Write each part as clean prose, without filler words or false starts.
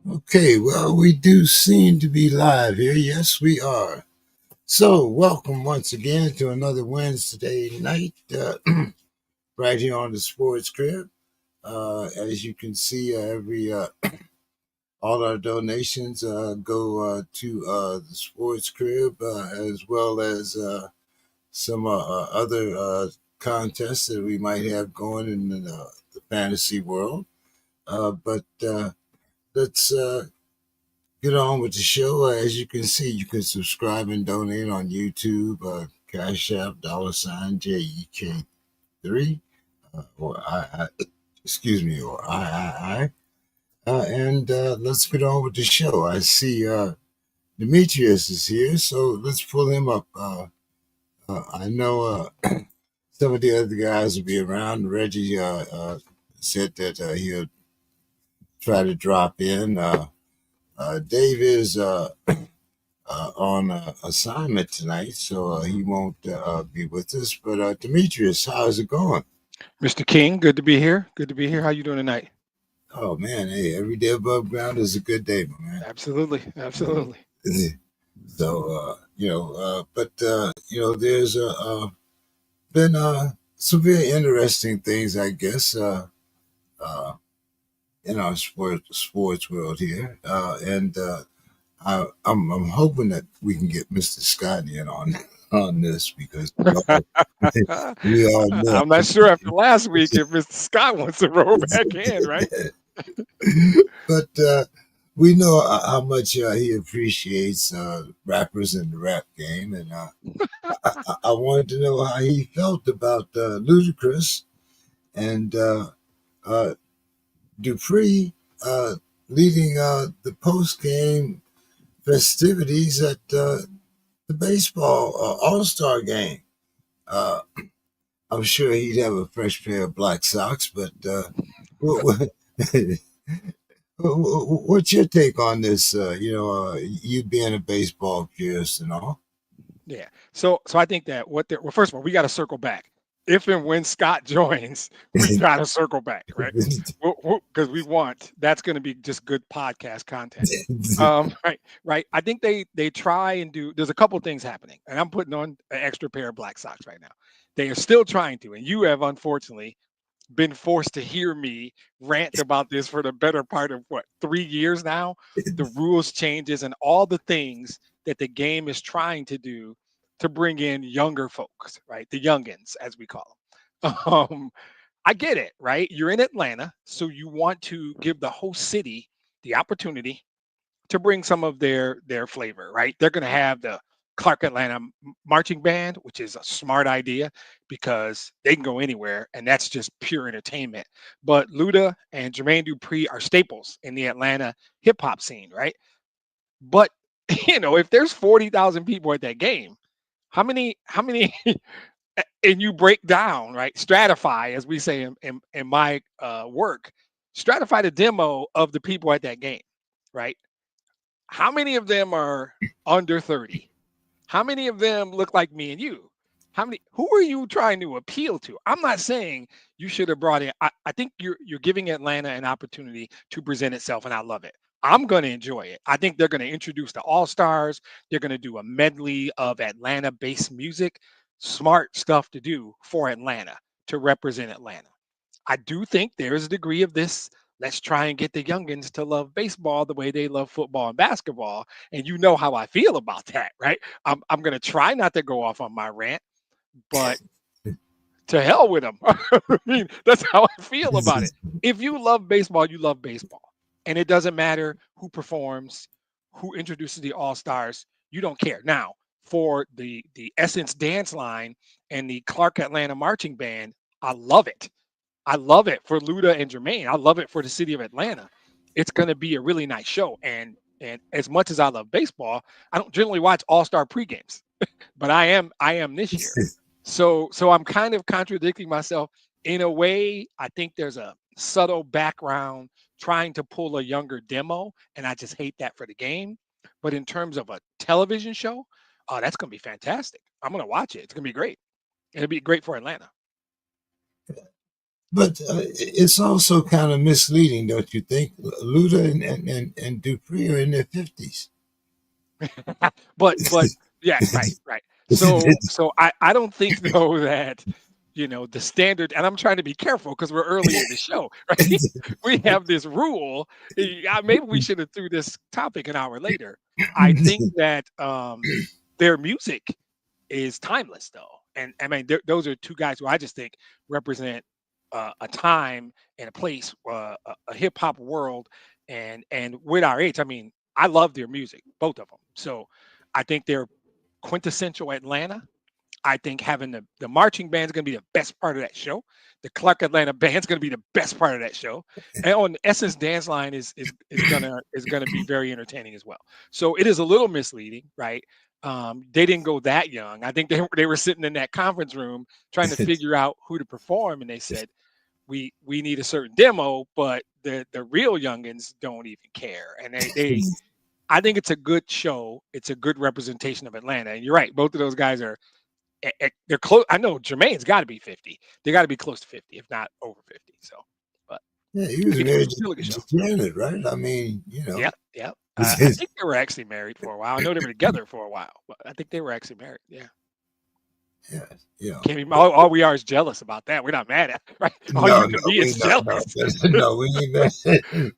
Okay, well, we do seem to be live here. Yes, we are. So, welcome once again to another Wednesday night right here on the Sports Crib. As you can see, every all our donations go to the Sports Crib, as well as some other contests that we might have going in the fantasy world. But let's get on with the show. As you can see, you can subscribe and donate on YouTube, Cash App, $ JEK3, or excuse me, or I. And let's get on with the show. I see Demetrius is here, so let's pull him up. I know some of the other guys will be around. Reggie said that he'll try to drop in. Dave is on assignment tonight, so he won't be with us. But Demetrius, how's it going? Mr. King, good to be here. Good to be here. How you doing tonight? Oh man, hey, every day above ground is a good day, my man. Absolutely, absolutely. So but there's been some very interesting things, I guess, uh, in our sports world here, and I'm hoping that we can get Mr. Scott in on this because we all know. I'm not sure after last week if Mr. Scott wants to roll back in, right? But we know how much he appreciates rappers in the rap game, and I wanted to know how he felt about Ludacris and uh, Dupree leading the post game festivities at the baseball All Star game. Uh, I'm sure he'd have a fresh pair of black socks, but what, what's your take on this? You being a baseball purist and all. Yeah. So I think that well, first of all, we got to circle back. If and when Scott joins, we got to circle back, right? Because we want that's going to be just good podcast content. Right, right. I think they try and do. There's a couple things happening, and I'm putting on an extra pair of black socks right now. They are still trying to, and you have unfortunately been forced to hear me rant about this for the better part of what 3 years now. The rules changes and all the things that the game is trying to do to bring in younger folks, right? The youngins, as we call them. I get it, right? You're in Atlanta, so you want to give the whole city the opportunity to bring some of their flavor, right? They're going to have the Clark Atlanta marching band, which is a smart idea because they can go anywhere and that's just pure entertainment. But Luda and Jermaine Dupri are staples in the Atlanta hip hop scene, right? But if there's 40,000 people at that game, how many and you break down, right? Stratify, as we say in my work, stratify the demo of the people at that game, right? How many of them are under 30? How many of them look like me and you? Who are you trying to appeal to? I'm not saying you should have brought in. I think you're giving Atlanta an opportunity to present itself, and I love it. I'm going to enjoy it. I think they're going to introduce the All Stars. They're going to do a medley of Atlanta based music. Smart stuff to do for Atlanta to represent Atlanta. I do think there is a degree of this. Let's try and get the youngins to love baseball the way they love football and basketball. And you know how I feel about that, right? I'm going to try not to go off on my rant, but to hell with them. I mean, that's how I feel about it. If you love baseball, you love baseball. And it doesn't matter who performs, who introduces the All Stars, you don't care. Now, for the Essence dance line and the Clark Atlanta marching band, I love it. I love it for Luda and Jermaine. I love it for the city of Atlanta. It's going to be a really nice show. And as much as I love baseball, I don't generally watch All Star pregames, but I am this year. So I'm kind of contradicting myself in a way. I think there's a subtle background trying to pull a younger demo, and I just hate that for the game. But in terms of a television show, oh, that's going to be fantastic. I'm going to watch it. It's going to be great. It'll be great for Atlanta. But it's also kind of misleading, don't you think? Luda and Dupree are in their 50s. But yeah, right. So I don't think though that the standard, and I'm trying to be careful because we're early in the show, right? We have this rule. Maybe we should have threw this topic an hour later. I think that their music is timeless though, and I mean those are two guys who I just think represent a time and a place, a hip hop world, and with our age. I mean, I love their music, both of them. So I think they're quintessential Atlanta. I think having the marching band is going to be the best part of that show. The Clark Atlanta band is going to be the best part of that show, and on the Essence dance line is gonna be very entertaining as well. So it is a little misleading, right? They didn't go that young. I think they were sitting in that conference room trying to figure out who to perform, and they said we need a certain demo, but the real youngins don't even care, and they I think it's a good show. It's a good representation of Atlanta, and you're right. Both of those guys are they're close. I know Jermaine's got to be 50. They got to be close to 50, if not over 50. So, but Yeah, he was it's married still a good show. to Janet, right? I mean, Yeah, yeah. I think they were actually married for a while. I know they were together for a while, but I think they were actually married. Yeah. yeah, you know. Can't be, all we are is jealous about that. We're not mad at it, right? All No, you no, can be we is no, no, jealous, no, we ain't mad.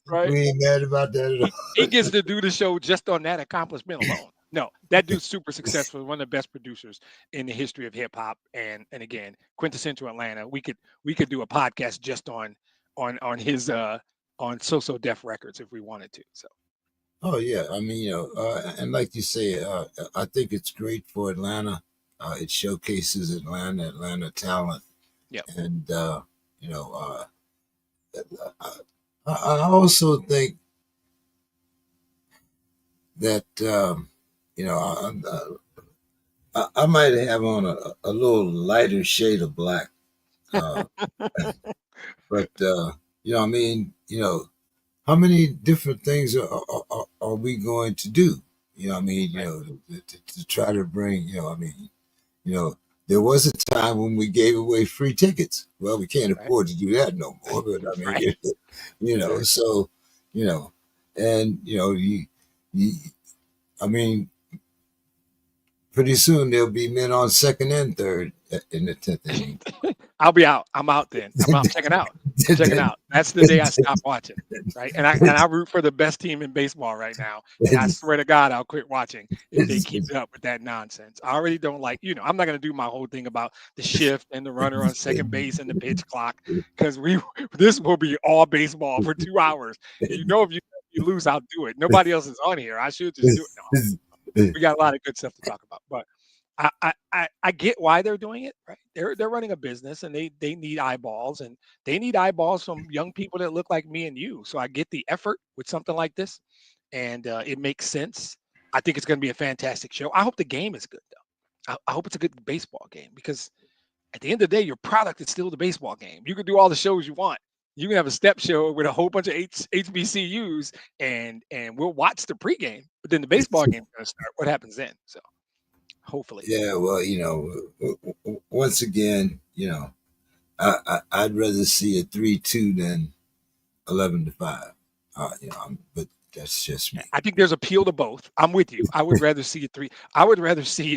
right? We ain't mad about that at He gets to do the show just on that accomplishment alone. No, that dude's super successful. One of the best producers in the history of hip hop, and again, quintessential Atlanta. We could do a podcast just on his on So Def Records if we wanted to. So Oh yeah, I mean, and like you say, I think it's great for Atlanta. It showcases Atlanta talent, yeah, and you know, I also think that you know, I might have on a little lighter shade of black, uh, but I mean, how many different things are we going to do? I mean, right, to try to bring, I mean, you know, there was a time when we gave away free tickets. Well, we can't right, afford to do that no more. But I mean, right, exactly. so you know, and you I mean, pretty soon there'll be men on second and third in the 10th inning. I'll be out. I'm out then. I'm out. I'm checking out. I'm checking out. That's the day I stop watching. Right. And I root for the best team in baseball right now. And I swear to God, I'll quit watching if they keep up with that nonsense. I already don't like, I'm not gonna do my whole thing about the shift and the runner on second base and the pitch clock, because this will be all baseball for 2 hours. If you lose, I'll do it. Nobody else is on here. I should just do it. No, we got a lot of good stuff to talk about. But I get why they're doing it, right? They're running a business and they need eyeballs, and they need eyeballs from young people that look like me and you. So I get the effort with something like this, and it makes sense. I think it's going to be a fantastic show. I hope the game is good though. I hope it's a good baseball game, because at the end of the day, your product is still the baseball game. You can do all the shows you want. You can have a step show with a whole bunch of HBCUs, and we'll watch the pregame, but then the baseball game's going to start. What happens then? So hopefully. Yeah, well, once again, I'd rather see a 3-2 than 11-5. But that's just me. I think there's appeal to both. I'm with you. I would rather see a three. I would rather see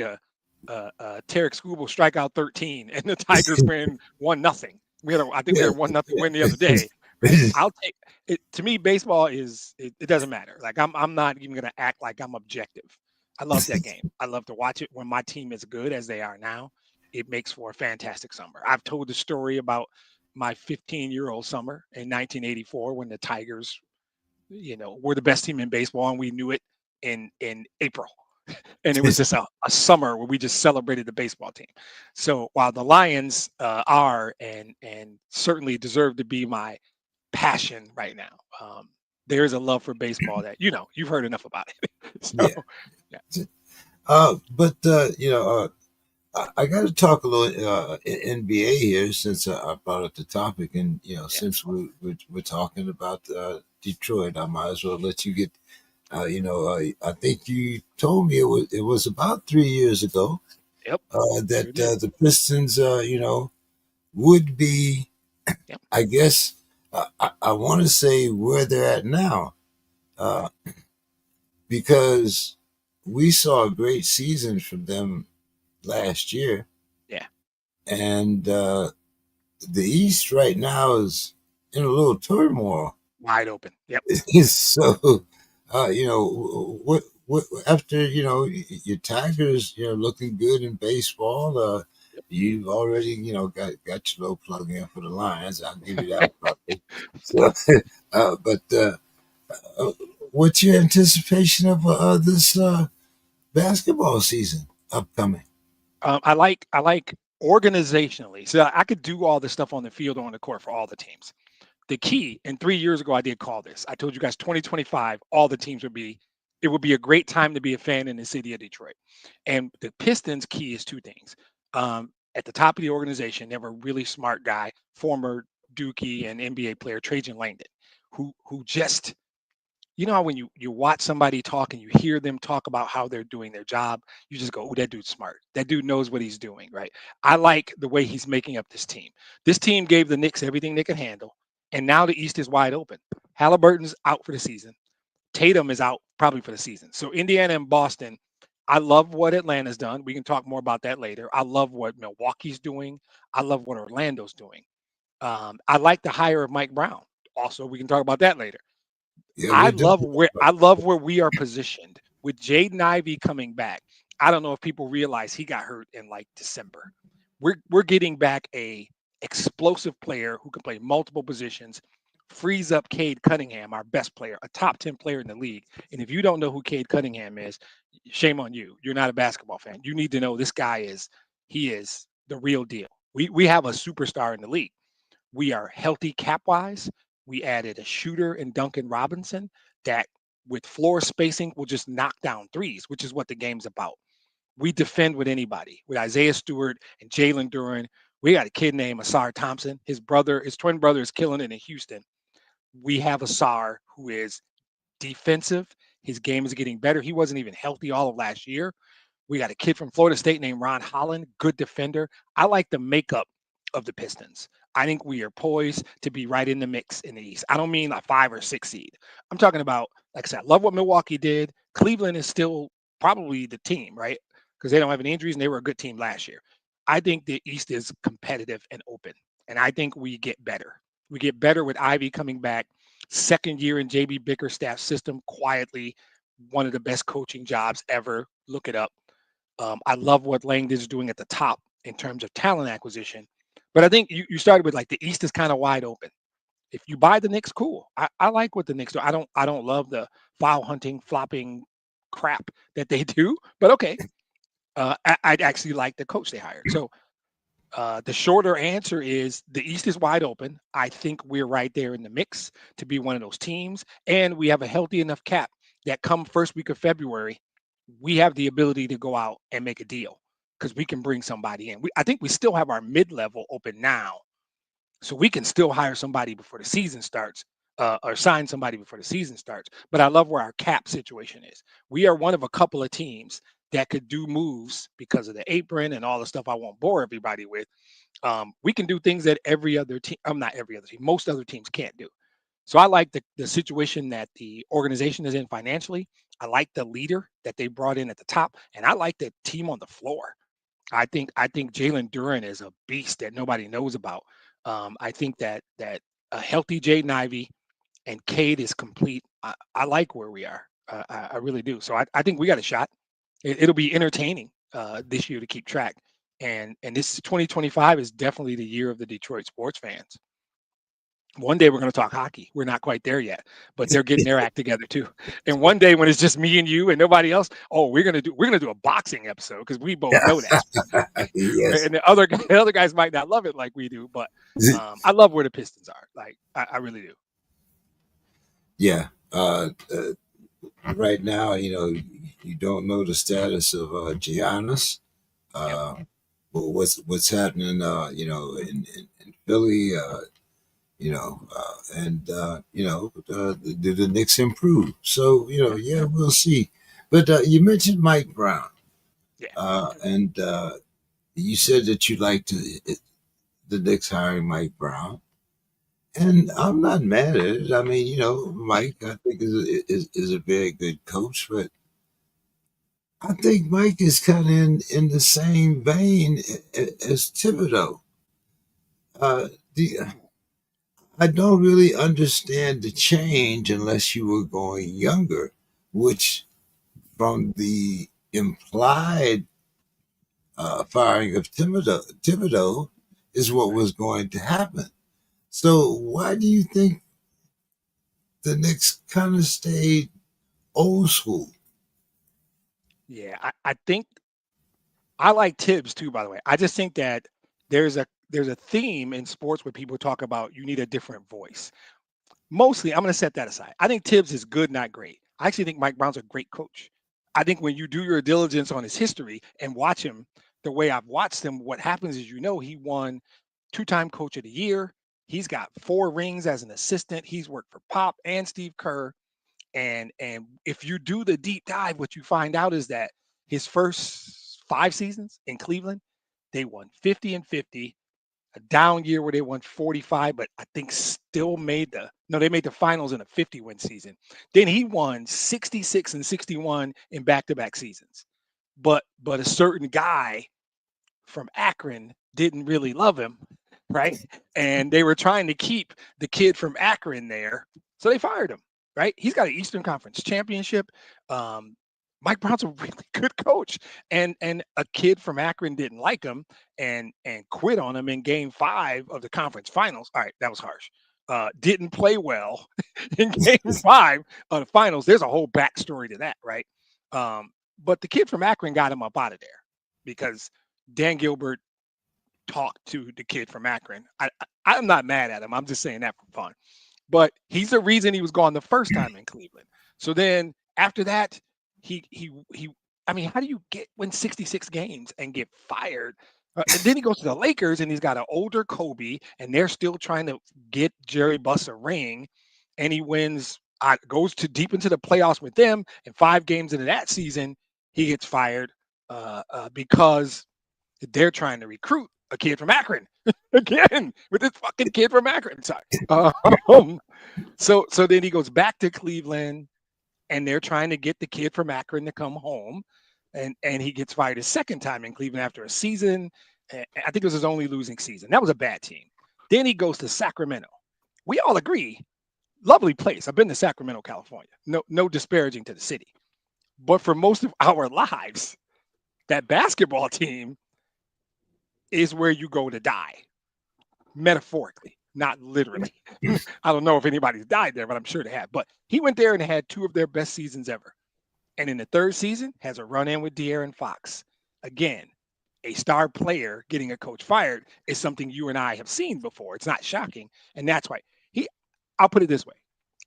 Tarek Skubal strike out 13 and the Tigers win 1-0. I think we had a 1-0 win the other day. Right? I'll take it. To me, baseball it doesn't matter. Like I'm not even gonna act like I'm objective. I love that game. I love to watch it when my team is good as they are now. It makes for a fantastic summer. I've told the story about my 15-year-old summer in 1984 when the Tigers we're the best team in baseball, and we knew it in April. And it was just a summer where we just celebrated the baseball team. So while the Lions are and certainly deserve to be my passion right now, there is a love for baseball that you've heard enough about it. So Yeah. yeah, But I got to talk a little NBA here since I brought up the topic, and yeah, since we're talking about Detroit, I might as well let you get. I think you told me it was about 3 years ago yep, sure that did. the Pistons, would be. Yep. I guess I want to say where they're at now, uh, because we saw a great season from them last year, Yeah. and the East right now is in a little turmoil. Wide open. Yep. So, what after your Tigers, looking good in baseball. You've already got your little plug in for the Lions. I'll give you that probably. So, but uh, what's your anticipation of this basketball season upcoming? I like organizationally. So I could do all the stuff on the field or on the court for all the teams. The key, and 3 years ago I did call this. I told you guys 2025, all the teams would be. It would be a great time to be a fan in the city of Detroit. And the Pistons' key is two things. At the top of the organization, they have a really smart guy, former Dookie and NBA player Trajan Langdon, who just how when you watch somebody talk and you hear them talk about how they're doing their job, you just go, "Oh, that dude's smart. That dude knows what he's doing." Right? I like the way he's making up this team. This team gave the Knicks everything they could handle, and now the East is wide open. Halliburton's out for the season. Tatum is out probably for the season. So Indiana and Boston, I love what Atlanta's done. We can talk more about that later. I love what Milwaukee's doing. I love what Orlando's doing. I like the hire of Mike Brown. Also, we can talk about that later. Yeah, I we do. love where I love where we are positioned with Jaden Ivey coming back. I don't know if people realize he got hurt in like December. We're getting back a explosive player who can play multiple positions, frees up Cade Cunningham, our best player, a top 10 player in the league. And if you don't know who Cade Cunningham is, shame on you. You're not a basketball fan. You need to know this guy is the real deal. We have a superstar in the league. We are healthy cap wise. We added a shooter in Duncan Robinson that, with floor spacing, will just knock down threes, which is what the game's about. We defend with anybody, with Isaiah Stewart and Jalen Duran. We got a kid named Asar Thompson. His twin brother is killing it in Houston. We have Asar who is defensive. His game is getting better. He wasn't even healthy all of last year. We got a kid from Florida State named Ron Holland, good defender. I like the makeup of the Pistons. I think we are poised to be right in the mix in the East. I don't mean a 5 or 6 seed. I'm talking about, like I said, I love what Milwaukee did. Cleveland is still probably the team, right? Because they don't have any injuries and they were a good team last year. I think the East is competitive and open. And I think we get better. We get better with Ivy coming back. Second year in JB Bickerstaff's system, quietly, one of the best coaching jobs ever. Look it up. I love what Langdon's doing at the top in terms of talent acquisition. But I think you started with like the East is kind of wide open. If you buy the Knicks, cool. I like what the Knicks do. I don't love the foul hunting, flopping crap that they do, but okay. I'd actually like the coach they hired. So the shorter answer is the East is wide open. I think we're right there in the mix to be one of those teams, and we have a healthy enough cap that come first week of February, we have the ability to go out and make a deal because we can bring somebody in. I think we still have our mid level open now, so we can still hire somebody before the season starts. Or sign somebody before the season starts. But I love where our cap situation is. We are one of a couple of teams that could do moves because of the apron and all the stuff I won't bore everybody with. We can do things that every other team, I'm not every other team, most other teams can't do. So I like the situation that the organization is in financially. I like the leader that they brought in at the top, and I like the team on the floor. I think Jalen Duran is a beast that nobody knows about. I think that a healthy Jaden Ivey and Cade is complete. I like where we are. I really do. So I think we got a shot. It'll be entertaining this year to keep track. And this 2025 is definitely the year of the Detroit sports fans. One day we're going to talk hockey. We're not quite there yet, but they're getting their act together too. And one day when it's just me and you and nobody else, oh, we're gonna do a boxing episode because we both know that sport. Yes. And the other guys might not love it like we do, but I love where the Pistons are. Like I really do. Yeah. Right now, you don't know the status of Giannis. Yep. Uh, what's happening, in Philly, and do the Knicks improve? So, Yep. yeah, we'll see. But you mentioned Mike Brown, Yeah. and you said that you liked the Knicks hiring Mike Brown. And I'm not mad at it. I mean, Mike, I think is a very good coach, but I think Mike is kind of in the same vein as Thibodeau. Uh, the, I don't really understand the change unless you were going younger, which from the implied firing of Thibodeau is what Right. was going to happen. So why do you think the Knicks kind of stayed old school? Yeah, I think I like Tibbs too, by the way. I just think that there's a theme in sports where people talk about you need a different voice. Mostly, I'm going to set that aside. I think Tibbs is good, not great. I actually think Mike Brown's a great coach. I think when you do your diligence on his history and watch him the way I've watched him, what happens is he won two-time coach of the year. He's got 4 rings as an assistant. He's worked for Pop and Steve Kerr. And if you do the deep dive, what you find out is that his first 5 seasons in Cleveland, they won 50 and 50, a down year where they won 45, but I think still made they made the finals in a 50-win season. Then he won 66 and 61 in back-to-back seasons. But a certain guy from Akron didn't really love him, right? And they were trying to keep the kid from Akron there, so they fired him, right? He's got an Eastern Conference championship. Um, Mike Brown's a really good coach, and a kid from Akron didn't like him and quit on him in Game 5 of the conference finals. All right, that was harsh. Didn't play well in Game 5 of the finals. There's a whole backstory to that, right? But the kid from Akron got him up out of there because Dan Gilbert talked to the kid from Akron. I'm not mad at him. I'm just saying that for fun. But he's the reason he was gone the first time in Cleveland. So then after that, he. I mean, how do you win 66 games and get fired? And then he goes to the Lakers and he's got an older Kobe, and they're still trying to get Jerry Buss a ring, and he wins. Goes to deep into the playoffs with them, and 5 games into that season, he gets fired because they're trying to recruit a kid from Akron again with this fucking kid from Akron. Sorry. So then he goes back to Cleveland, and they're trying to get the kid from Akron to come home, and he gets fired his second time in Cleveland after a season. I think it was his only losing season. That was a bad team. Then he goes to Sacramento. We all agree, lovely place. I've been to Sacramento, California. No disparaging to the city, but for most of our lives, that basketball team is where you go to die, metaphorically, not literally. I don't know if anybody's died there, but I'm sure they have. But he went there and had 2 of their best seasons ever. And in the third season, has a run in with De'Aaron Fox. Again, a star player getting a coach fired is something you and I have seen before. It's not shocking. And that's why I'll put it this way.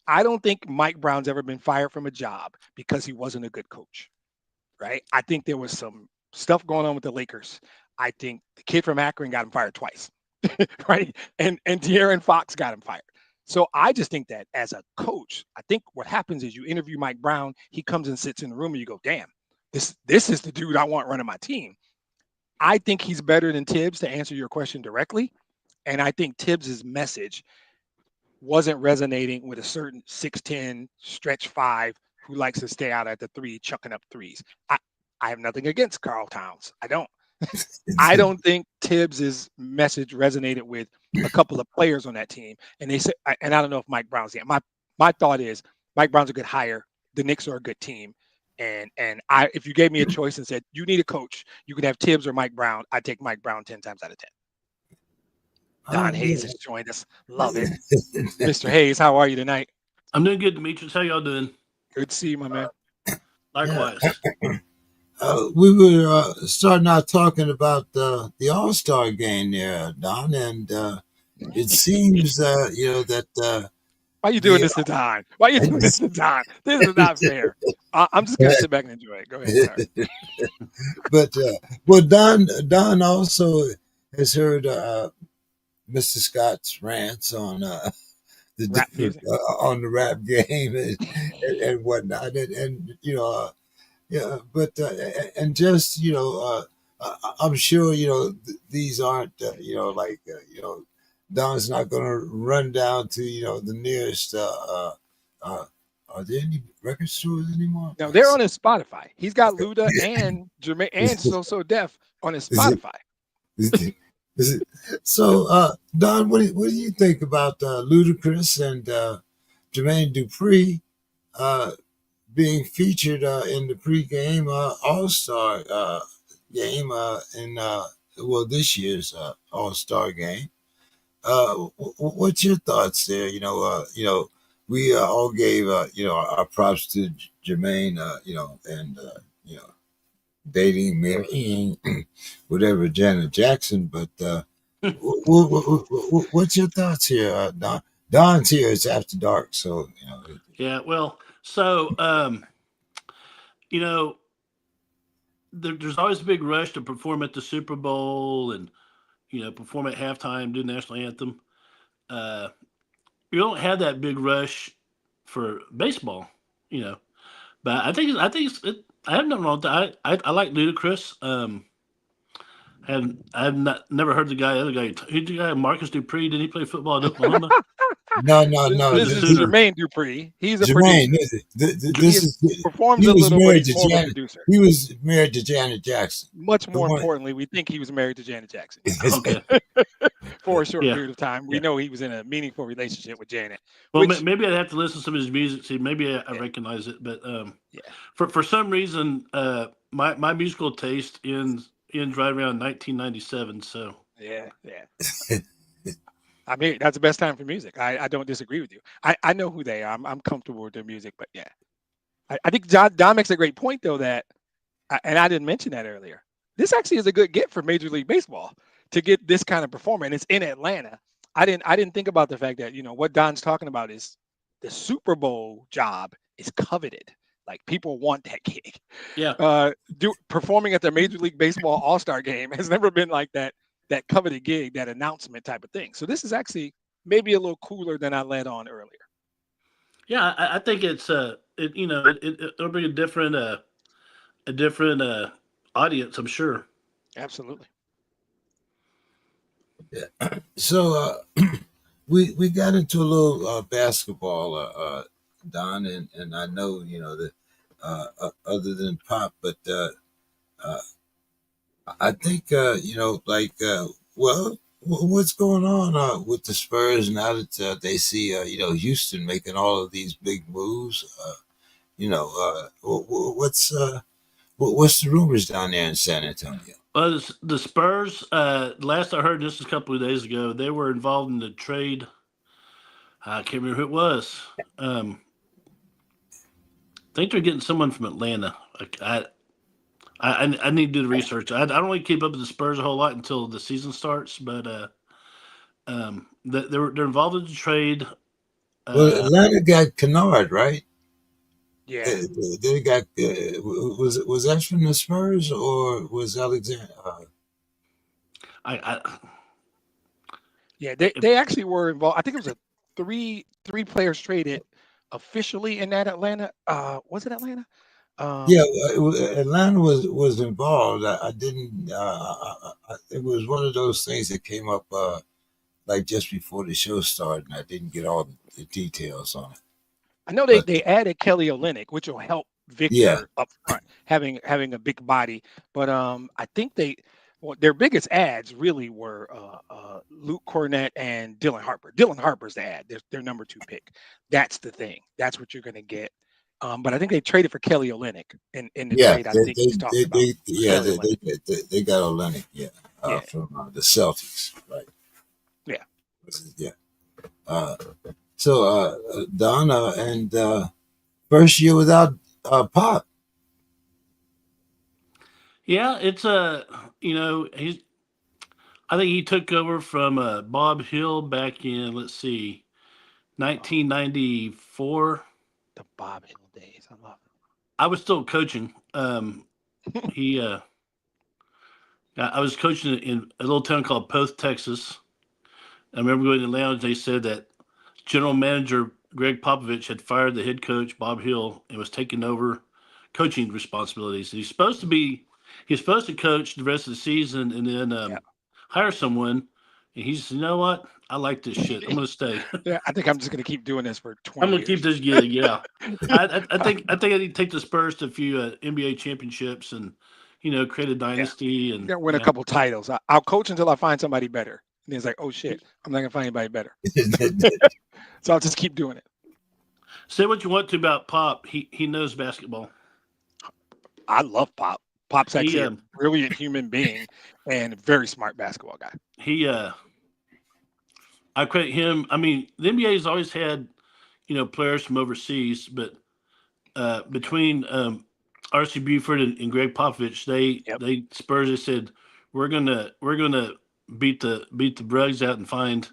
I don't think Mike Brown's ever been fired from a job because he wasn't a good coach, right? I think there was some stuff going on with the Lakers. I think the kid from Akron got him fired twice, right? And De'Aaron Fox got him fired. So I just think that as a coach, I think what happens is you interview Mike Brown, he comes and sits in the room, and you go, "Damn, this is the dude I want running my team." I think he's better than Tibbs, to answer your question directly, and I think Tibbs's message wasn't resonating with a certain 6'10" stretch 5 who likes to stay out at the 3 chucking up threes. I have nothing against Carl Towns. I don't. I don't think Tibbs's message resonated with a couple of players on that team. And they said, and I don't know if Mike Brown's there. My thought is Mike Brown's a good hire. The Knicks are a good team. And if you gave me a choice and said you need a coach, you could have Tibbs or Mike Brown. I'd take Mike Brown 10 times out of 10. Don Hayes has joined us. Love it. Mr. Hayes, how are you tonight? I'm doing good, Demetrius. How y'all doing? Good to see you, my man. Likewise. We were starting out talking about the All Star game there, Don, and it seems that Why are you doing this to Don? Why are you doing this to Don? This is not fair. I'm just gonna sit back and enjoy it. Go ahead. Sorry. But Don also has heard Mr. Scott's rants on the Rap different music. on the rap game and whatnot, and yeah, but and just I'm sure these aren't like Don's not going to run down to the nearest. Are there any record stores anymore? No, they're on his Spotify. He's got Luda and Jermaine and So Def on his Spotify. So, Don, what do you think about Ludacris and Jermaine Dupri being featured in the pregame All-Star game in this year's All-Star game? What's your thoughts there? We all gave our props to Jermaine, and dating, marrying, whatever, Janet Jackson. But what's your thoughts here, Don? Don's here. It's after dark, so Yeah, well, so there's always a big rush to perform at the Super Bowl and perform at halftime, do the national anthem. You don't have that big rush for baseball, But I think I have nothing wrong with that. I like Ludacris. I've never heard the other guy. Who's the guy? Marcus Dupree. Did he play football at Oklahoma? No. This is Jermaine Dupri. He's a Jermaine. producer. Performs a little, but he's more of a producer. He was married to Janet Jackson. Much more importantly, we think he was married to Janet Jackson. Okay. For a short period of time. We know he was in a meaningful relationship with Janet. Well, maybe I'd have to listen to some of his music. See, maybe I recognize it, but for some reason, my musical taste ends right around 1997. So yeah. I mean, that's the best time for music. I don't disagree with you. I know who they are. I'm comfortable with their music, but yeah. I think Don makes a great point, though, that, and I didn't mention that earlier, this actually is a good get for Major League Baseball to get this kind of performance. And it's in Atlanta. I didn't think about the fact that, what Don's talking about is the Super Bowl job is coveted. Like, people want that gig. Yeah. Performing at the Major League Baseball All-Star game has never been like that coveted gig, that announcement type of thing. So this is actually maybe a little cooler than I led on earlier. Yeah, I think it's it'll bring a different audience, I'm sure. Absolutely. Yeah. So we got into a little basketball, Don, and I know that other than pop, but I think what's going on with the Spurs now that they see Houston making all of these big moves? What's the rumors down there in San Antonio? Well, the Spurs, last I heard, this was a couple of days ago, they were involved in the trade. I can't remember who it was. I think they're getting someone from Atlanta. I need to do the research. I don't really keep up with the Spurs a whole lot until the season starts, but they're involved in the trade. Well, Atlanta got Kennard, right? Yeah. They got was that from the Spurs or was Alexander? Yeah, they actually were involved. I think it was a three players traded officially in that Atlanta. Was it Atlanta? Atlanta was involved. I didn't. It was one of those things that came up like just before the show started, and I didn't get all the details on it. I know they added Kelly Olynyk, which will help Victor up front, having a big body. But I think their biggest ads really were Luke Cornett and Dylan Harper. Dylan Harper's the ad. Their number 2 pick. That's the thing. That's what you're going to get. But I think they traded for Kelly Olynyk in the trade. I think he's talking about. They got Olynyk. From the Celtics, right? So Donna and first year without Pop. Yeah, it's I think he took over from Bob Hill back in 1994. The Bob Hill days. I love it. I was still coaching. I was coaching in a little town called Poth, Texas. I remember going to the lounge. They said that General Manager Greg Popovich had fired the head coach Bob Hill and was taking over coaching responsibilities. He's supposed to coach the rest of the season and then hire someone. And he said, "You know what? I like this shit. I'm going to stay. Yeah, I think I'm just going to keep doing this for I'm 20 going to keep years. this gig." Yeah. I think I need to take the Spurs to a few NBA championships and, create a Yeah, dynasty. I'm And gonna win a couple titles. I'll coach until I find somebody better. And it's like, oh shit, I'm not gonna find anybody better. So I'll just keep doing it. say what you want to about Pop. He knows basketball. I love Pop. Pop's He actually a brilliant human being and a very smart basketball guy. he I credit him. I mean, the NBA has always had, players from overseas, but between R.C. Buford and Greg Popovich, Yep. they Spurs, they said we're gonna beat the Brugs out and find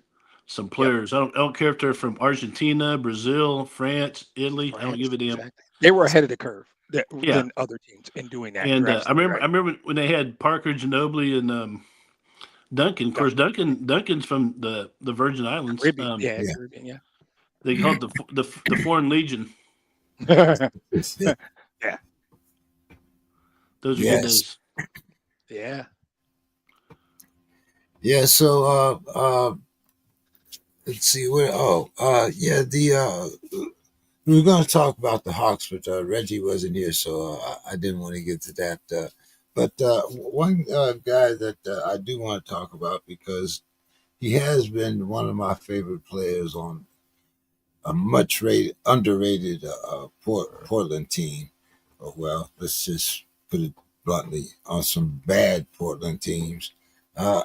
some Yep. players. I don't care if they're from Argentina, Brazil, France, Italy. I don't France, give a damn. exactly. They were ahead of the curve Yeah, than other teams in doing that. and You're I absolutely remember right. I remember when they had Parker, Ginobili, and Duncan. Of course, Duncan, Duncan's from the Virgin Islands. Caribbean, yeah, Yeah. Caribbean, yeah. They called it the Foreign Legion. Yeah, Those are good Yes. days. yeah. Yeah. So let's see where. Oh, yeah. We were going to talk about the Hawks, but Reggie wasn't here, so I didn't want to get to that. But one guy that I do want to talk about because he has been one of my favorite players on a much underrated Portland team. Well, let's just put it bluntly, on some bad Portland teams. Uh,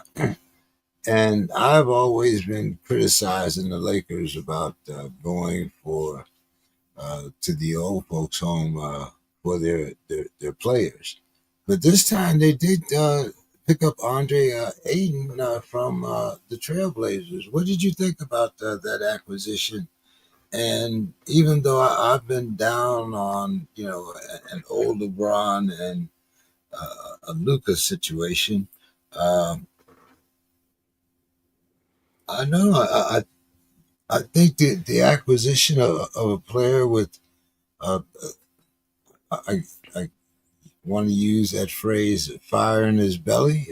and I've always been criticizing the Lakers about going for to the old folks' home for their players. But this time they did pick up Andre Ayton from the Trailblazers. What did you think about that acquisition? And even though I've been down on an old LeBron and a Lucas situation, um, I know I think the acquisition of a player with uh, I want to use that phrase "fire in his belly."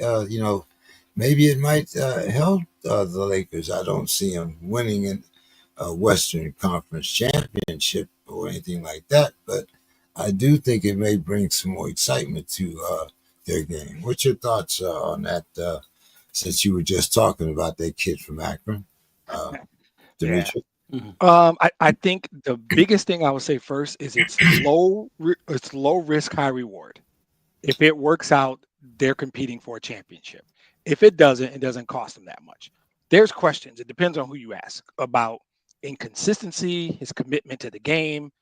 Maybe it might help the Lakers. I don't see them winning in a Western Conference championship or anything like that, but I do think it may bring some more excitement to their game. What's your thoughts on that? Since you were just talking about that kid from Akron, uh, Yeah. Demetrius. Mhm. I think the biggest thing I would say first is it's low risk, high reward. If it works out, they're competing for a championship. If it doesn't, it doesn't cost them that much. There's questions. It depends on who you ask about inconsistency, his commitment to the game.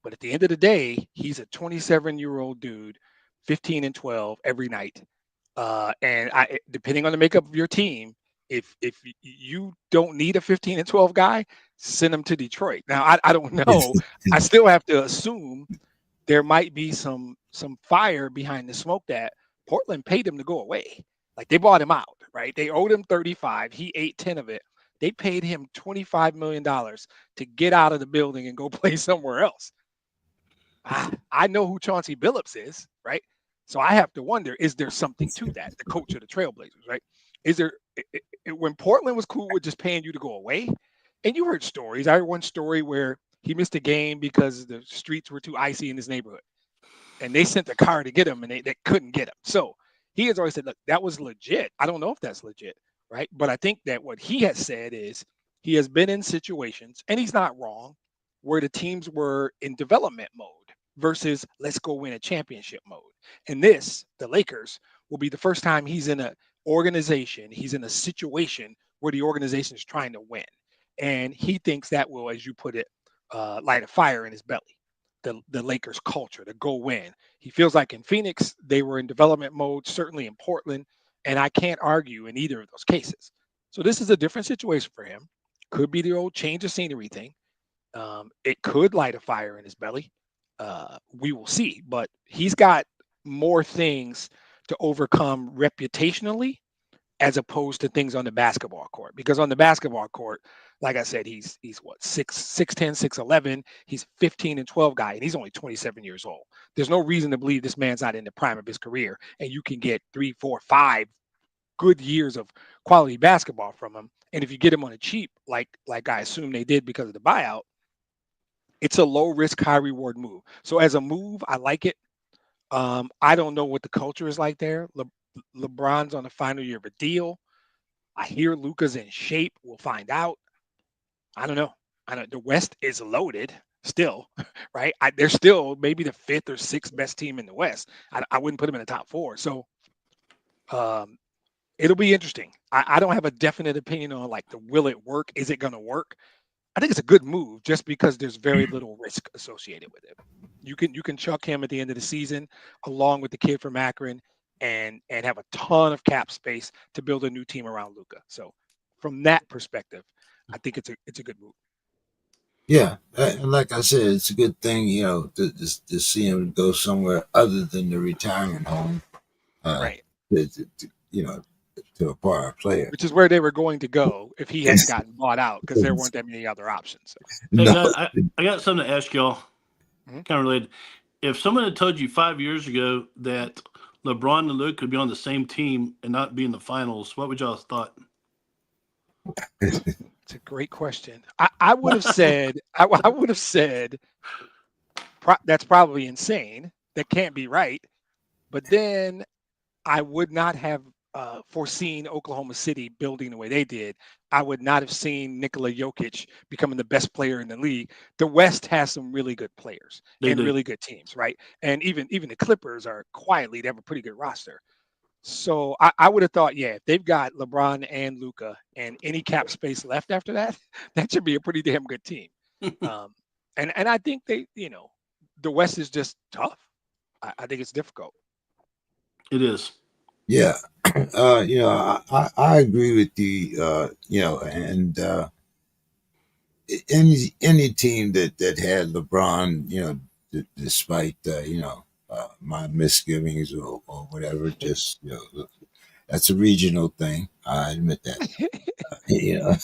But at the end of the day, he's a 27-year-old dude, 15 and 12 every night. Depending on the makeup of your team, if you don't need a 15 and 12 guy, send him to Detroit. Now I don't know. I still have to assume there might be some fire behind the smoke that Portland paid him to go away. Like they bought him out, right? They owed him 35. He ate 10 of it. They paid him $25 million to get out of the building and go play somewhere else. I know who Chauncey Billups is, right? So I have to wonder, is there something to that? The coach of the Trailblazers, right? Is there when Portland was cool with just paying you to go away? And you heard stories. I heard one story where he missed a game because the streets were too icy in his neighborhood. And they sent a car to get him and they couldn't get him. So he has always said, look, that was legit. I don't know if that's legit, right? But I think that what he has said is he has been in situations, and he's not wrong, where the teams were in development mode versus let's go win a championship mode. And this, the Lakers, will be the first time he's in a organization, he's in a situation where the organization is trying to win. And he thinks that will, as you put it, light a fire in his belly. The Lakers culture to go win. He feels like in Phoenix they were in development mode, certainly in Portland, and I can't argue in either of those cases. So this is a different situation for him. Could be the old change of scenery thing. It could light a fire in his belly. We will see, but he's got more things to overcome reputationally as opposed to things on the basketball court. Because on the basketball court, like I said, he's what 6'10", 6'11". He's 15 and 12 guy, and he's only 27 years old. There's no reason to believe this man's not in the prime of his career, and you can get 3, 4, 5 good years of quality basketball from him. And if you get him on a cheap, like I assume they did because of the buyout, it's a low risk, high reward move. So as a move, I like it. I don't know what the culture is like there. LeBron's on the final year of a deal. I hear Luka's in shape. We'll find out. I don't know. I don't. The West is loaded still, right? They're still maybe the fifth or sixth best team in the West. I wouldn't put them in the top four. So um, it'll be interesting. I don't have a definite opinion on like the will it work? Is it going to work? I think it's a good move just because there's very little risk associated with it. You can chuck him at the end of the season along with the kid from Akron and have a ton of cap space to build a new team around Luka. So from that perspective, I think it's a good move. Yeah, and like I said, it's a good thing, to see him go somewhere other than the retirement home, uh, Right. to acquire a player. Which is where they were going to go if he hadn't gotten bought out because there weren't that many other options. So. Hey, No, guys, I got something to ask y'all, Mhm. kind of related. If someone had told you 5 years ago that LeBron and Luke could be on the same team and not be in the finals, what would y'all have thought? It's a great question. I would have said I would have said that's probably insane. That can't be right. But then I would not have foreseen Oklahoma City building the way they did. I would not have seen Nikola Jokic becoming the best player in the league. The West has some really good players They and do. really good teams, right? And even the Clippers are quietly, they have a pretty good roster. So I would have thought, yeah, if they've got LeBron and Luca and any cap space left after that, that should be a pretty damn good team. Um, and I think the West is just tough. I think it's difficult. It is. yeah, I agree with you. And any team that had LeBron, despite my misgivings or whatever, just that's a regional thing. I admit that. You know,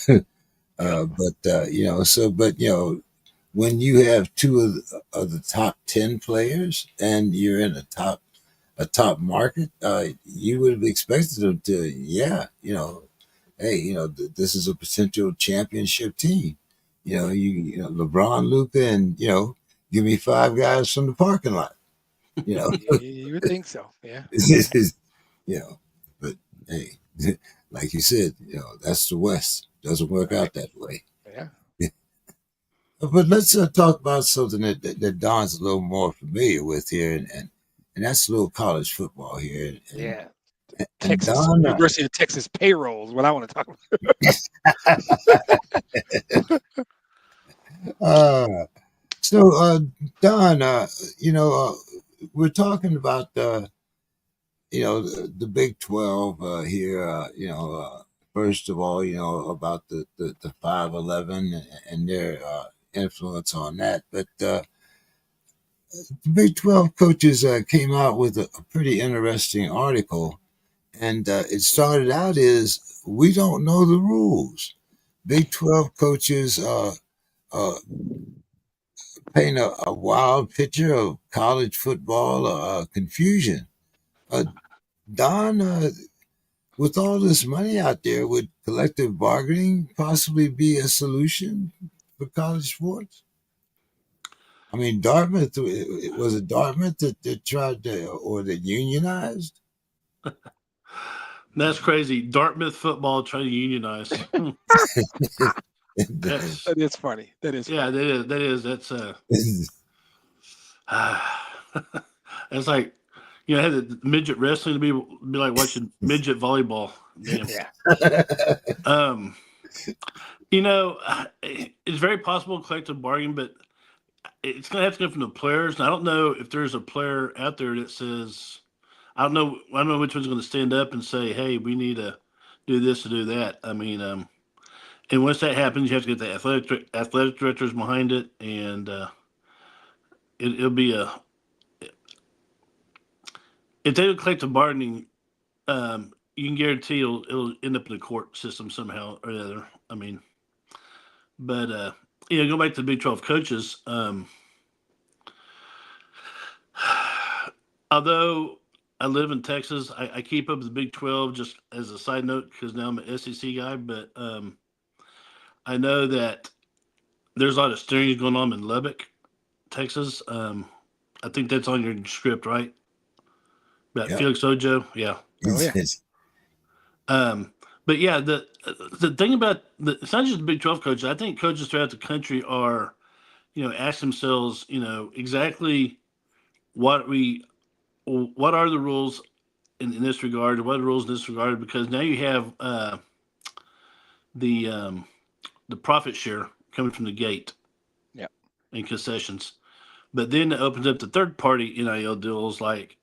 Yep. but when you have two of the top 10 players and you're in a top market, you would have expected them to, yeah, hey, this is a potential championship team. LeBron, Luca, and give me five guys from the parking lot. You know, You would think so. Yeah. Yeah. you know, but hey, like you said, that's the West. Doesn't work Right. out that way. Yeah. But let's talk about something that Don's a little more familiar with here, and that's a little college football here. And Yeah. and Texas, Don, University of Texas payroll is what I want to talk about. uh, so Don, we're talking about the Big 12 here. First of all, about the 511 and their influence on that, but. The Big 12 coaches came out with a pretty interesting article, and it started out as we don't know the rules. Big 12 coaches uh, paint a wild picture of college football confusion. Uh, Don, with all this money out there, would collective bargaining possibly be a solution for college sports? I mean, Dartmouth, was it Dartmouth that tried to, or that unionized? That's crazy. Dartmouth football trying to unionize. That's That is funny. That is yeah. funny. That is. That's it's like had the midget wrestling to be like watching midget volleyball. Damn. Yeah. Um, it's very possible collective bargain, but it's going to have to come from the players. And I don't know if there's a player out there that says, I don't know which one's going to stand up and say, hey, we need to do this to do that. I mean, and once that happens, you have to get the athletic directors behind it, and it'll be if they do collective bargaining, you can guarantee it'll end up in the court system somehow or the other. I mean, but go back to the Big 12 coaches. Although I live in Texas. I keep up with the Big 12 just as a side note because now I'm an SEC guy. But I know that there's a lot of steering going on in Lubbock, Texas. I think that's on your script, right? About Yep. Felix Ojo. Yeah. Oh yeah. But yeah, the thing about it's not just the Big 12 coaches. I think coaches throughout the country are, ask themselves, exactly what what are the rules in this regard, or what are the rules in this regard? Because now you have the profit share coming from the gate, Yeah. and concessions, but then it opens up the third party NIL deals like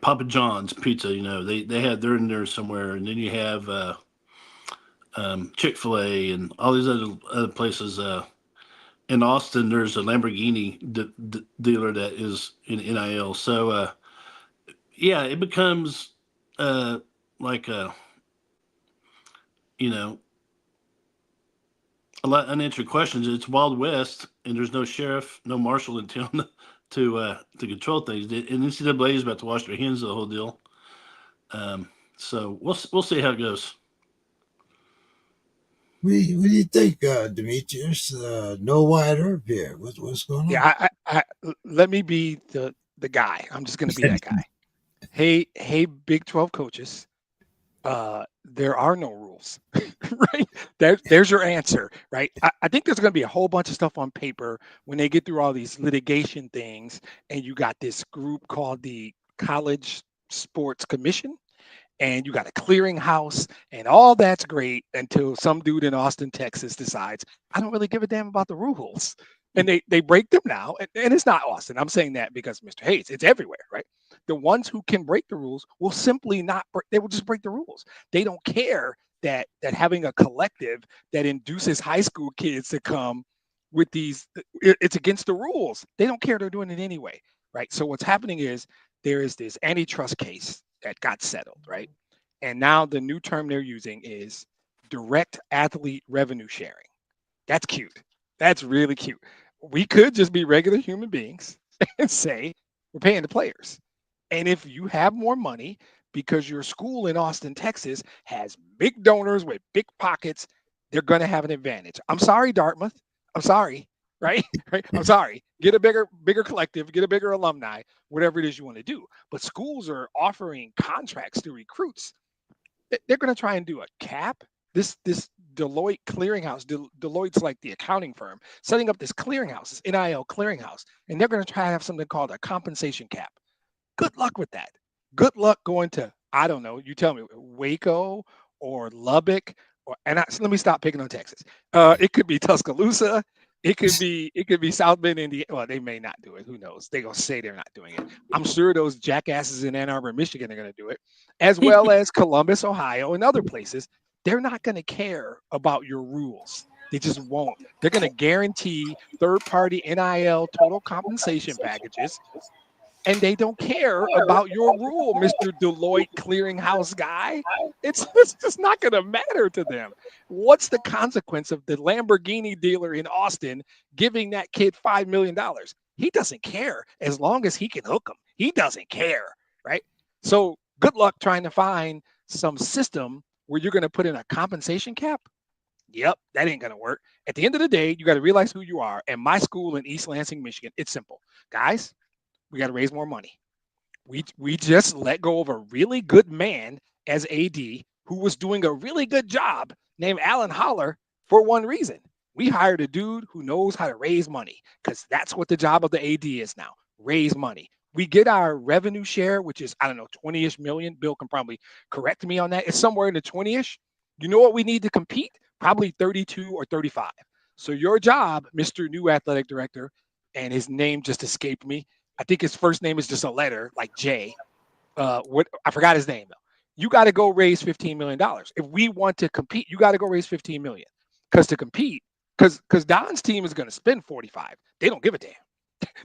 Papa John's Pizza. They have they're in there somewhere, and then you have Chick-fil-A and all these other places. In Austin, there's a Lamborghini dealer that is in NIL. So yeah, it becomes like you know a lot of unanswered questions. It's Wild West, and there's no sheriff, no marshal in town to control things. And NCAA is about to wash their hands of the whole deal. So we'll see how it goes. What do you think, Demetrius? No Wyatt Earp here. What's going on? Yeah. I let me be the guy. I'm just going to be that guy. Hey, Big 12 coaches. There are no rules, right? There's your answer, right? I think there's going to be a whole bunch of stuff on paper when they get through all these litigation things, and you got this group called the College Sports Commission, and you got a clearinghouse, and all that's great until some dude in Austin, Texas decides, I don't really give a damn about the rules. And they break them now. And it's not Austin. I'm saying that because Mr. Hayes, it's everywhere, right? The ones who can break the rules will simply not break, they will just break the rules. They don't care that having a collective that induces high school kids to come with these, it's against the rules. They don't care. They're doing it anyway, right? So what's happening is there is this antitrust case that got settled, right? And now the new term they're using is direct athlete revenue sharing. That's cute. That's really cute. We could just be regular human beings and say we're paying the players. And if you have more money because your school in Austin, Texas has big donors with big pockets, they're going to have an advantage. I'm sorry, Dartmouth. I'm sorry, right? Right? I'm sorry. Get a bigger collective, get a bigger alumni, whatever it is you want to do. But schools are offering contracts to recruits. They're going to try and do a cap. This Deloitte clearinghouse, Deloitte's like the accounting firm, setting up this clearinghouse, this NIL clearinghouse, and they're going to try to have something called a compensation cap. Good luck with that. Good luck going to, I don't know, you tell me, Waco or Lubbock, let me stop picking on Texas. It could be Tuscaloosa. It could be South Bend, Indiana. Well, they may not do it. Who knows? They're going to say they're not doing it. I'm sure those jackasses in Ann Arbor, Michigan are going to do it, as well as Columbus, Ohio, and other places. They're not going to care about your rules. They just won't. They're going to guarantee third-party NIL total compensation packages, and they don't care about your rule, Mr. Deloitte clearinghouse guy. It's just not going to matter to them. What's the consequence of the Lamborghini dealer in Austin giving that kid $5 million? He doesn't care as long as he can hook them. He doesn't care, right? So good luck trying to find some system where you're going to put in a compensation cap. Yep, that ain't going to work. At the end of the day, you got to realize who you are. And my school in East Lansing, Michigan, it's simple. Guys, we got to raise more money. We just let go of a really good man as AD who was doing a really good job named Alan Holler for one reason. We hired a dude who knows how to raise money because that's what the job of the AD is now, raise money. We get our revenue share, which is, I don't know, 20-ish million. Bill can probably correct me on that. It's somewhere in the 20-ish. You know what we need to compete? Probably 32 or 35. So your job, Mr. New Athletic Director, and his name just escaped me. I think his first name is just a letter like J. What I forgot his name though. You got to go raise $15 million. If we want to compete, you got to go raise $15 million. Because to compete, because Don's team is going to spend 45. They don't give a damn.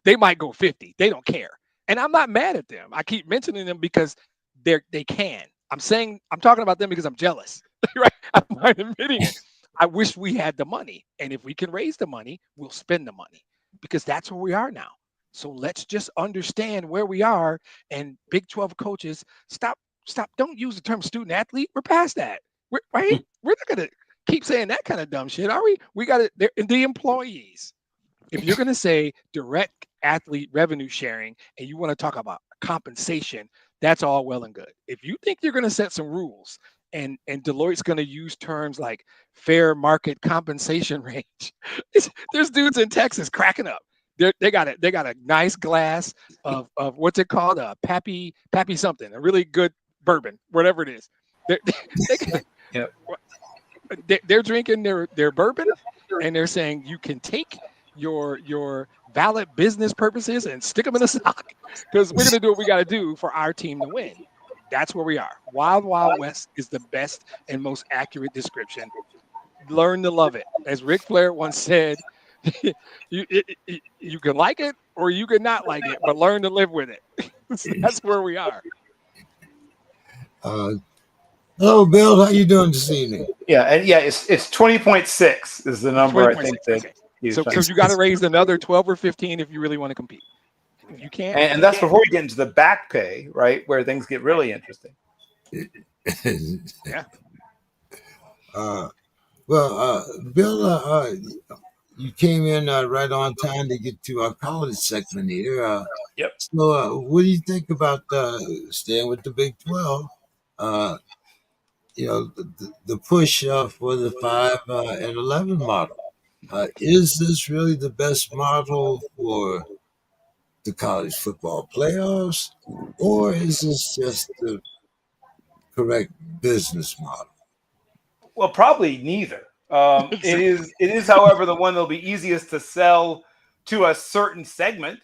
They might go 50. They don't care. And I'm not mad at them. I keep mentioning them because they can. I'm talking about them because I'm jealous. Right? I'm not admitting it. I wish we had the money. And if we can raise the money, we'll spend the money because that's where we are now. So let's just understand where we are. And Big 12 coaches, stop. Don't use the term student athlete. We're past that. Right? We're not going to keep saying that kind of dumb shit, are we? We got it. The employees. If you're going to say direct athlete revenue sharing and you want to talk about compensation, that's all well and good. If you think you're going to set some rules and Deloitte's going to use terms like fair market compensation range, there's dudes in Texas cracking up. They got a nice glass of what's it called, a Pappy something, a really good bourbon, whatever it is. Yep. They're drinking their bourbon, and they're saying you can take your valid business purposes and stick them in the sock, because we're going to do what we got to do for our team to win. That's where we are. Wild Wild West is the best and most accurate description. Learn to love it. As Ric Flair once said, you can like it or you can not like it, but learn to live with it. That's where we are. Hello, Bill. How you doing this evening? It's 20.6 is the number, I think, that okay. So you got to raise another 12 or 15 if you really want to compete. If you can't, and that's before we get into the back pay, right, where things get really interesting. Yeah. Bill, you came in right on time to get to our college segment here. Yep. So, what do you think about staying with the Big 12? The push for the 5 and 11 model. Is this really the best model for the college football playoffs, or is this just the correct business model? Well, probably neither. It is, however, the one that'll be easiest to sell to a certain segment.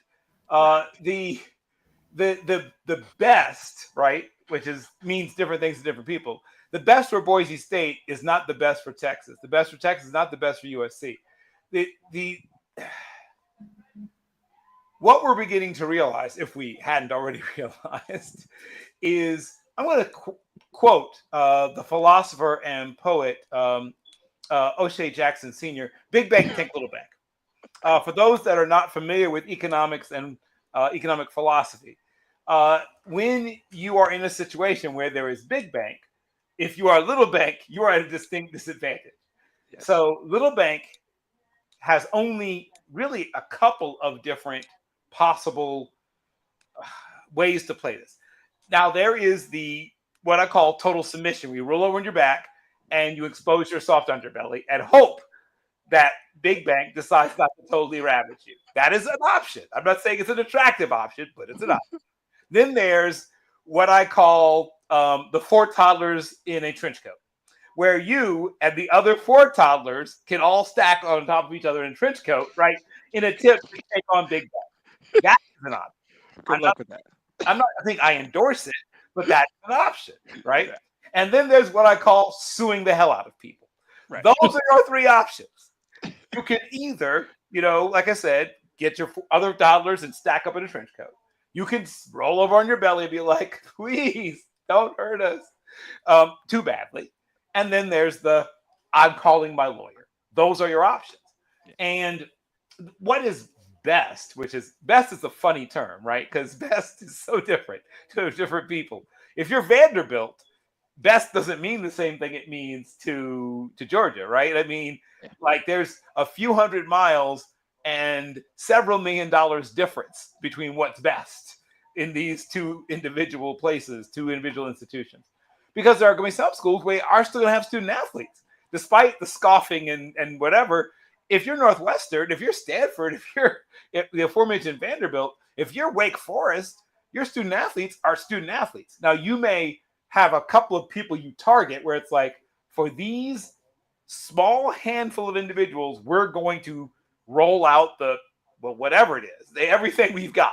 The best, right, which means different things to different people. The best for Boise State is not the best for Texas. The best for Texas is not the best for USC. What we're beginning to realize, if we hadn't already realized, is I'm going to quote the philosopher and poet O'Shea Jackson Sr., big bank, take little bank. For those that are not familiar with economics and economic philosophy, when you are in a situation where there is big bank, if you are a little bank, you are at a distinct disadvantage. Yes. So little bank has only really a couple of different possible ways to play this. Now, there is what I call total submission. We roll over on your back and you expose your soft underbelly and hope that big bank decides not to totally ravage you. That is an option. I'm not saying it's an attractive option, but it's an option. Then there's what I call the 4 toddlers in a trench coat, where you and the other 4 toddlers can all stack on top of each other in a trench coat, right, in a attempt to take on big bank. That is an option. Good luck with that. I think I endorse it, but that's an option, right? Yeah. And then there's what I call suing the hell out of people. Right. Those are your 3 options. You can either, like I said, get your other toddlers and stack up in a trench coat. You can roll over on your belly and be like, please don't hurt us too badly. And then there's I'm calling my lawyer. Those are your options. Yeah. And what is best, best is a funny term, right? Because best is so different to different people. If you're Vanderbilt, best doesn't mean the same thing it means to Georgia, right? I mean, like there's a few hundred miles and several $1 million difference between what's best in these 2 individual places, 2 individual institutions. Because there are going to be some schools where are still going to have student athletes, despite the scoffing and whatever. If you're Northwestern, if you're Stanford, if the aforementioned Vanderbilt, if you're Wake Forest, your student athletes are student athletes. Now, you may have a couple of people you target where it's like, for these small handful of individuals, we're going to roll out whatever it is, everything we've got,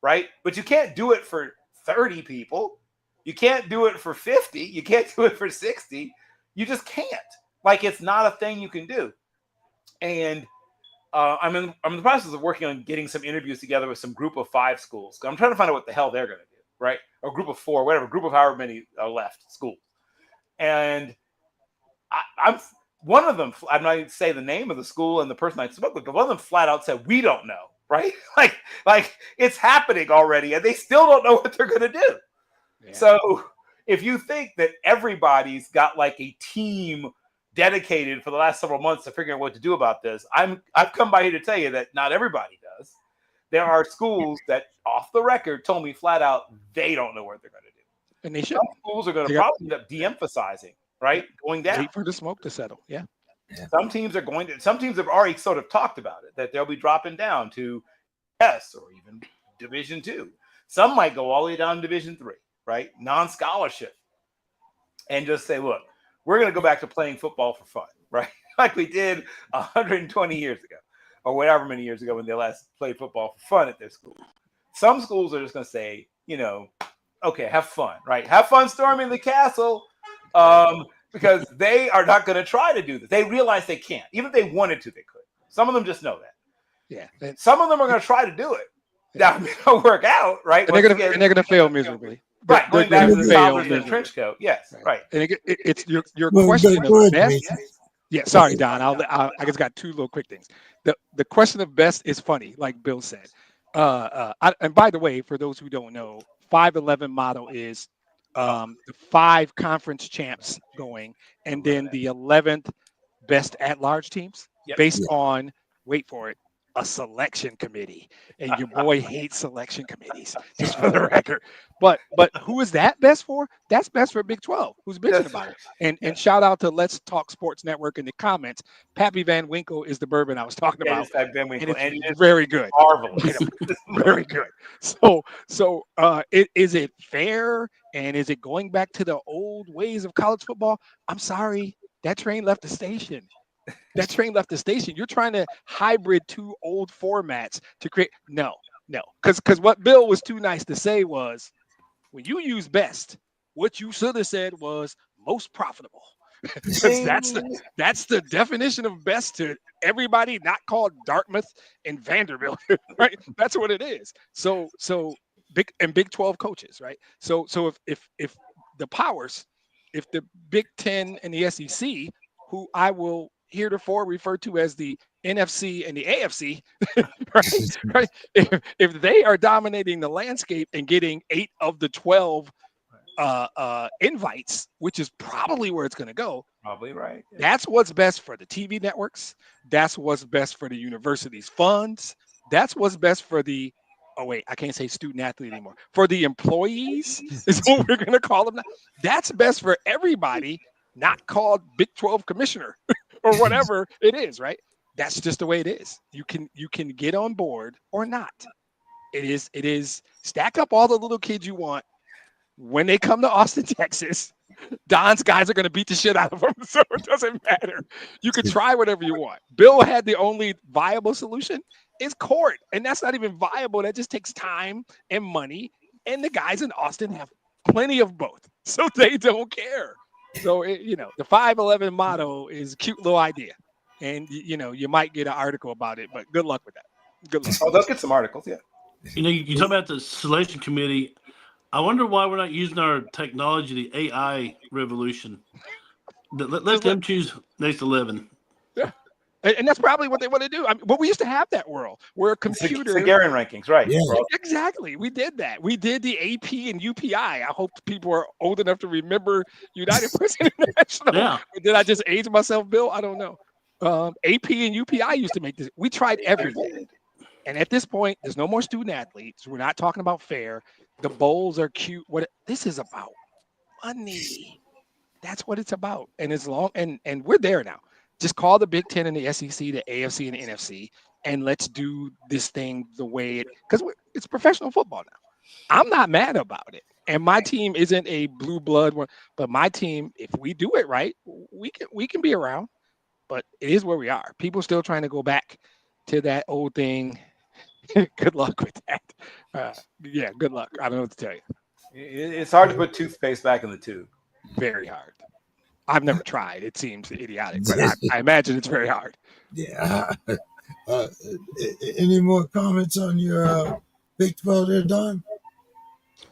right? But you can't do it for 30 people. You can't do it for 50. You can't do it for 60. You just can't. Like, it's not a thing you can do. And I'm in the process of working on getting some interviews together with some group of 5 schools. I'm trying to find out what the hell they're going to do, right? Or group of 4, whatever, group of however many are left schools. And I'm one of them. I'm not even say the name of the school and the person I spoke with, but one of them flat out said, we don't know. right? Like it's happening already, and they still don't know what they're going to do. Yeah. So if you think that everybody's got like a team dedicated for the last several months to figure out what to do about this, I've come by here to tell you that not everybody does. There are schools that, off the record, told me flat out they don't know what they're going to do. And they should. Some schools are going to probably end up de-emphasizing, right? Going down. Wait for the smoke to settle. Yeah. Some teams have already sort of talked about it, that they'll be dropping down to S or even Division II. Some might go all the way down to Division III, right? Non-scholarship. And just say, look, we're going to go back to playing football for fun, right? Like we did 120 years ago or whatever many years ago when they last played football for fun at their school. Some schools are just going to say, okay, have fun, right? Have fun storming the castle because they are not going to try to do this. They realize they can't. Even if they wanted to, they could. Some of them just know that. Yeah. Some of them are going to try to do it. Now, it may not work out, right? And they're going to fail miserably. Right, going back to the Sovereign and trench coat. Yes, right. And it's your question of best. Yeah, sorry, Don. I just got two little quick things. The question of best is funny, like Bill said. And by the way, for those who don't know, 5-11 motto is the 5 conference champs going, and then the 11th best at-large teams based on, wait for it, a selection committee. And your boy hates selection committees, just for the record. But who is that best for? That's best for Big 12, who's bitching about it. And shout out to Let's Talk Sports Network in the comments. Pappy Van Winkle is the bourbon I was talking about. Van Winkle. And it's very good. Marvelous. Very good. So is it fair? And is it going back to the old ways of college football? I'm sorry, that train left the station. You're trying to hybrid 2 old formats to create no. Because what Bill was too nice to say was, when you use best, what you should have said was most profitable. that's the definition of best to everybody not called Dartmouth and Vanderbilt, right? That's what it is. So Big 12 coaches, right? So if the powers, if the Big 10 and the SEC, who I will heretofore refer to as the NFC and the AFC, right? If they are dominating the landscape and getting 8 of the 12 invites, which is probably where it's going to go. Probably right. Yeah. That's what's best for the TV networks. That's what's best for the university's funds. That's what's best for the, I can't say student athlete anymore. For the employees is what we're going to call them now. That's best for everybody, not called Big 12 commissioner or whatever it is, right? That's just the way it is. You can get on board or not. It is stack up all the little kids you want. When they come to Austin, Texas, Don's guys are going to beat the shit out of them, so it doesn't matter. You can try whatever you want. Bill had the only viable solution is court, and that's not even viable. That just takes time and money, and the guys in Austin have plenty of both, so they don't care. So, the 5-11 motto is a cute little idea, and, you might get an article about it, but good luck with that. Good luck. Oh, they'll get some articles, yeah. You talk about the selection committee. I wonder why we're not using our technology, the AI revolution. Let them choose next 11. Yeah, and that's probably what they want to do. But we used to have that world where a computer. Gagarin rankings, right? Yeah. Exactly. We did that. We did the AP and UPI. I hope people are old enough to remember United Press International. Yeah. Did I just age myself, Bill? I don't know. AP and UPI used to make this. We tried everything. And at this point, there's no more student athletes. We're not talking about fair. The bowls are cute. What this is about money. That's what it's about. And as long and we're there now. Just call the Big Ten and the SEC, the AFC and the NFC, and let's do this thing the way because it's professional football now. I'm not mad about it. And my team isn't a blue blood one, but my team, if we do it right, we can be around. But it is where we are. People still trying to go back to that old thing. Good luck with that. Yeah, good luck. I don't know what to tell you. It's hard to put toothpaste back in the tube. Very hard. I've never tried. It seems idiotic, but I imagine it's very hard. Yeah. Any more comments on your Big 12 there, Don?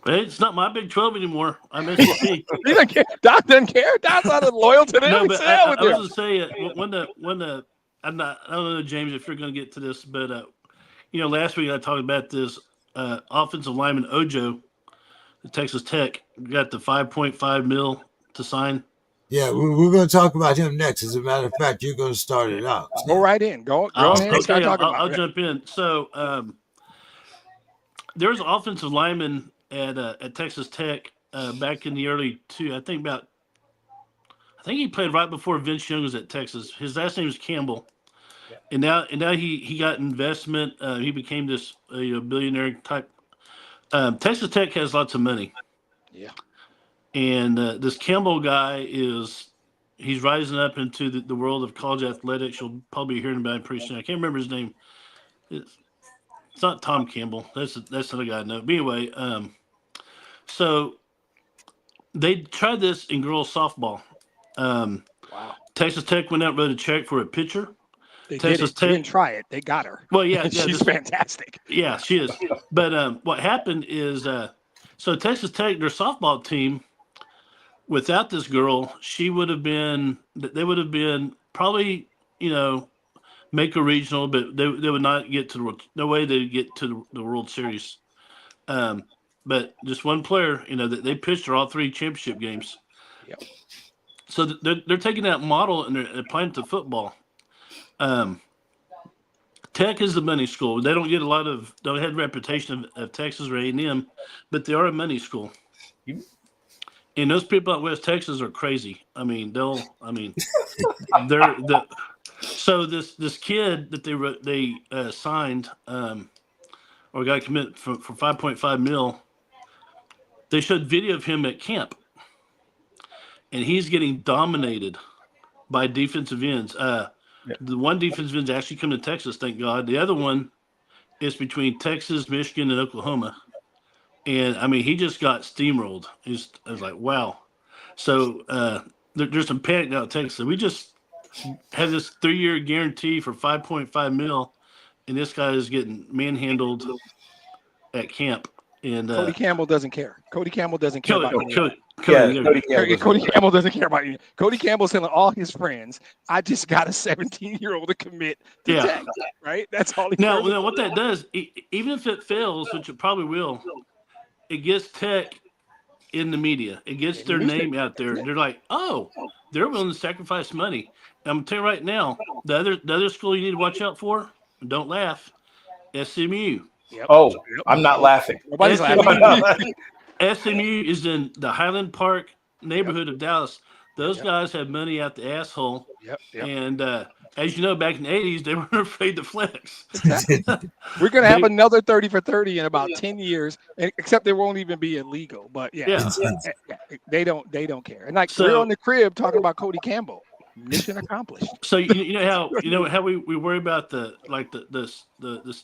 It's not my Big 12 anymore. I'm SEC. Don doesn't care. Don's not loyal to them. No, but I was going to say when the I don't know, James, if you're going to get to this, but last week I talked about this offensive lineman Ojo, at Texas Tech, got the $5.5 million to sign. Yeah, we're going to talk about him next. As a matter of fact, you're going to start it out. So. Go right in. Go ahead. Okay, I'll jump in. So there's an offensive lineman at Texas Tech back in the early I think he played right before Vince Young was at Texas. His last name is Campbell, and now he got investment. He became this billionaire type. Texas Tech has lots of money. Yeah. And this Campbell guy he's rising up into the world of college athletics. You'll probably be hearing about him pretty soon. I can't remember his name. It's not Tom Campbell. That's another guy I know. But anyway, so they tried this in girls softball. Wow. Texas Tech went out and wrote a check for a pitcher. Texas Tech didn't try it. They got her. Well, yeah, she's fantastic. Yeah, she is. But what happened is, so Texas Tech, their softball team, without this girl, they would have been probably, make a regional, but they would not get to no way they'd get to the World Series. But just one player, they pitched her all 3 championship games. Yep. So they're taking that model and they're applying it to football. Tech is the money school. They don't get don't have a reputation of Texas or A&M, but they are a money school. And those people at West Texas are crazy. I mean, so this kid that they signed or got committed for $5.5 million. They showed video of him at camp, and he's getting dominated by defensive ends. The one defensive end's actually come to Texas, thank God. The other one is between Texas, Michigan, and Oklahoma. And, he just got steamrolled. I was like, wow. So there's some panic now at Texas. We just had this 3-year guarantee for $5.5 million, and this guy is getting manhandled at camp. And Cody Campbell doesn't care. Cody Campbell doesn't care about Cody Campbell doesn't care about you. Cody Campbell's telling all his friends, I just got a 17-year-old to commit to Tech, right? That's all he cares. Now, what that does, even if it fails, which it probably will, it gets Tech in the media. It gets their name out there. They're like, oh, they're willing to sacrifice money. And I'm going to tell you right now, the other school you need to watch out for, don't laugh, SMU. Yep. Oh, I'm not laughing. Nobody's laughing. SMU is in the Highland Park neighborhood of Dallas. Those guys have money out the asshole. Yep. And as you know, back in the 80s, they weren't afraid to flex. Exactly. We're going to have another 30 for 30 in about 10 years, except they won't even be illegal. But they don't care. And we're on the crib talking about Cody Campbell. Mission accomplished. So you know how we worry about this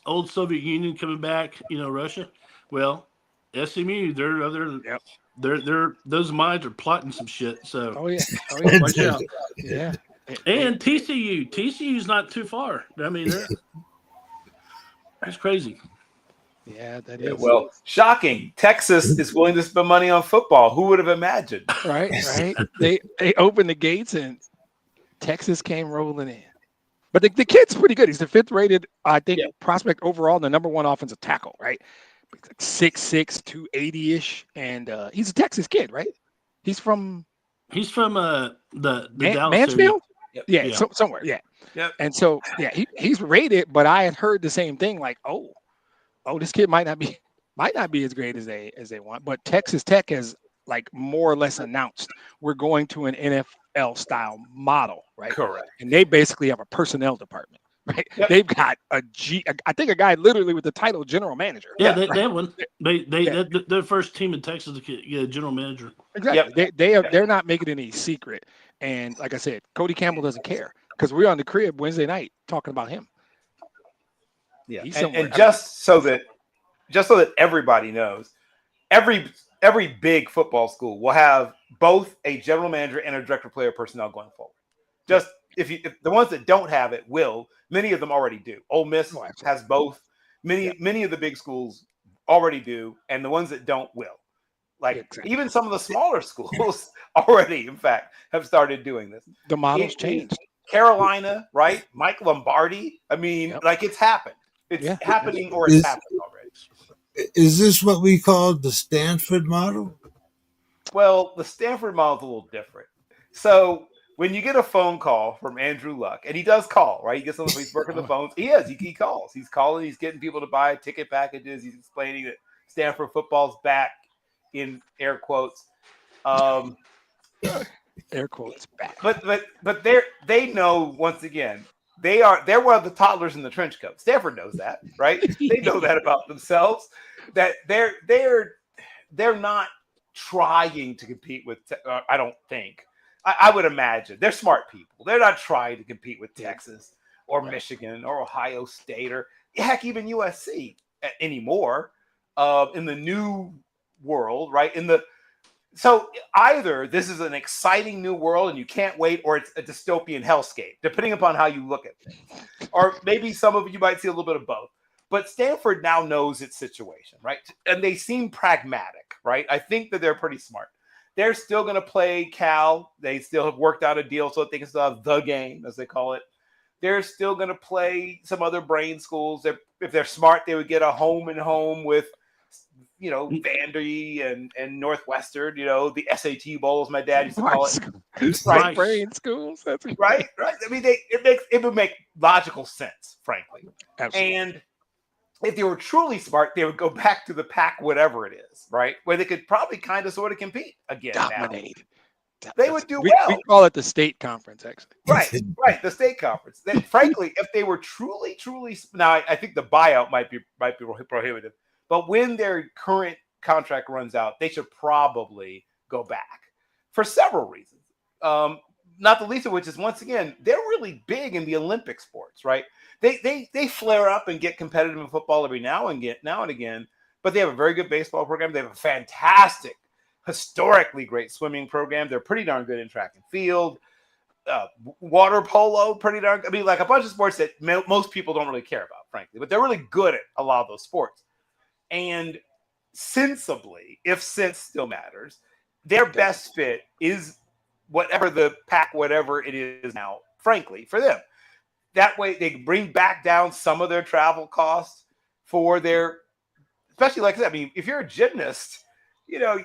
old Soviet Union coming back, Russia. Well, SMU, they're those minds are plotting some shit. So watch out. Yeah. And TCU's not too far. I mean, it's crazy. Yeah, that is. Well, shocking. Texas is willing to spend money on football. Who would have imagined? Right. They opened the gates and Texas came rolling in. But the kid's pretty good. He's the 5th rated, I think, prospect overall, and the number 1 offensive tackle, right? 6'6", 280-ish, and he's a Texas kid, right? He's from the Dallas Mansfield? Yep. Yeah, so, somewhere, yeah. Yep. And so, he's rated, but I had heard the same thing, like, oh, this kid might not be as great as they want. But Texas Tech has more or less announced we're going to an NFL style model, right? Correct. And they basically have a personnel department, right? Yep. They've got I think a guy literally with the title general manager. Yeah, they have one. They're the first team in Texas to get a general manager. Exactly. Yep. They're not making any secret. And like I said, Cody Campbell doesn't care because we're on the crib Wednesday night talking about him. Yeah, and just so that everybody knows, every big football school will have both a general manager and a director of player personnel going forward. Just if the ones that don't have it will, many of them already do. Ole Miss has both. Many of the big schools already do, and the ones that don't will. Even some of the smaller schools already, in fact, have started doing this. The model's changed. Carolina, right? Mike Lombardi. I mean, it's happened. It's happening, or it's happened already. Is this what we call the Stanford model? Well, the Stanford model is a little different. So when you get a phone call from Andrew Luck, and he does call, right? He gets on the he's working the phones. He calls. He's calling. He's getting people to buy ticket packages. He's explaining that Stanford football's back, in air quotes. Air quotes back. But they know, once again, they're one of the toddlers in the trench coat. Stanford knows that, right? They know that about themselves. That they're not trying to compete with. I don't think. I would imagine they're smart people. They're not trying to compete with Texas or Michigan or Ohio State or heck, even USC anymore. In the new world, right? So either this is an exciting new world and you can't wait, or it's a dystopian hellscape, depending upon how you look at things. Or maybe some of you might see a little bit of both. But Stanford now knows its situation, right? And they seem pragmatic, right? I think that they're pretty smart. They're still going to play Cal. They still have worked out a deal so that they can still have the game, as they call it. They're still going to play some other brain schools. If they're smart, they would get a home and home with, Vandy and Northwestern, the SAT Bowl, as my dad used to call it. Right. Brain schools. That's right. I mean, it would make logical sense, frankly. Absolutely. And if they were truly smart, they would go back to the Pac, whatever it is, right? Where they could probably kind of sort of compete again. Dominate. They would do well. We call it the state conference, actually. Right. The state conference. Then, frankly, if they were truly, now I think the buyout might be prohibitive. But when their current contract runs out, they should probably go back for several reasons. Not the least of which is, once again, they're really big in the Olympic sports, right? They flare up and get competitive in football every now and again, but they have a very good baseball program. They have a fantastic, historically great swimming program. They're pretty darn good in track and field. Water polo, pretty darn good. I mean, like a bunch of sports that most people don't really care about, frankly, but they're really good at a lot of those sports. And sensibly, if sense still matters, their best fit is whatever the Pac, whatever it is now, frankly, for them. That way they bring back down some of their travel costs for their, especially like I said, I mean, if you're a gymnast, you're not,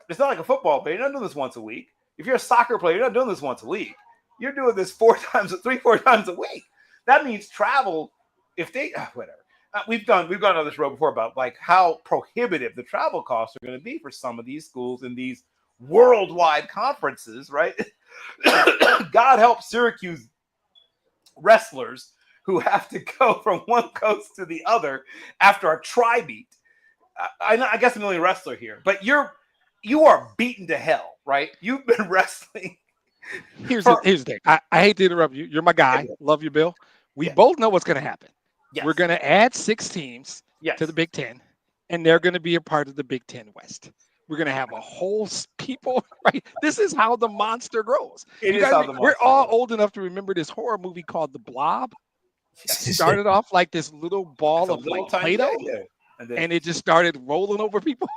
it's not like a football player. You're not doing this once a week. If you're a soccer player, you're not doing this once a week. You're doing this 4 times a week. That means travel, if they, whatever. We've gone on this road before about like how prohibitive the travel costs are going to be for some of these schools in these worldwide conferences, right? God help Syracuse wrestlers who have to go from one coast to the other after a tri-beat. I guess I'm the only wrestler here, but you are beaten to hell, right? You've been wrestling. Here's the thing. I hate to interrupt you. You're my guy. Love you, Bill. We both know what's going to happen. Yes. We're going to add 6 teams to the Big Ten, and they're going to be a part of the Big Ten West. We're going to have a whole people, right? This is how the monster grows. We're all old enough to remember this horror movie called The Blob. It started off like this little ball of like Play-Doh, and it just started rolling over people.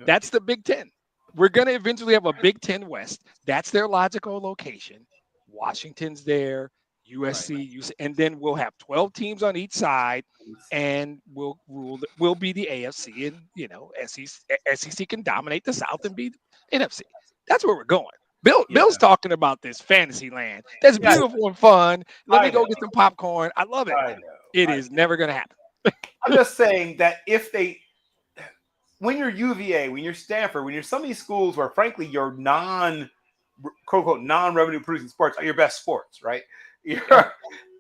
That's the Big Ten. We're going to eventually have a Big Ten West. That's their logical location. Washington's there. USC, and then we'll have 12 teams on each side, and we'll be the AFC, and SEC can dominate the South and be the NFC. That's where we're going. Bill's talking about this fantasy land. That's beautiful and fun. Let me go get some popcorn. I love it. It is never going to happen. I'm just saying that when you're UVA, when you're Stanford, when you're some of these schools where, frankly, your quote-unquote non-revenue producing sports are your best sports, right?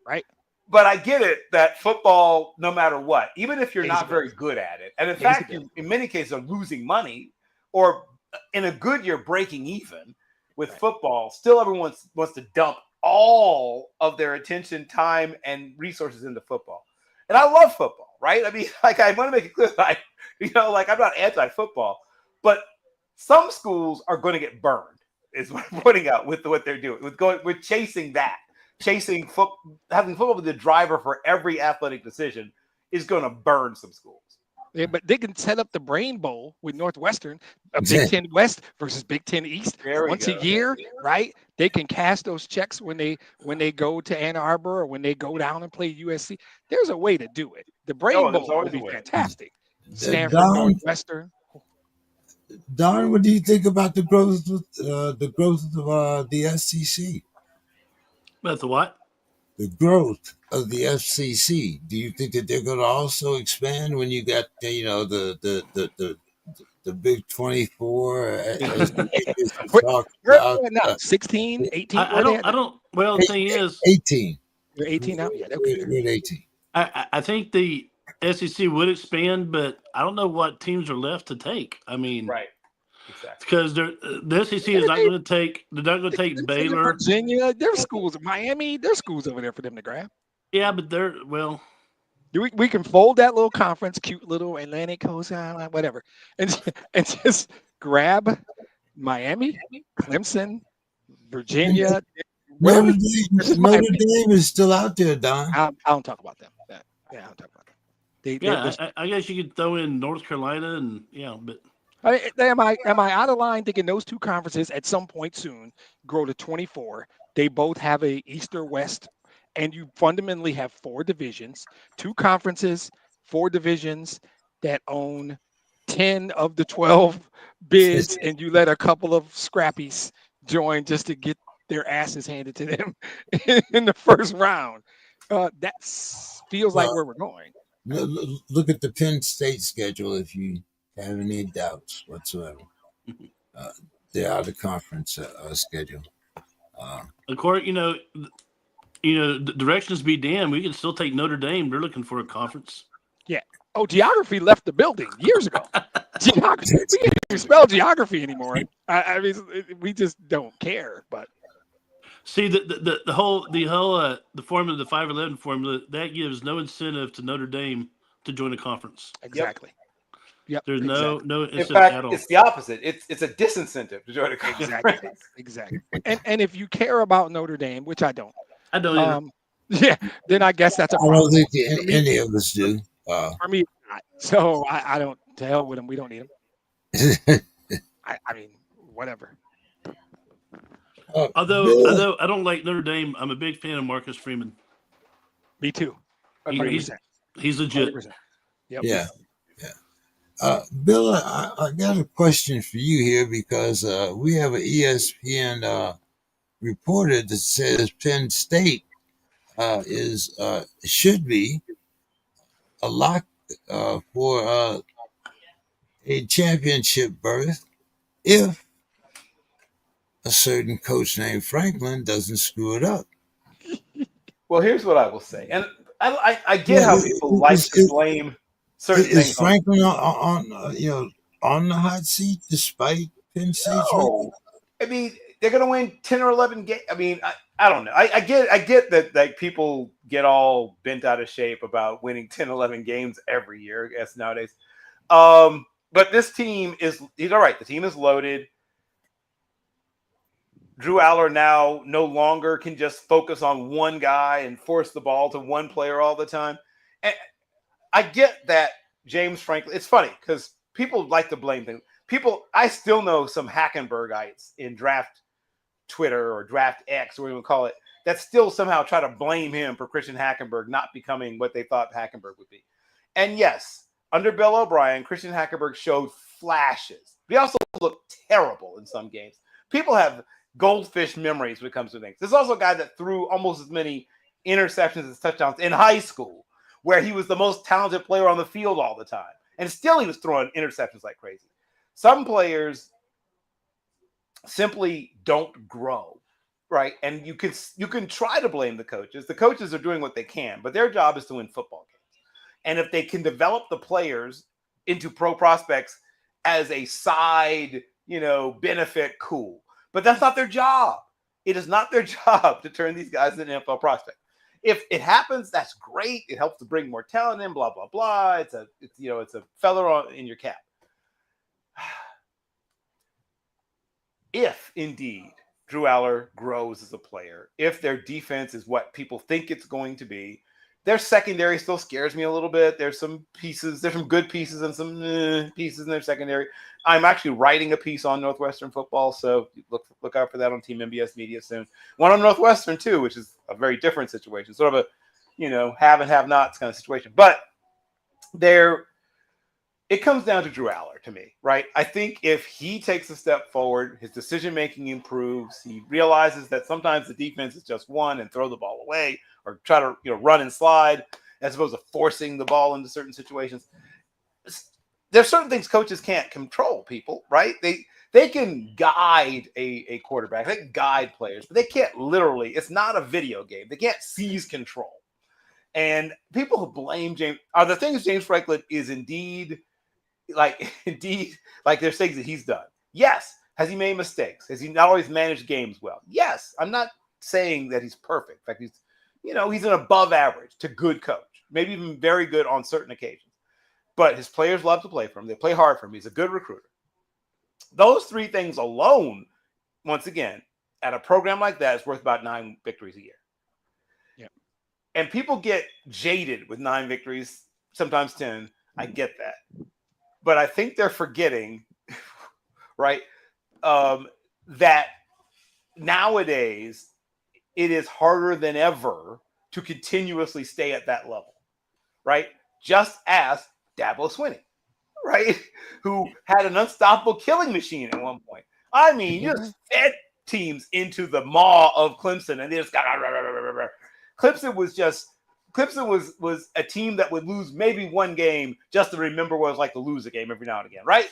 Right. But I get it that football, no matter what, even if you're not very good at it, and in fact, you, in many cases, are losing money, or in a good year breaking even with football, still everyone wants to dump all of their attention, time, and resources into football. And I love football, right? I mean, like, I want to make it clear that I'm not anti-football, but some schools are going to get burned, is what I'm pointing out with what they're doing, with chasing that. Having football be the driver for every athletic decision is going to burn some schools. Yeah, but they can set up the Brain Bowl with Northwestern, a Big Ten West versus Big Ten East once a year, right? They can cash those checks when they go to Ann Arbor or when they go down and play USC. There's a way to do it. The Brain there's Bowl would always a be way. fantastic. Stanford, Don, Northwestern. Don, what do you think about the growth of the SEC? But the what? The growth of the FCC. Do you think that they're going to also expand when you got the Big 24 as you Where, talked where are about they at now? 16, 18? I Where are they don't. at I now? don't. Well, the thing is, 18. They're 18 now? Yeah, okay. We're at 18. I think the SEC would expand, but I don't know what teams are left to take. I mean, Right. Exactly. because the SEC is not going to take. They're not going to take Baylor, Virginia. There's schools. Miami. There's schools over there for them to grab. Yeah, but they're well. We can fold that little conference, cute little Atlantic Coast, whatever, and just grab Miami, Clemson, Virginia, whatever. Notre Dame is still out there, Don. I don't talk about them. Yeah, I don't talk about them. I guess you could throw in North Carolina and but am I out of line thinking those two conferences at some point soon grow to 24? They both have a East or West, and you fundamentally have 4 divisions, 2 conferences, 4 divisions that own 10 of the 12 bids, and you let a couple of scrappies join just to get their asses handed to them in the first round. That feels like where we're going. Look at the Penn State schedule if you have any doubts whatsoever. They're out of conference schedule. Of course, the directions be damned. We can still take Notre Dame. They're looking for a conference. Yeah. Oh, geography left the building years ago. Geography. We can't even spell geography anymore. I mean, we just don't care. But see, the whole the formula, the 511 formula, that gives no incentive to Notre Dame to join a conference. Exactly. Yep. There's no incentive in fact, at all. it's the opposite. It's a disincentive to join a conference. Exactly. And if you care about Notre Dame, which I don't. I don't either. Yeah, then I guess that's a problem. I don't think any of us do. For me, not. So I don't. To hell with them. We don't need them. I mean, whatever. Although I don't like Notre Dame, I'm a big fan of Marcus Freeman. Me too. He's legit. 100%. Yep. Yeah. Bill, I got a question for you here because we have an ESPN reporter that says Penn State should be a lock for a championship berth if a certain coach named Franklin doesn't screw it up. Well, here's what I will say, and I get how people like to blame certain things. Is Franklin on the hot seat despite Penn State's record? I mean, they're going to win 10 or 11 games. I mean, I don't know. I get that like people get all bent out of shape about winning 10, 11 games every year, I guess, nowadays. But this team he's all right. The team is loaded. Drew Aller now no longer can just focus on one guy and force the ball to one player all the time. And I get that James Franklin. It's funny because people like to blame things. I still know some Hackenbergites in draft Twitter or draft X, or whatever you call it, that still somehow try to blame him for Christian Hackenberg not becoming what they thought Hackenberg would be. And yes, under Bill O'Brien, Christian Hackenberg showed flashes, but he also looked terrible in some games. People have goldfish memories when it comes to things. There's also a guy that threw almost as many interceptions as touchdowns in high school, where he was the most talented player on the field all the time. And still he was throwing interceptions like crazy. Some players simply don't grow, right? And you can try to blame the coaches. The coaches are doing what they can, but their job is to win football games. And if they can develop the players into pro prospects as a side, benefit, cool. But that's not their job. It is not their job to turn these guys into NFL prospects. If it happens, that's great. It helps to bring more talent in, blah, blah, blah. It's a feather in your cap. If indeed Drew Aller grows as a player, if their defense is what people think it's going to be, Their secondary still scares me a little bit. There's some good pieces and some pieces in their secondary. I'm actually writing a piece on Northwestern football, so look out for that on Team MBS Media soon. One on Northwestern too, which is a very different situation, sort of a have and have nots kind of situation. But it comes down to Drew Aller to me, right? I think if he takes a step forward, his decision making improves. He realizes that sometimes the defense is just one and throw the ball away, or try to run and slide as opposed to forcing the ball into certain situations. There's certain things coaches can't control, people, right? They can guide a quarterback, they can guide players, but they can't literally. It's not a video game. They can't seize control. And people who blame James are the things James Franklin is indeed like there's things that he's done. Yes. Has he made mistakes? Has he not always managed games well? Yes. I'm not saying that he's perfect. In fact, he's an above average to good coach, maybe even very good on certain occasions. But his players love to play for him. They play hard for him. He's a good recruiter. Those three things alone, once again, at a program like that, is worth about 9 victories a year. Yeah. And people get jaded with 9 victories, sometimes 10. I get that. But I think they're forgetting, right, that nowadays it is harder than ever to continuously stay at that level, right? Just ask Dabo Swinney, right, who had an unstoppable killing machine at one point. I mean, you just fed teams into the maw of Clemson, and they just got Clemson was a team that would lose maybe one game just to remember what it was like to lose a game every now and again, right?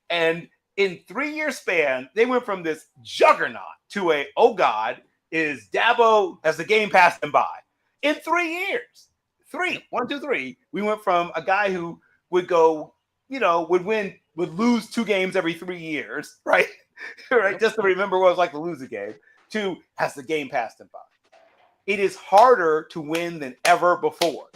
And in 3-year span, they went from this juggernaut to oh God, is Dabo as the game passed them by. In 3 years, 1, 2, 3, we went from a guy who would go, would lose 2 games every 3 years, right? Right, just to remember what it was like to lose a game, to has the game passed them by. It is harder to win than ever before,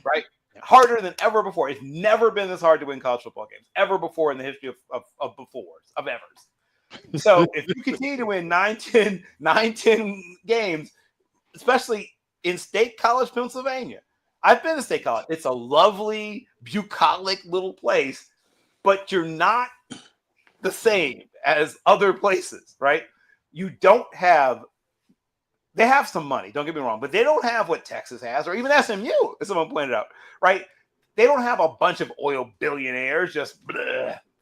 right? Harder than ever before. It's never been this hard to win college football games ever before in the history of befores, of evers. So if you continue to win 9-10 games, especially in State College, Pennsylvania, I've been to State College. It's a lovely, bucolic little place, but you're not the same as other places, right? You don't have. They have some money, don't get me wrong, but they don't have what Texas has, or even SMU, as someone pointed out, right? They don't have a bunch of oil billionaires just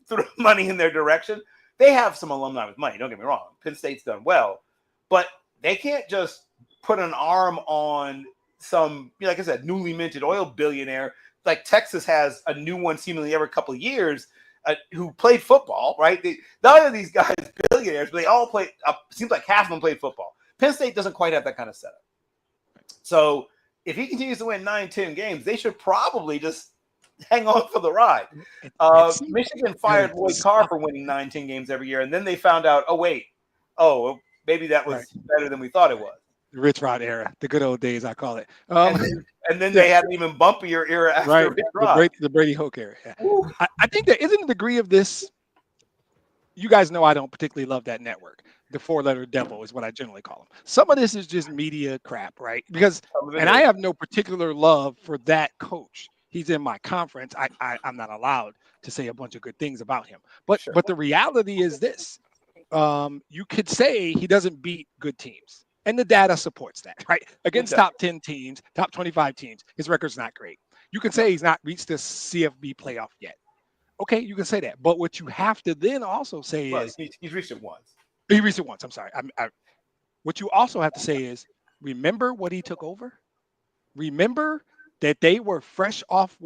throw money in their direction. They have some alumni with money, don't get me wrong. Penn State's done well, but they can't just put an arm on some, like I said, newly minted oil billionaire. Like Texas has a new one seemingly every couple of years who played football, right? None of these guys billionaires, but they all played, seems like half of them played football. Penn State doesn't quite have that kind of setup. So if he continues to win 9-10 games, they should probably just hang on for the ride. Michigan fired Lloyd Carr for winning 9-10 games every year, and then they found out, maybe that was better than we thought it was. The Rich Rod era, the good old days, I call it. And then they had an even bumpier era after Rich Rod. The Brady Hoke era. Yeah. I think there isn't a degree of this. You guys know I don't particularly love that network. The 4-letter devil is what I generally call them. Some of this is just media crap, right? Because, and I have no particular love for that coach. He's in my conference. I'm not allowed to say a bunch of good things about him. But the reality is this. You could say he doesn't beat good teams. And the data supports that, right? Against top 10 teams, top 25 teams, his record's not great. You can say he's not reached the CFB playoff yet. Okay, you can say that. But what you have to then also say is he's reached it once. He reached it once. I'm sorry. What you also have to say is, remember what he took over? Remember that they were fresh off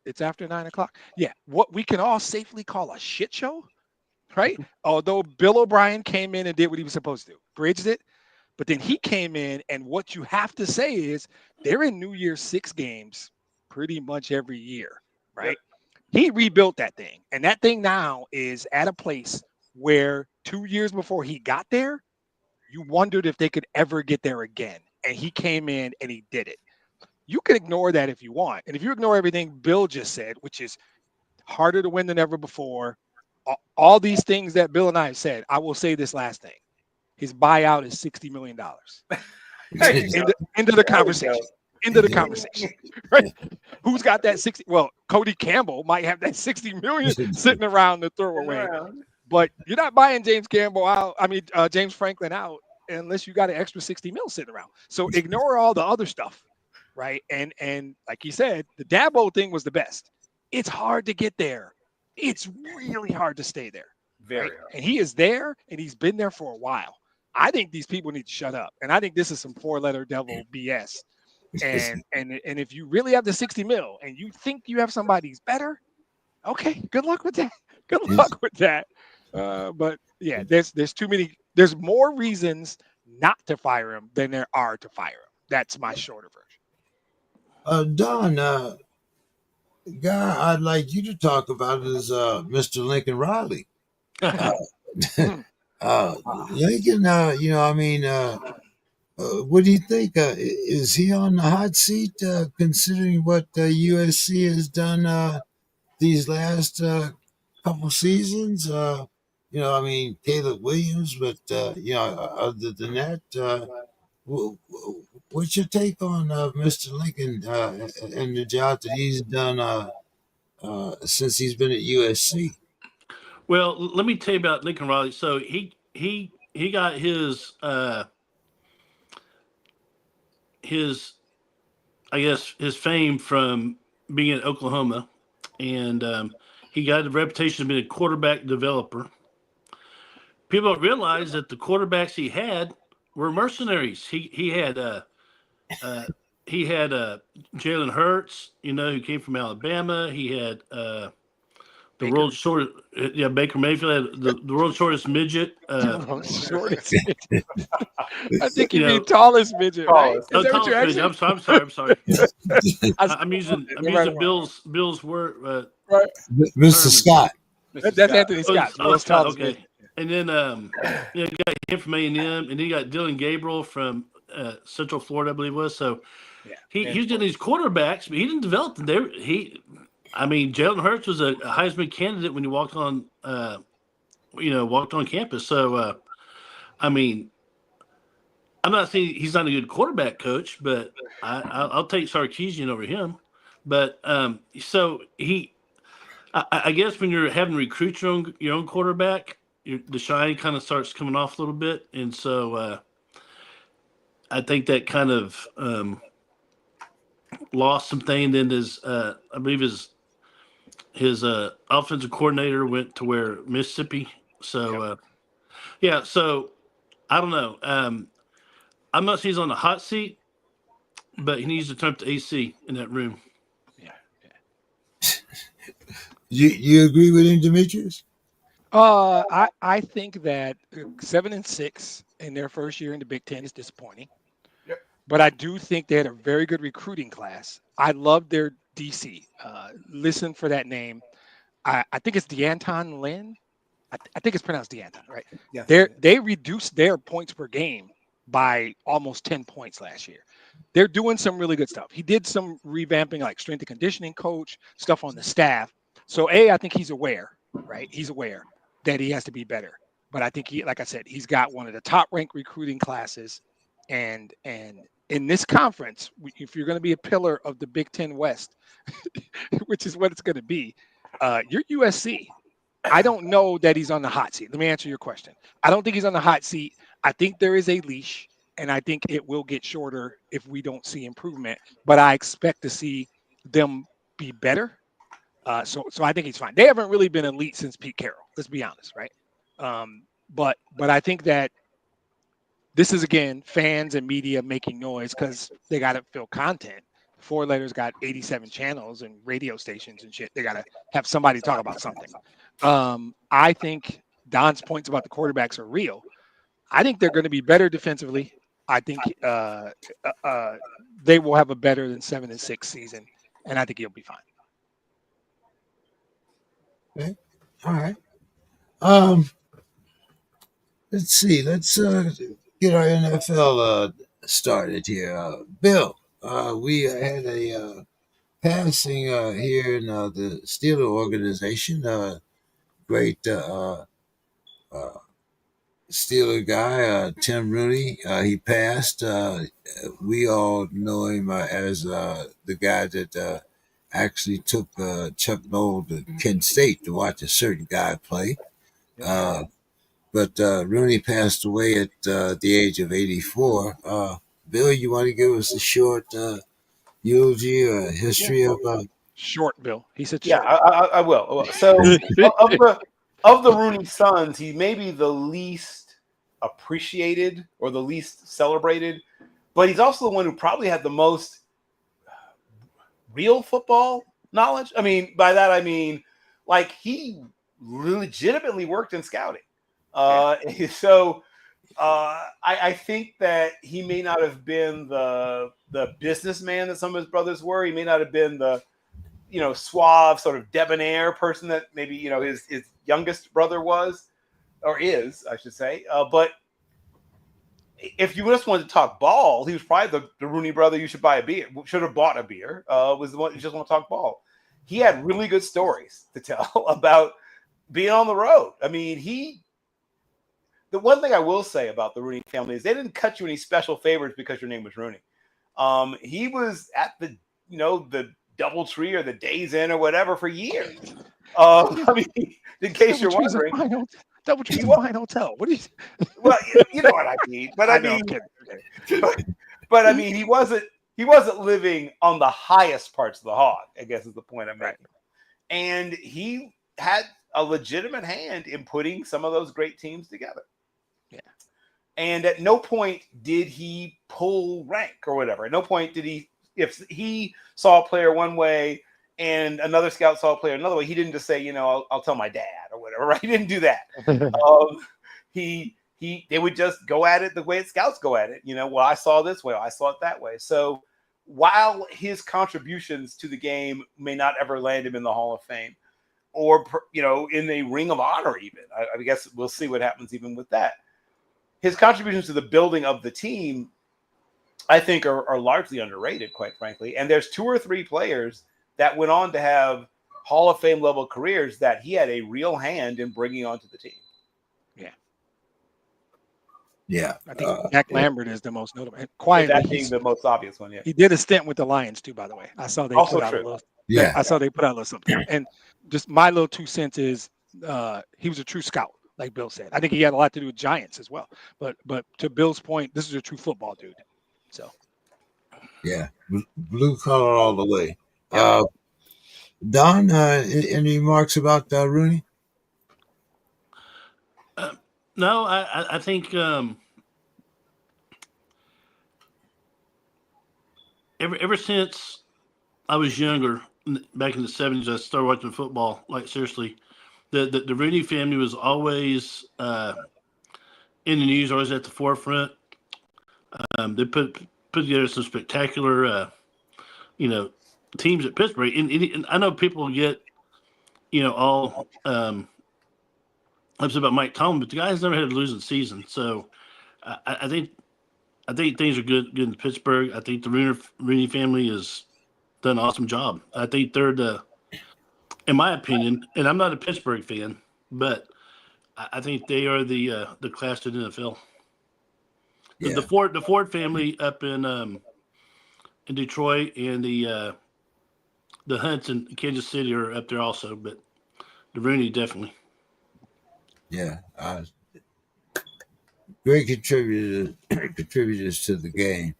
it's after 9 o'clock. Yeah, what we can all safely call a shit show, right? Although Bill O'Brien came in and did what he was supposed to do, bridged it. But then he came in, and what you have to say is they're in New Year's 6 games pretty much every year, right? Yep. He rebuilt that thing, and that thing now is at a place where 2 years before he got there, you wondered if they could ever get there again. And he came in and he did it. You can ignore that if you want. And if you ignore everything Bill just said, which is harder to win than ever before, all these things that Bill and I have said, I will say this last thing. His buyout is $60 million. End of the conversation. End of the conversation, right? Who's got that 60? Well, Cody Campbell might have that 60 million sitting around to throw away, but you're not buying James Campbell out. I mean, James Franklin out unless you got an extra 60 mil sitting around. So ignore all the other stuff, right? And like you said, the Dabo thing was the best. It's hard to get there. It's really hard to stay there. Very right? hard. And he is there, and he's been there for a while. I think these people need to shut up, and I think this is some four-letter devil BS. And if you really have the 60 mil and you think you have somebody who's better, okay, good luck with that. Good luck with that. But yeah, there's too many. There's more reasons not to fire him than there are to fire him. That's my shorter version. Don, guy I'd like you to talk about is Mr. Lincoln Riley. Lincoln, what do you think? Is he on the hot seat considering what USC has done these last couple seasons? Caleb Williams, but other than that, what's your take on Mr. Lincoln and the job that he's done since he's been at USC? Well, let me tell you about Lincoln Riley. So he got his I guess his fame from being at Oklahoma, and he got a reputation of being a quarterback developer. People don't realize that the quarterbacks he had were mercenaries. He had Jalen Hurts, who came from Alabama. He had the world's shortest, Baker Mayfield had the world's shortest midget. Shortest midget. I think you mean tallest midget, right? Is that what you're actually? I'm sorry. I'm using Bill's word. Right. Mr. Scott. That's Anthony Scott. World's tallest midget. And then you got him from A&M, and then you got Dylan Gabriel from Central Florida, I believe it was. So he's getting these quarterbacks, but he didn't develop them. Jalen Hurts was a Heisman candidate when he walked on campus. So, I'm not saying he's not a good quarterback coach, but I'll take Sarkisian over him. But so I guess when you're having to recruit your own quarterback, the shine kind of starts coming off a little bit, and so I think that kind of lost some things. Then I believe his offensive coordinator went to where Mississippi. So so I don't know. I'm not saying he's on the hot seat, but he needs to turn up the AC in that room. You agree with him, Demetrius? I think that 7-6 in their first year in the Big Ten is disappointing. Yep. But I do think they had a very good recruiting class. I love their DC. Listen for that name. I think it's DeAnton Lynn. I think it's pronounced DeAnton, right? Yeah. They reduced their points per game by almost 10 points last year. They're doing some really good stuff. He did some revamping, like strength and conditioning coach, stuff on the staff. So I think he's aware, right? He's aware that he has to be better. But I think like I said, he's got one of the top ranked recruiting classes. And in this conference, if you're going to be a pillar of the Big Ten West, which is what it's going to be, you're USC. I don't know that he's on the hot seat. Let me answer your question. I don't think he's on the hot seat. I think there is a leash, and I think it will get shorter if we don't see improvement. But I expect to see them be better. So I think he's fine. They haven't really been elite since Pete Carroll. Let's be honest, right? But I think that this is, again, fans and media making noise because they got to fill content. Four Letters got 87 channels and radio stations and shit. They got to have somebody talk about something. I think Don's points about the quarterbacks are real. I think they're going to be better defensively. I think they will have a better than 7-6 season, and I think he'll be fine. Okay. All right. Let's see. Let's get our NFL started here. Bill, we had a passing here in the Steeler organization. Great Steeler guy, Tim Rooney. He passed. We all know him as the guy that actually took Chuck Noll to Kent State to watch a certain guy play. But Rooney passed away at the age of 84. Bill, you want to give us a short eulogy or history of? Short, Bill. He said Yeah, short. I will. So of the Rooney sons, he may be the least appreciated or the least celebrated, but he's also the one who probably had the most real football knowledge. I mean, by that I mean like he legitimately worked in scouting. So I think that he may not have been the businessman that some of his brothers were. He may not have been the suave, sort of debonair person that maybe his youngest brother was or is, I should say. But if you just wanted to talk ball, he was probably the Rooney brother you should buy a beer, should have bought a beer, was the one you just want to talk ball. He had really good stories to tell about being on the road. I mean, the one thing I will say about the Rooney family is they didn't cut you any special favors because your name was Rooney. He was at the DoubleTree or the Days Inn or whatever for years. I mean, in case you're wondering, DoubleTree's a fine hotel. What do you? Well, you know what I mean. But I mean, but I mean, he wasn't living on the highest parts of the hog, I guess is the point I'm making. And he had a legitimate hand in putting some of those great teams together. Yeah. And at no point did he pull rank or whatever. At no point did he, if he saw a player one way and another scout saw a player another way, he didn't just say, I'll tell my dad or whatever, right? He didn't do that. They would just go at it the way scouts go at it. Well, I saw it this way, I saw it that way. So while his contributions to the game may not ever land him in the Hall of Fame or, in the Ring of Honor even, I guess we'll see what happens even with that. His contributions to the building of the team, I think, are largely underrated, quite frankly. And there's 2 or 3 players that went on to have Hall of Fame level careers that he had a real hand in bringing onto the team. Yeah. I think Jack Lambert is the most notable. And quietly, that being the most obvious one, yeah. He did a stint with the Lions too, by the way. I saw they also put out true. a little. Yeah. I saw they put out a little something. And just my little 2 cents is he was a true scout, like Bill said. I think he had a lot to do with Giants as well. But to Bill's point, this is a true football dude. So. Yeah, blue collar all the way. Don, any remarks about Rooney? No, I think ever since I was younger, back in the 70s, I started watching football. Like seriously, the Rooney family was always in the news, always at the forefront. They put together some spectacular, teams at Pittsburgh. And I know people get, all upset about Mike Tomlin, but the guy's never had a losing season. So I think things are good in Pittsburgh. I think the Rooney family has done an awesome job. I think they're in my opinion, and I'm not a Pittsburgh fan, but I think they are the class of the NFL. Yeah. The Ford family up in Detroit and the Hunts in Kansas City are up there also, but the Rooney definitely. Yeah. Great contributors to the game.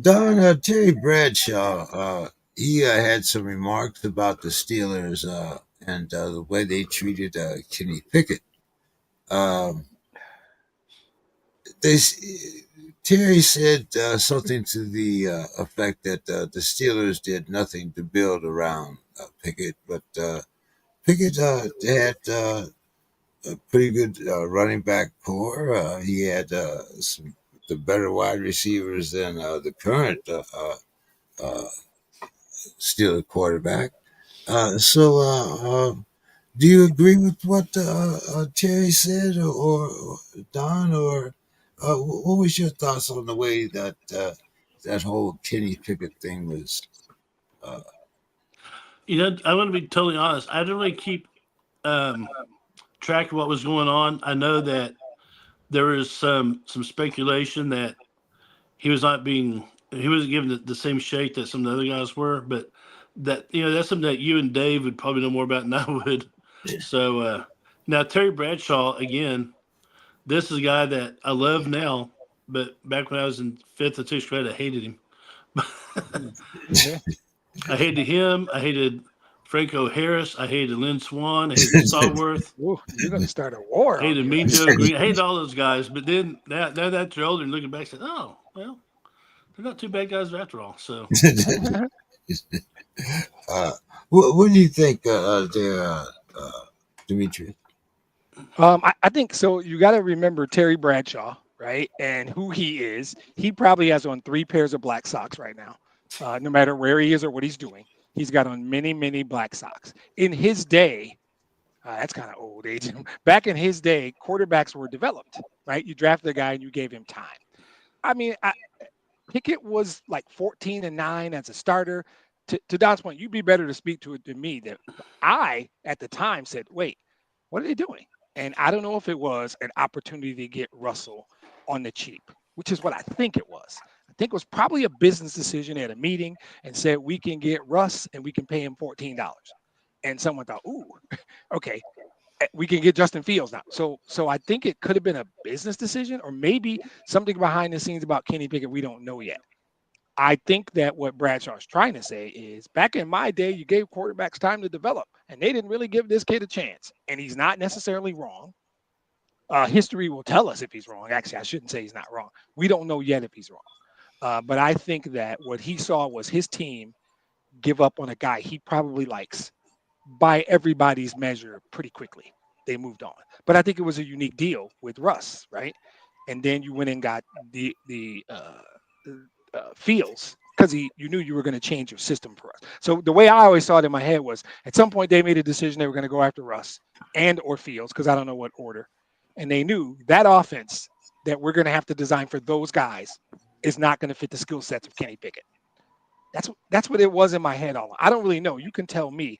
Don, Terry Bradshaw, he had some remarks about the Steelers and the way they treated Kenny Pickett. Terry said something to the effect that the Steelers did nothing to build around Pickett, but Pickett had a pretty good running back core. He had the better wide receivers than the current Steelers quarterback. So, do you agree with what Terry said, or Don, or what was your thoughts on the way that that whole Kenny Pickett thing was? I'm going to be totally honest. I don't really keep track of what was going on. I know that there was some speculation that he wasn't given the same shake that some of the other guys were, but that's something that you and Dave would probably know more about than I would. So now Terry Bradshaw, again, this is a guy that I love now, but back when I was in 5th or 6th grade, I hated him. I hated him. I hated Franco Harris. I hated Lynn Swan. I hated Stallworth. Ooh, you're going to start a war. I hated Mean Joe Green. I hated all those guys. But then now that you're older and looking back, I said, oh, well, they're not too bad guys after all. So, what do you think there, Dimitri? I think so. You got to remember Terry Bradshaw, right? And who he is. He probably has on 3 pairs of black socks right now, no matter where he is or what he's doing. He's got on many, many black socks. In his day, that's kind of old age. Back in his day, quarterbacks were developed, right? You drafted a guy and you gave him time. I mean, Pickett was like 14-9 as a starter. To Don's point, you'd be better to speak to it than me. That I, at the time, said, wait, what are they doing? And I don't know if it was an opportunity to get Russell on the cheap, which is what I think it was. I think it was probably a business decision at a meeting and said, we can get Russ and we can pay him $14. And someone thought, ooh, okay, we can get Justin Fields now. So I think it could have been a business decision or maybe something behind the scenes about Kenny Pickett we don't know yet. I think that what Bradshaw's trying to say is back in my day, you gave quarterbacks time to develop, and they didn't really give this kid a chance. And he's not necessarily wrong. History will tell us if he's wrong. Actually, I shouldn't say he's not wrong. We don't know yet if he's wrong. But I think that what he saw was his team give up on a guy he probably likes by everybody's measure pretty quickly. They moved on. But I think it was a unique deal with Russ, right? And then you went and got the Fields because you knew you were going to change your system for us. So the way I always saw it in my head was at some point they made a decision they were going to go after Russ and or Fields because I don't know what order. And they knew that offense that we're going to have to design for those guys is not going to fit the skill sets of Kenny Pickett. That's what it was in my head all along. I don't really know. You can tell me.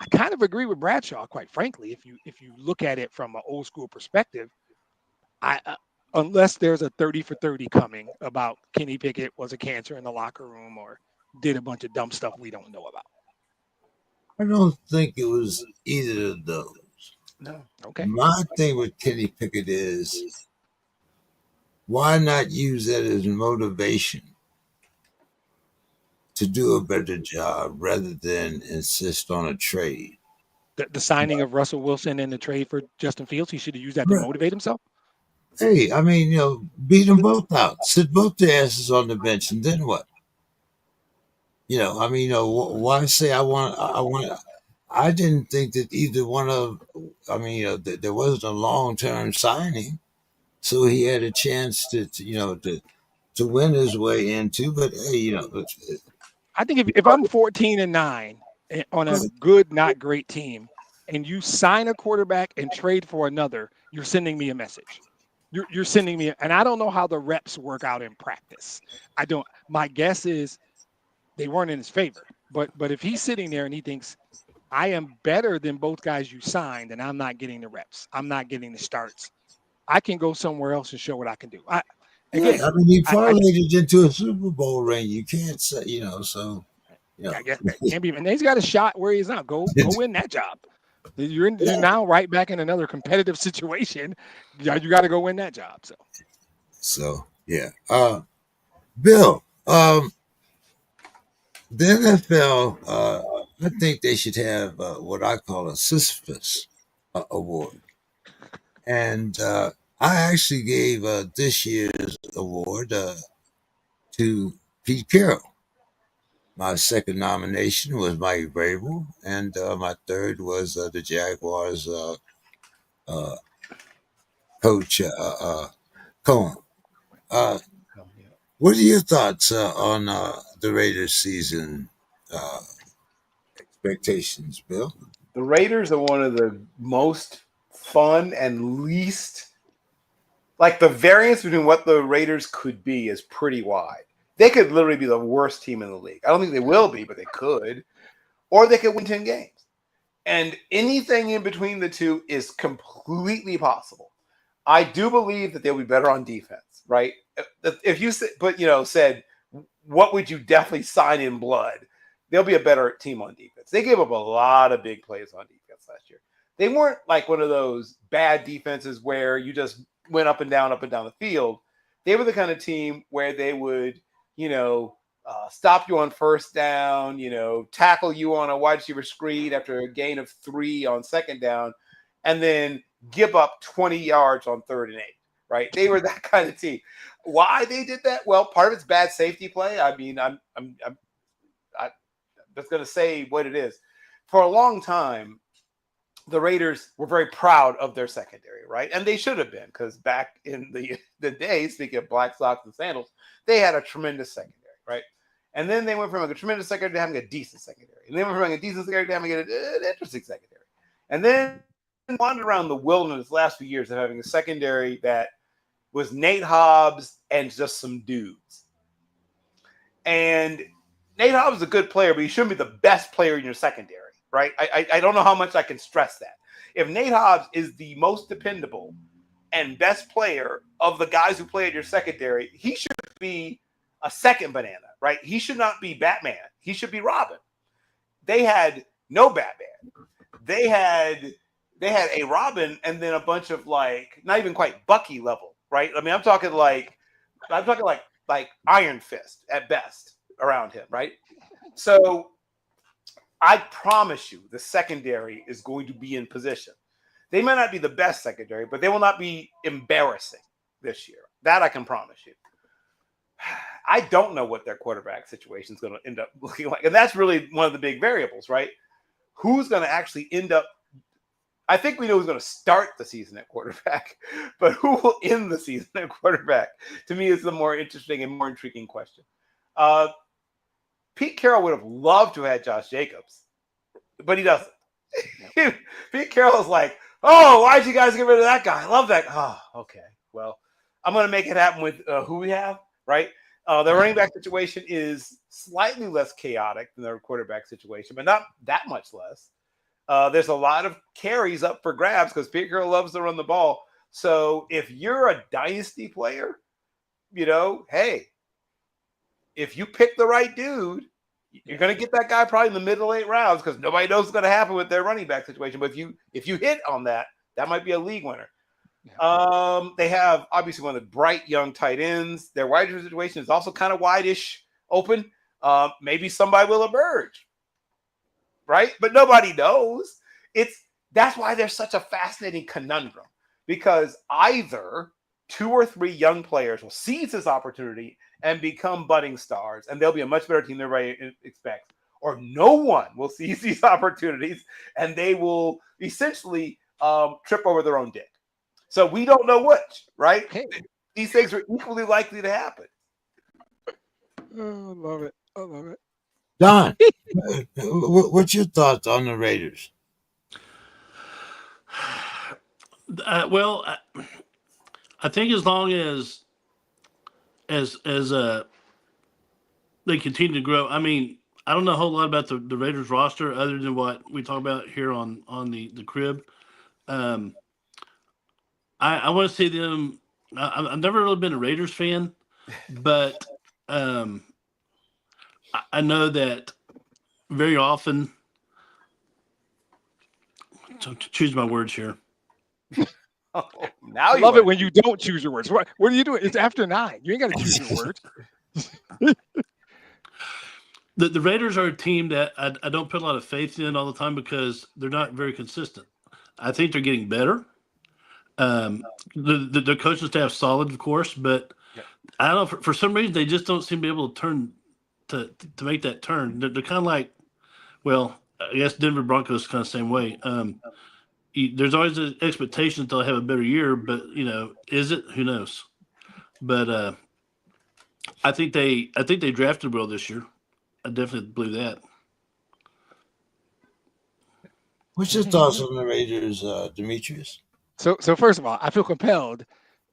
I kind of agree with Bradshaw, quite frankly. If you look at it from an old school perspective, unless there's a 30 for 30 coming about Kenny Pickett was a cancer in the locker room or did a bunch of dumb stuff we don't know about. I don't think it was either of those. No. Okay. My thing with Kenny Pickett is why not use that as motivation to do a better job rather than insist on a trade? The signing of Russell Wilson and the trade for Justin Fields, he should have used that to motivate himself. Hey, I mean, beat them both out, sit both their asses on the bench, and then what? Why say I want? I didn't think that either one of, there wasn't a long-term signing, so he had a chance to win his way into. But hey, I think if I'm 14-9 on a good, not great team, and you sign a quarterback and trade for another, you're sending me a message. You're sending me, and I don't know how the reps work out in practice. I don't. My guess is they weren't in his favor. But if he's sitting there and he thinks I am better than both guys you signed, and I'm not getting the reps, I'm not getting the starts, I can go somewhere else and show what I can do. He parlayed into a Super Bowl ring. You can't say, I guess that can't be. And he's got a shot where he's not. Go win that job. You're now right back in another competitive situation. You got to go win that job. So yeah. Bill, the NFL, I think they should have what I call a Sisyphus award. And I actually gave this year's award to Pete Carroll. My second nomination was Mike Vrabel, and my third was the Jaguars coach Cohen. What are your thoughts on the Raiders season expectations, Bill? The Raiders are one of the most fun and least, like the variance between what the Raiders could be is pretty wide. They could literally be the worst team in the league. I don't think they will be, but they could. Or they could win 10 games. And anything in between the two is completely possible. I do believe that they'll be better on defense, right? If you said, what would you definitely sign in blood? They'll be a better team on defense. They gave up a lot of big plays on defense last year. They weren't like one of those bad defenses where you just went up and down the field. They were the kind of team where they would, stop you on first down, tackle you on a wide receiver screen after a gain of 3 on second down, and then give up 20 yards on 3rd and 8, right? They were that kind of team. Why they did that? Well, part of it's bad safety play. I mean, I'm just going to say what it is. For a long time, the Raiders were very proud of their secondary, right? And they should have been, because back in the day, speaking of black socks and sandals, they had a tremendous secondary, right? And then they went from a tremendous secondary to having a decent secondary. And then went from having a decent secondary to having an interesting secondary. And then wandered around the wilderness the last few years of having a secondary that was Nate Hobbs and just some dudes. And Nate Hobbs is a good player, but he shouldn't be the best player in your secondary, right? I don't know how much I can stress that. If Nate Hobbs is the most dependable and best player of the guys who play at your secondary, he should be a second banana, right? He should not be Batman. He should be Robin. They had no Batman. They had a Robin and then a bunch of not even quite Bucky level, right? I mean, I'm talking like Iron Fist at best around him, right? So I promise you the secondary is going to be in position. They may not be the best secondary, but they will not be embarrassing this year. That I can promise you. I don't know what their quarterback situation is going to end up looking like. And that's really one of the big variables, right? Who's going to actually end up? I think we know who's going to start the season at quarterback, but who will end the season at quarterback, to me, is the more interesting and more intriguing question. Pete Carroll would have loved to have had Josh Jacobs, but he doesn't. Pete Carroll is like, oh, why'd you guys get rid of that guy? I love that. Oh, okay. Well, I'm going to make it happen with who we have, right? The running back situation is slightly less chaotic than their quarterback situation, but not that much less. There's a lot of carries up for grabs because Pete Carroll loves to run the ball. So if you're a dynasty player, hey, if you pick the right dude, you're going to get that guy probably in the middle 8 rounds because nobody knows what's going to happen with their running back situation. But if you hit on that, that might be a league winner. Yeah. They have obviously one of the bright young tight ends. Their wide receiver situation is also kind of wide-ish open. Maybe somebody will emerge, right? But nobody knows. That's why there's such a fascinating conundrum, because either 2 or 3 young players will seize this opportunity and become budding stars, and they'll be a much better team than everybody expects. Or no one will seize these opportunities, and they will essentially trip over their own dick. So we don't know which, right? Hey. These things are equally likely to happen. Oh, I love it. Don, what's your thoughts on the Raiders? Well, I think as long as they continue to grow. I mean, I don't know a whole lot about the Raiders roster other than what we talk about here on the crib. I want to see them. I've never really been a Raiders fan, but I know that very often. To choose my words here. Oh, now I love it when you don't choose your words. What are you doing? It's after 9. You ain't got to choose your words. The Raiders are a team that I don't put a lot of faith in all the time because they're not very consistent. I think they're getting better. The coaching staff solid, of course, but I don't know, for some reason they just don't seem to be able to turn to make that turn. They're kind of like, well, I guess Denver Broncos kind of the same way. There's always an expectation that they'll have a better year, but is it? Who knows? But I think they drafted well this year. I definitely believe that. What's your thoughts on the Raiders, Demetrius? So first of all, I feel compelled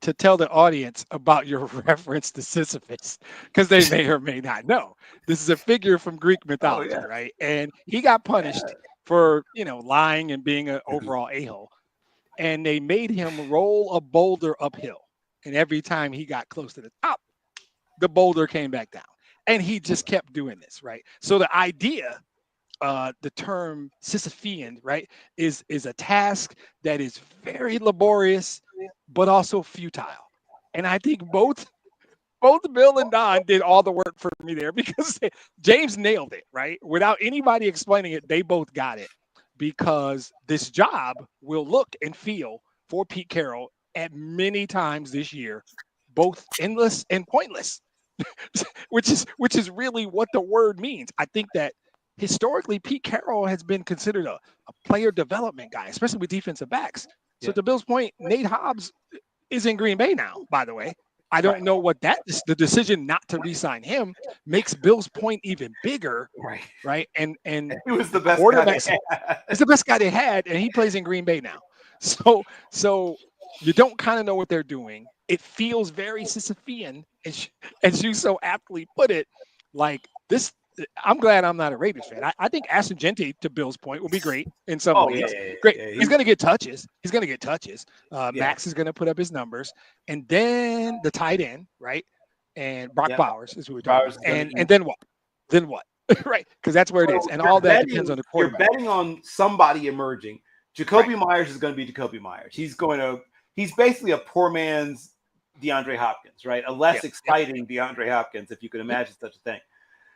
to tell the audience about your reference to Sisyphus, because they may or may not know. This is a figure from Greek mythology, right? And he got punished for lying and being an overall a-hole. And they made him roll a boulder uphill. And every time he got close to the top, the boulder came back down. And he just kept doing this, right? So the idea, the term Sisyphean, right, is a task that is very laborious, but also futile. And I think both Bill and Don did all the work for me there because James nailed it, right? Without anybody explaining it, they both got it. Because this job will look and feel for Pete Carroll at many times this year, both endless and pointless, which is really what the word means. I think that historically Pete Carroll has been considered a player development guy, especially with defensive backs. So to Bill's point, Nate Hobbs is in Green Bay now, by the way. I don't know what the decision not to re-sign him makes Bill's point even bigger, right? And he was the best guy. He's the best guy they had, and he plays in Green Bay now. So you don't kind of know what they're doing. It feels very Sisyphean, as you so aptly put it. Like this, I'm glad I'm not a Raiders fan. I think Ashton Genty, to Bill's point, will be great in some ways. Great. Yeah, he's going to get touches. Max is going to put up his numbers. And then the tight end, right? And Brock Bowers is who we're talking about. And then what? Then what? Right? Because that's where it is. And all that depends on the quarterback. You're betting on somebody emerging. Jacoby Myers is going to be Jacoby Myers. He's basically a poor man's DeAndre Hopkins, right? A less exciting DeAndre Hopkins, if you can imagine such a thing.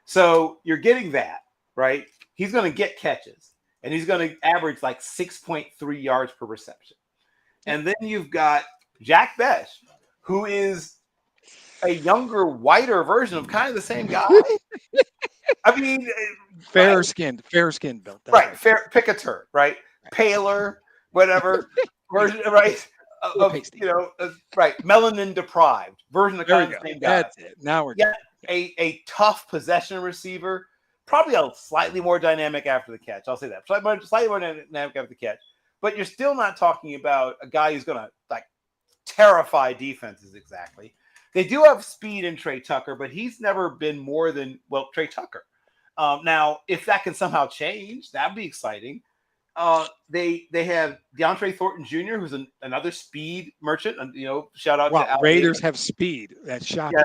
So you're getting that, right? He's going to get catches, and he's going to average like 6.3 yards per reception. And then you've got Jack Besh, who is a younger, whiter version of kind of the same guy. I mean, fair skinned built. Right. Pick a turn, right? Paler, whatever version, right? Right. Melanin deprived version of kind of the same guy. That's it. Now we're a tough possession receiver, probably a slightly more dynamic after the catch. I'll say that. Slightly more dynamic after the catch. But you're still not talking about a guy who's going to like terrify defenses exactly. They do have speed in Trey Tucker, but he's never been more than, Trey Tucker. Now, if that can somehow change, that'd be exciting. They have DeAndre Thornton Jr., who's another speed merchant. And, shout out to Al Raiders have speed. That's shocking. Yeah.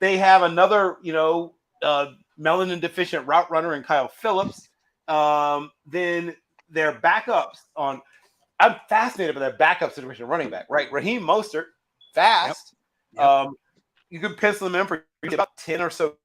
They have another, melanin deficient route runner in Kyle Phillips. Then their backups I'm fascinated by their backup situation running back, right? Raheem Mostert, fast. Yep. You can pencil him in for about 10 or so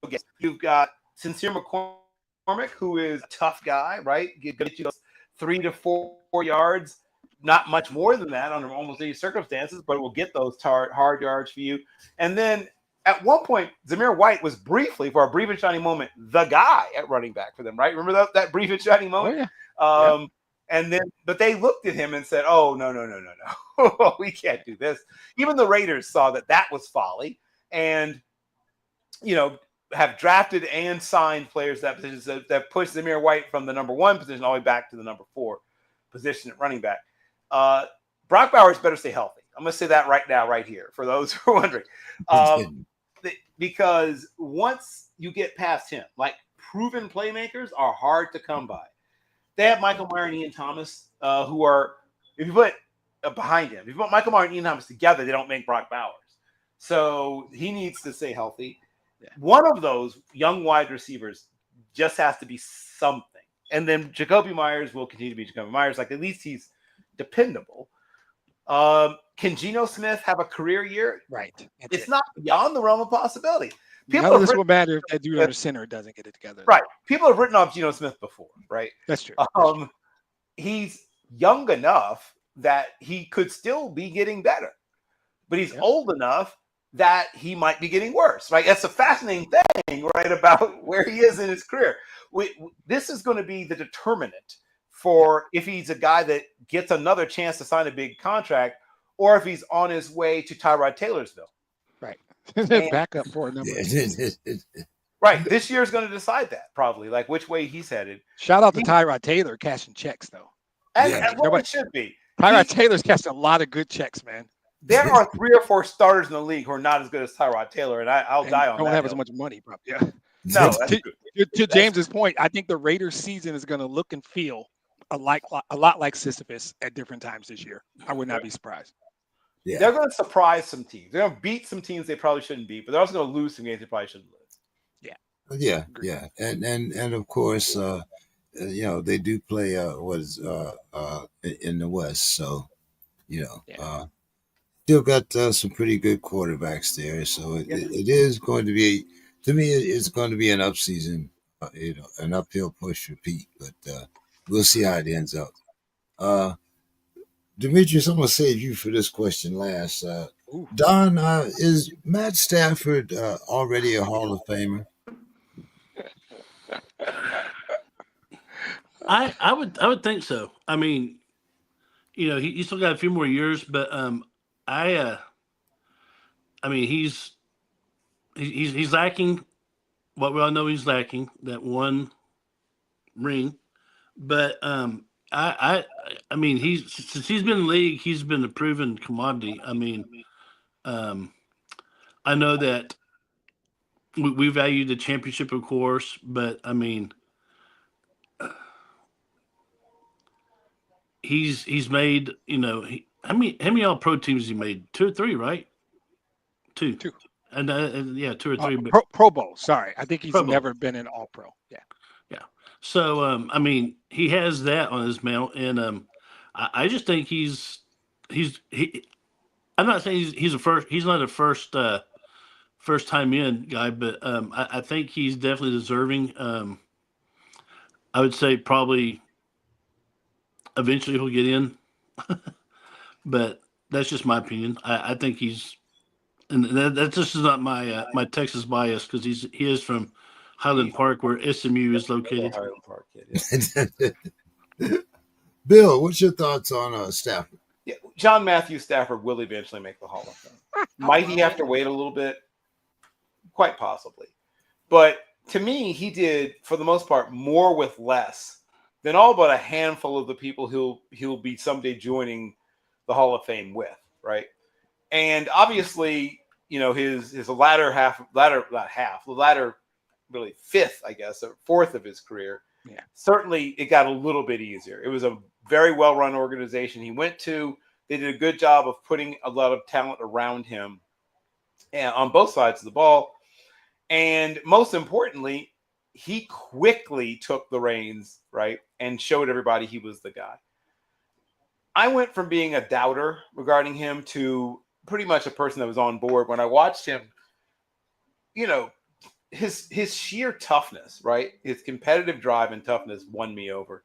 games. You've got Sincere McCormick, who is a tough guy, right? Get you those 3 to 4 yards. Not much more than that under almost any circumstances, but it will get those hard yards for you. And then at one point, Zamir White was briefly, for a brief and shining moment, the guy at running back for them, right? Remember that brief and shining moment? Oh, yeah. And then, but they looked at him and said, "Oh, no, we can't do this." Even the Raiders saw that was folly, and have drafted and signed players that position that pushed Zamir White from the number 1 position all the way back to the number 4 position at running back. Brock Bowers better stay healthy. I'm going to say that right now, right here, for those who are wondering. Because once you get past him, like proven playmakers are hard to come by. They have Michael Mayer and Ian Thomas, who are, if you put behind him, if you put Michael Mayer and Ian Thomas together, they don't make Brock Bowers. So he needs to stay healthy. Yeah. One of those young wide receivers just has to be something. And then Jacoby Myers will continue to be Jacoby Myers. Like, at least he's dependable. Can Geno Smith have a career year? Right. It's not beyond the realm of possibility. None of this will matter if that dude under center doesn't get it together. Right. People have written off Geno Smith before, right? That's true. He's young enough that he could still be getting better, but he's old enough that he might be getting worse, right? That's a fascinating thing, right, about where he is in his career. This is going to be the determinant for if he's a guy that gets another chance to sign a big contract, or if he's on his way to Tyrod Taylorsville. Right. Back up for a number. Right. This year is going to decide that, probably, like which way he's headed. Shout out to Tyrod Taylor cashing checks, though. And what it should be. Tyrod Taylor's cashed a lot of good checks, man. There are 3 or 4 starters in the league who are not as good as Tyrod Taylor, and I'll die on that. Don't have as much money, probably. Yeah. No, And that's to, good. to James's point, I think the Raiders season is going to look and feel a lot like Sisyphus at different times this year. I would not be surprised. Yeah. They're going to surprise some teams. They're going to beat some teams they probably shouldn't beat, but they're also going to lose some games they probably shouldn't lose. Yeah. Agreed. Yeah. And of course, they do play in the West, so Yeah. still got some pretty good quarterbacks there. So it is going to be, to me, it's going to be an up season, an uphill push for Pete, but we'll see how it ends up. Demetrius, I'm going to save you for this question last. Ooh. Don, is Matt Stafford already a Hall of Famer? I would think so. I mean, he still got a few more years, but I mean he's lacking what we all know he's lacking, that one ring. But I mean since he's been in the league, he's been a proven commodity. I mean, I know that we value the championship, of course, but I mean, he's made, how many all pro teams he made? 2 or 3, right? Two. And yeah, 2 or 3. But Pro Bowl. Sorry, I think he's Pro Bowl. never been an All Pro. Yeah. So I mean, he has that on his mount, and I just think I'm not saying he's not a first time in guy, but I think he's definitely deserving. I would say probably eventually he'll get in, but that's just my opinion. I think he's, and that just is not my my Texas bias, because he is from Highland Park, where SMU is located. Highland Park kid, yeah. Bill, what's your thoughts on Stafford? Yeah, John Matthew Stafford will eventually make the Hall of Fame. Might he have to wait a little bit? Quite possibly. But to me, he did, for the most part, more with less than all but a handful of the people he'll be someday joining the Hall of Fame with, right? And obviously, his latter really fifth, I guess, or fourth of his career. Yeah. Certainly it got a little bit easier. It was a very well-run organization he went to. They did a good job of putting a lot of talent around him and on both sides of the ball. And most importantly, he quickly took the reins, right, and showed everybody he was the guy. I went from being a doubter regarding him to pretty much a person that was on board when I watched him. His sheer toughness, right, his competitive drive and toughness won me over.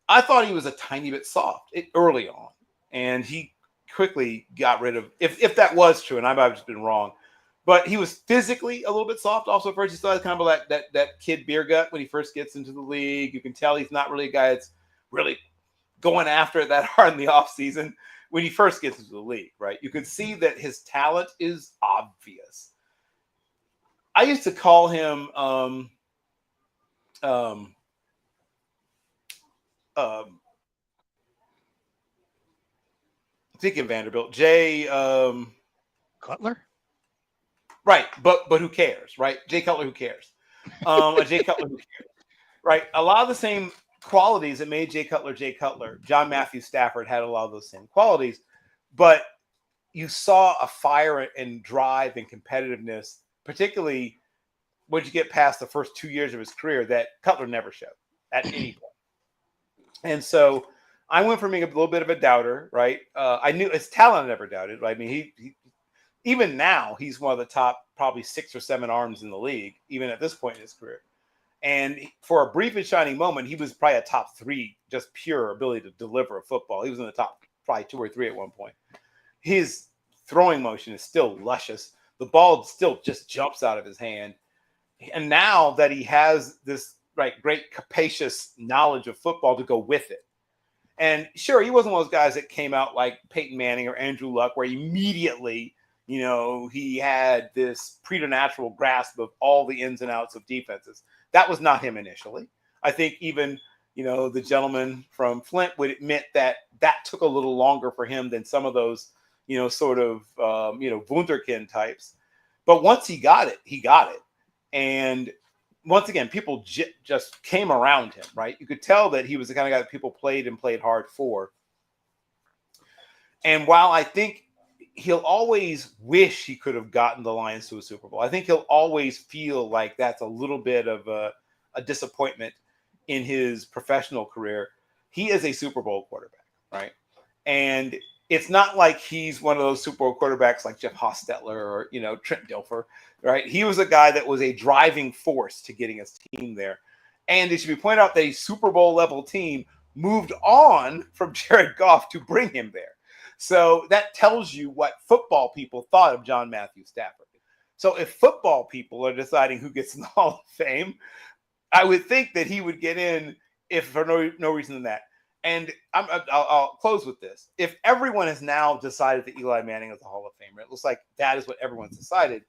I thought he was a tiny bit soft early on, and he quickly got rid of, if that was true, and I might have just been wrong, but he was physically a little bit soft. Also, first, he still has kind of like that kid beer gut when he first gets into the league. You can tell he's not really a guy that's really going after it that hard in the offseason when he first gets into the league, right? You can see that his talent is obvious. I used to call him thinking Vanderbilt, Jay Cutler? Right, but who cares, right? Jay Cutler, who cares? Jay Cutler, who cares? Right? A lot of the same qualities that made Jay Cutler, John Matthew Stafford had a lot of those same qualities, but you saw a fire and drive and competitiveness, particularly once you get past the first 2 years of his career, that Cutler never showed at any point. And so I went from being a little bit of a doubter, right? I knew his talent, I never doubted. Right? I mean, he even now, he's one of the top probably 6 or 7 arms in the league, even at this point in his career. And for a brief and shining moment, he was probably a top 3, just pure ability to deliver a football. He was in the top probably 2 or 3 at one point. His throwing motion is still luscious. The ball still just jumps out of his hand. And now that he has this great capacious knowledge of football to go with it. And sure, he wasn't one of those guys that came out like Peyton Manning or Andrew Luck, where immediately – he had this preternatural grasp of all the ins and outs of defenses. That was not him initially. I think even, the gentleman from Flint would admit that took a little longer for him than some of those, sort of, Wunderkind types. But once he got it. And once again, people just came around him, right? You could tell that he was the kind of guy that people played hard for. And while I think he'll always wish he could have gotten the Lions to a Super Bowl, I think he'll always feel like that's a little bit of a disappointment in his professional career. He is a Super Bowl quarterback, right? And it's not like he's one of those Super Bowl quarterbacks like Jeff Hostetler or, Trent Dilfer, right? He was a guy that was a driving force to getting his team there. And it should be pointed out that a Super Bowl level team moved on from Jared Goff to bring him there. So that tells you what football people thought of John Matthew Stafford. So if football people are deciding who gets in the Hall of Fame, I would think that he would get in if for no reason than that. And I'll close with this. If everyone has now decided that Eli Manning is a Hall of Famer, it looks like that is what everyone's decided.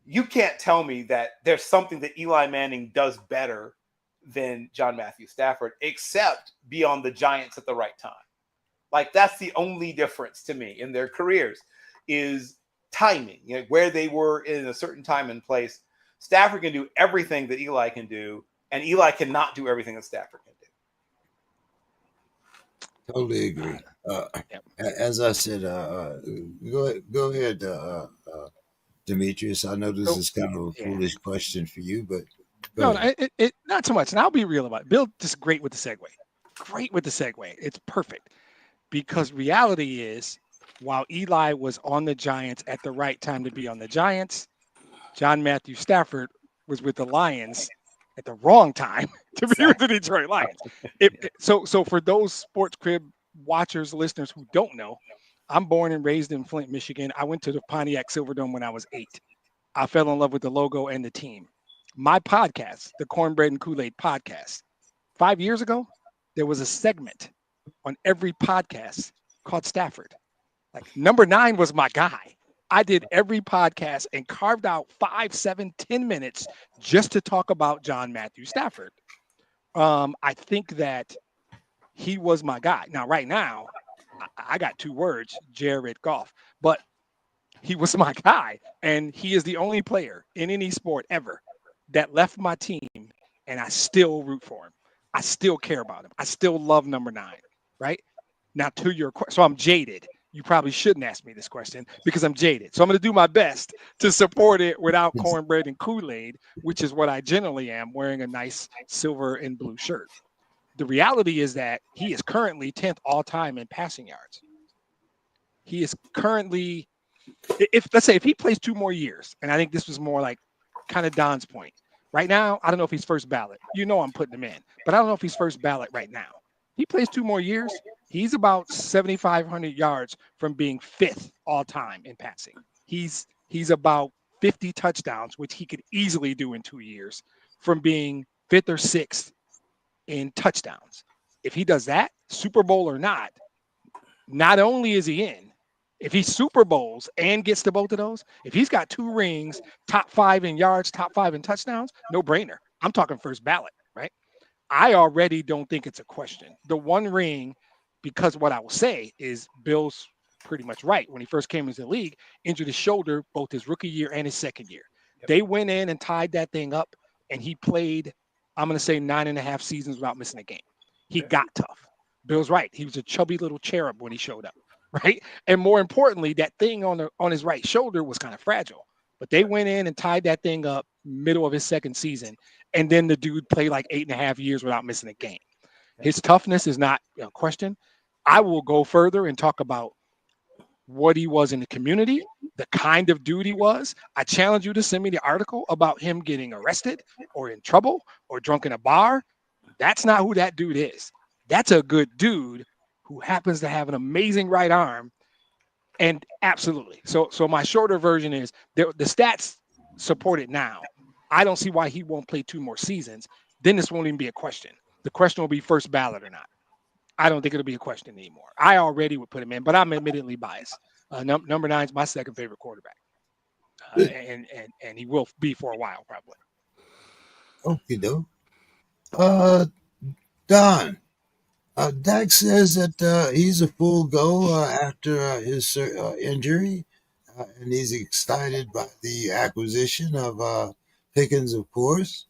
You can't tell me that there's something that Eli Manning does better than John Matthew Stafford, except be on the Giants at the right time. Like, that's the only difference to me in their careers is timing, where they were in a certain time and place. Stafford can do everything that Eli can do, and Eli cannot do everything that Stafford can do. Totally agree. As I said, go ahead, Demetrius. I know this is kind of a foolish question for you, but no, it not so much. And I'll be real about it. Bill, just great with the segue. It's perfect. Because reality is, while Eli was on the Giants at the right time to be on the Giants, John Matthew Stafford was with the Lions at the wrong time to be with the Detroit Lions. So for those SportsKRIB watchers, listeners who don't know, I'm born and raised in Flint, Michigan. I went to the Pontiac Silverdome when I was 8. I fell in love with the logo and the team. My podcast, the Cornbread and Kool-Aid podcast, 5 years ago, there was a segment on every podcast called Stafford. Like, number 9 was my guy. I did every podcast and carved out 5, 7, 10 minutes just to talk about John Matthew Stafford. I think that he was my guy. Now, right now, I got 2 words, Jared Goff, but he was my guy. And he is the only player in any sport ever that left my team and I still root for him. I still care about him. I still love number 9, right? Now, to your question, so I'm jaded. You probably shouldn't ask me this question because I'm jaded. So I'm going to do my best to support it without cornbread and Kool-Aid, which is what I generally am, wearing a nice silver and blue shirt. The reality is that he is currently 10th all-time in passing yards. He is currently, let's say if he plays 2 more years, and I think this was more like kind of Don's point. Right now, I don't know if he's first ballot. I'm putting him in, but I don't know if he's first ballot right now. He plays 2 more years. He's about 7,500 yards from being 5th all time in passing. He's about 50 touchdowns, which he could easily do in 2 years, from being 5th or 6th in touchdowns. If he does that, Super Bowl or not only is he in, if he Super Bowls and gets to both of those, if he's got 2 rings, top 5 in yards, top 5 in touchdowns, no brainer. I'm talking first ballot, right? I already don't think it's a question. The 1 ring, because what I will say is Bill's pretty much right. When he first came into the league, injured his shoulder both his rookie year and his second year. Yep. They went in and tied that thing up, and he played, I'm going to say 9.5 seasons without missing a game. He got tough. Bill's right. He was a chubby little cherub when he showed up, right? And more importantly, that thing on his right shoulder was kind of fragile. But they went in and tied that thing up middle of his second season, and then the dude played like 8.5 years without missing a game. His toughness is not a question. I will go further and talk about what he was in the community, the kind of dude he was. I challenge you to send me the article about him getting arrested or in trouble or drunk in a bar. That's not who that dude is. That's a good dude who happens to have an amazing right arm. And absolutely. So my shorter version is the stats support it now. I don't see why he won't play 2 more seasons. Then this won't even be a question. The question will be first ballot or not. I don't think it'll be a question anymore. I already would put him in, but I'm admittedly biased. Number 9 is my second favorite quarterback. And he will be for a while, probably. Okay, though. Don, Dak says that he's a full go after his injury, and he's excited by the acquisition of Pickens, of course.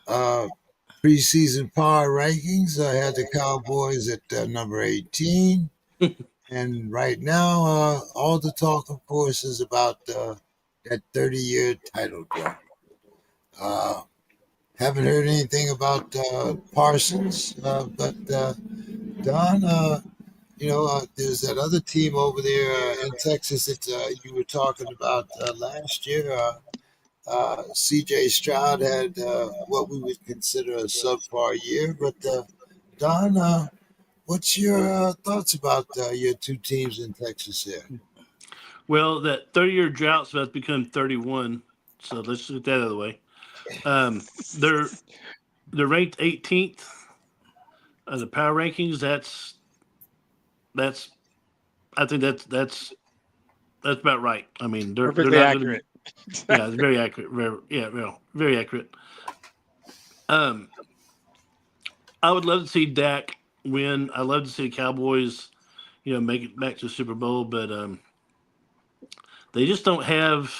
Preseason power rankings, I had the Cowboys at number 18. And right now, all the talk, of course, is about that 30-year title drop. Haven't heard anything about Parsons, but Don, there's that other team over there in Texas that you were talking about last year. C.J. Stroud had what we would consider a subpar year, but Don, what's your thoughts about your two teams in Texas here? Well, that 30-year drought's about to become 31, so let's get that out of the way. They're ranked 18th on the power rankings. I think that's about right. I mean, they're Perfectly not accurate. Yeah, it's very accurate. Very accurate. I would love to see Dak win. I love to see the Cowboys, make it back to the Super Bowl, but they just don't have.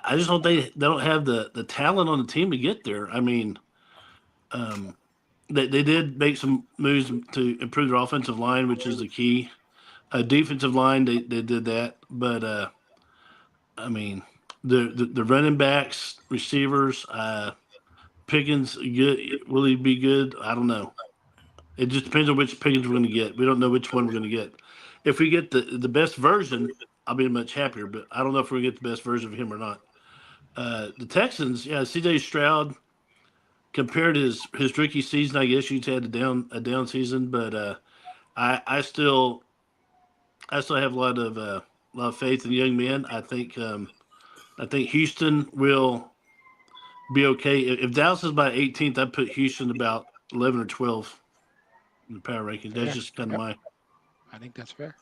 I just don't think they don't have the talent on the team to get there. I mean, they did make some moves to improve their offensive line, which is the key. Defensive line, they did that, but I mean, the running backs, receivers, Pickens, good. Will he be good? I don't know. It just depends on which Pickens we're going to get. We don't know which one we're going to get. If we get the best version, I'll be much happier. But I don't know if we're going to get the best version of him or not. The Texans, C.J. Stroud, compared to his rookie season, I guess you'd had a down season, but I still have a lot of faith in the young man. I think Houston will be okay. If Dallas is by 18th, I'd put Houston about 11 or 12 in the power ranking. That's just kind of I think that's fair.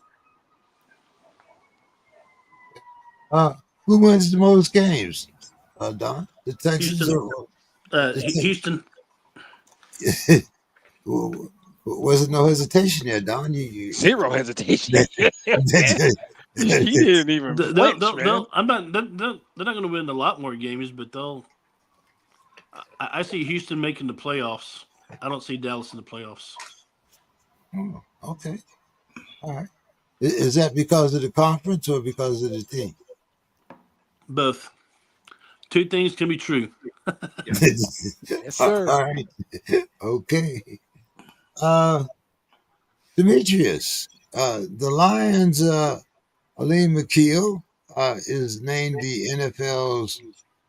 Who wins the most games? Don, the Texans Houston. Houston. Was it no hesitation there, Don? Zero hesitation. He didn't even flinch, man. They're not going to win a lot more games, but I see Houston making the playoffs. I don't see Dallas in the playoffs. Oh, okay. All right. Is that because of the conference or because of the team? Both. Two things can be true. Yes, sir. All right. Okay. Demetrius, the Lions, Aleem McKeel, is named the NFL's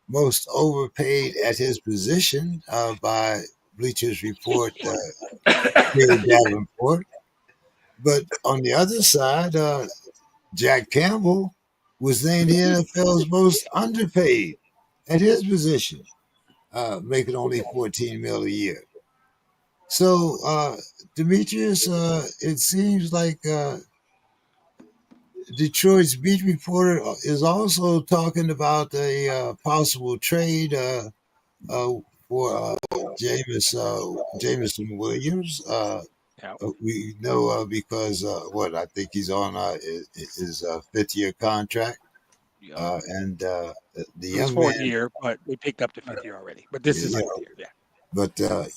most overpaid at his position by Bleachers Report, Gary Davenport. But on the other side, Jack Campbell was named the NFL's most underpaid at his position, making only $14 million a year. So, Demetrius, it seems like Detroit's beat reporter is also talking about a possible trade for Jameson Williams. We know because I think he's on his fifth-year contract. And the young fourth man, year, but we picked up the fifth year already. But this is fourth year, yeah. But the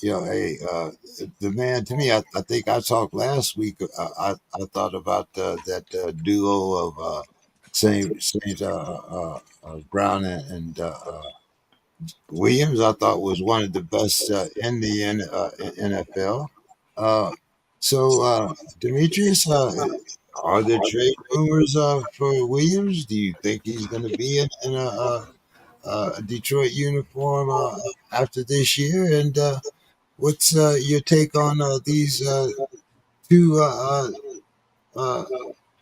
man, to me, I think I talked last week. I thought about that duo of Saint Brown and Williams. I thought was one of the best in the NFL. Demetrius, are there trade rumors for Williams? Do you think he's going to be in a Detroit uniform after this year? And what's your take on these two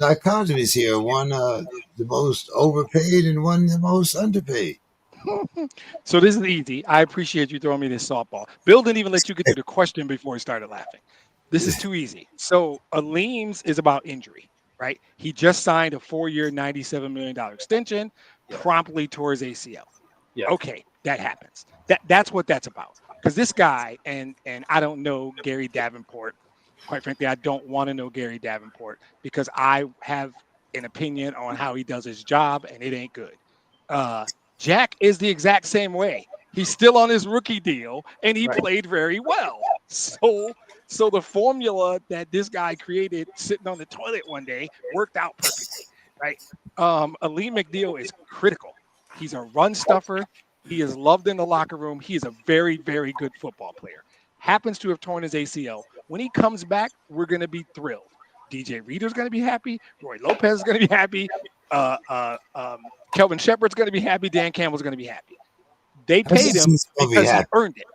dichotomies here? One the most overpaid and one the most underpaid. So this is easy. I appreciate you throwing me this softball. Bill didn't even let you get to the question before he started laughing. This is too easy. So Aleem's is about injury, right? He just signed a 4-year, $97 million extension, promptly tore his ACL. Yeah. Okay, that happens. That's what that's about. Because this guy, and I don't know Gary Davenport. Quite frankly, I don't want to know Gary Davenport because I have an opinion on how he does his job, and it ain't good. Jack is the exact same way. He's still on his rookie deal, and he Right. played very well. So the formula that this guy created sitting on the toilet one day worked out perfectly, right? Ali McNeil is critical. He's a run stuffer. He is loved in the locker room. He is a very, very good football player. Happens to have torn his ACL. When he comes back, we're going to be thrilled. DJ Reader's going to be happy. Roy Lopez is going to be happy. Kelvin Shepard's going to be happy. Dan Campbell's going to be happy. They paid him because he earned it.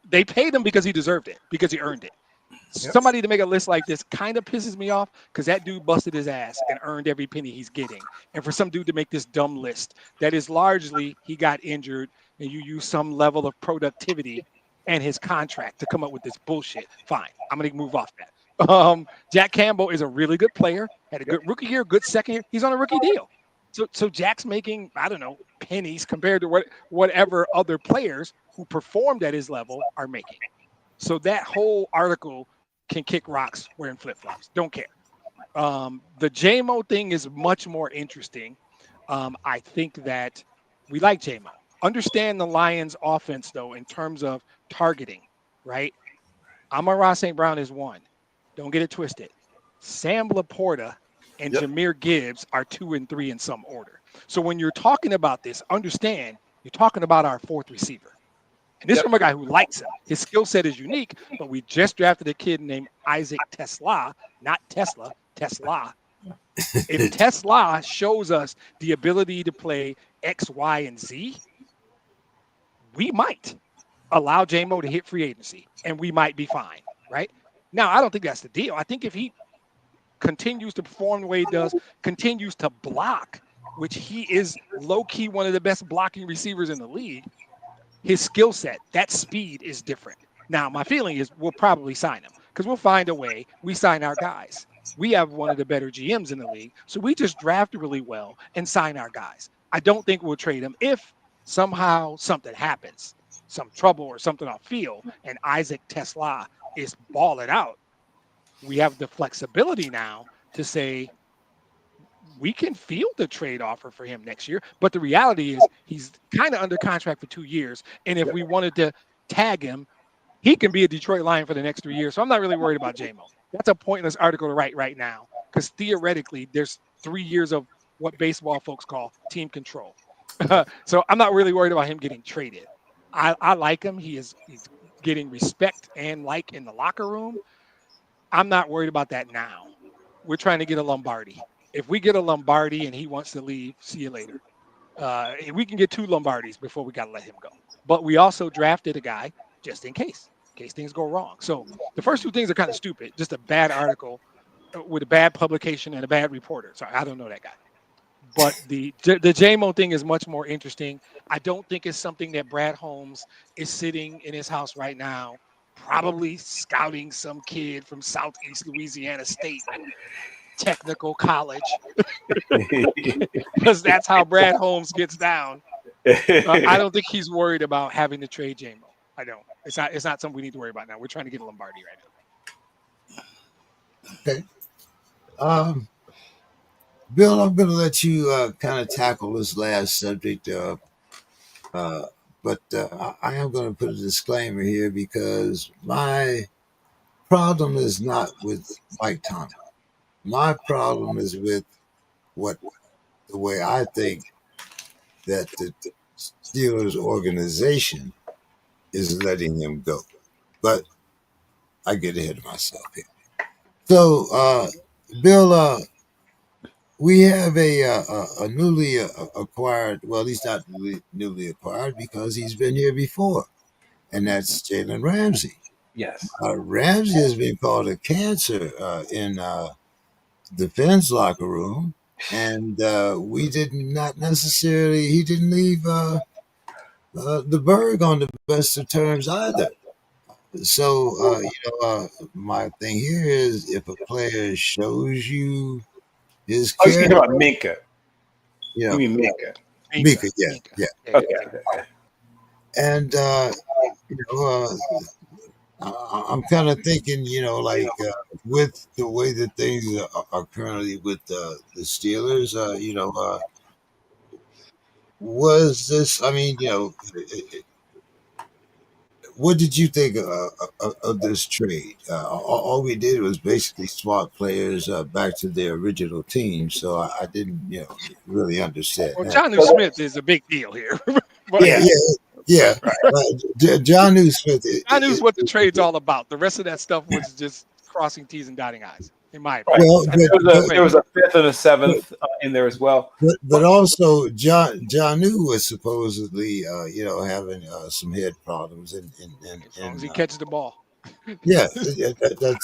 They paid him because he deserved it, because he earned it. Yep. Somebody to make a list like this kind of pisses me off because that dude busted his ass and earned every penny he's getting. And for some dude to make this dumb list that is largely he got injured and you use some level of productivity and his contract to come up with this bullshit. Fine. I'm going to move off that. Jack Campbell is a really good player, had a good rookie year, good second year. He's on a rookie deal. So Jack's making, I don't know, pennies compared to whatever other players who performed at his level are making. So that whole article can kick rocks wearing flip-flops. Don't care. The JMO thing is much more interesting. I think that we like JMO. Understand the Lions offense, though, in terms of targeting, right? Amon-Ra St. Brown is one. Don't get it twisted. Sam Laporta and Jahmyr Gibbs are 2 and 3 in some order. So when you're talking about this, understand you're talking about our fourth receiver. And this is from a guy who likes him. His skill set is unique, but we just drafted a kid named Isaac Tesla, not Tesla, Tesla. If Tesla shows us the ability to play X, Y, and Z, we might allow JMO to hit free agency, and we might be fine, right? Now, I don't think that's the deal. I think if he continues to perform the way he does, continues to block, which he is low-key one of the best blocking receivers in the league, his skill set, that speed is different. Now, my feeling is we'll probably sign him because we'll find a way. We sign our guys. We have one of the better GMs in the league, so we just draft really well and sign our guys. I don't think we'll trade him if somehow something happens, some trouble or something off field, and Isaac Tesla is balling out. We have the flexibility now to say we can field a trade offer for him next year. But the reality is he's kind of under contract for 2 years. And if we wanted to tag him, he can be a Detroit Lion for the next 3 years. So I'm not really worried about JMO. That's a pointless article to write right now because theoretically there's 3 years of what baseball folks call team control. So I'm not really worried about him getting traded. I like him. He's getting respect and like in the locker room. I'm not worried about that now. We're trying to get a Lombardi. If we get a Lombardi and he wants to leave, see you later. We can get 2 Lombardis before we got to let him go. But we also drafted a guy just in case things go wrong. So the first 2 things are kind of stupid. Just a bad article with a bad publication and a bad reporter. Sorry, I don't know that guy. But the JMO thing is much more interesting. I don't think it's something that Brad Holmes is sitting in his house right now, probably scouting some kid from Southeast Louisiana State Technical College, because that's how Brad Holmes gets down. I don't think he's worried about having to trade JMO. I don't. It's not something we need to worry about now. We're trying to get a Lombardi right now. Okay. Bill, I'm going to let you kind of tackle this last subject, but I am going to put a disclaimer here because my problem is not with Mike Tomlin. My problem is with the way I think that the Steelers organization is letting him go. But I get ahead of myself here. So, Bill, we have a newly acquired, well, he's not newly acquired because he's been here before, and that's Jalen Ramsey. Yes. Ramsey has been called a cancer in the Fins locker room, and we did not necessarily, he didn't leave the Berg on the best of terms either. So, my thing here is if a player shows you his character. I was talking about Minka. Yeah. You mean Minka? Minka, yeah. Okay. And, I'm kind of thinking, like with the way that things are currently with the Steelers, was this? I mean, what did you think of this trade? All we did was basically swap players back to their original team, so I didn't, really understand Well, that. John Smith is a big deal here, but Yeah, yeah, yeah. right. John Smith. John knew what the trade's all about. The rest of that stuff was just crossing T's and dotting I's, in my Right. opinion. Well, I And mean, there wait, was a fifth and a but seventh in there as well. but also Johnu was supposedly having some head problems as long as and he catches the ball. yeah,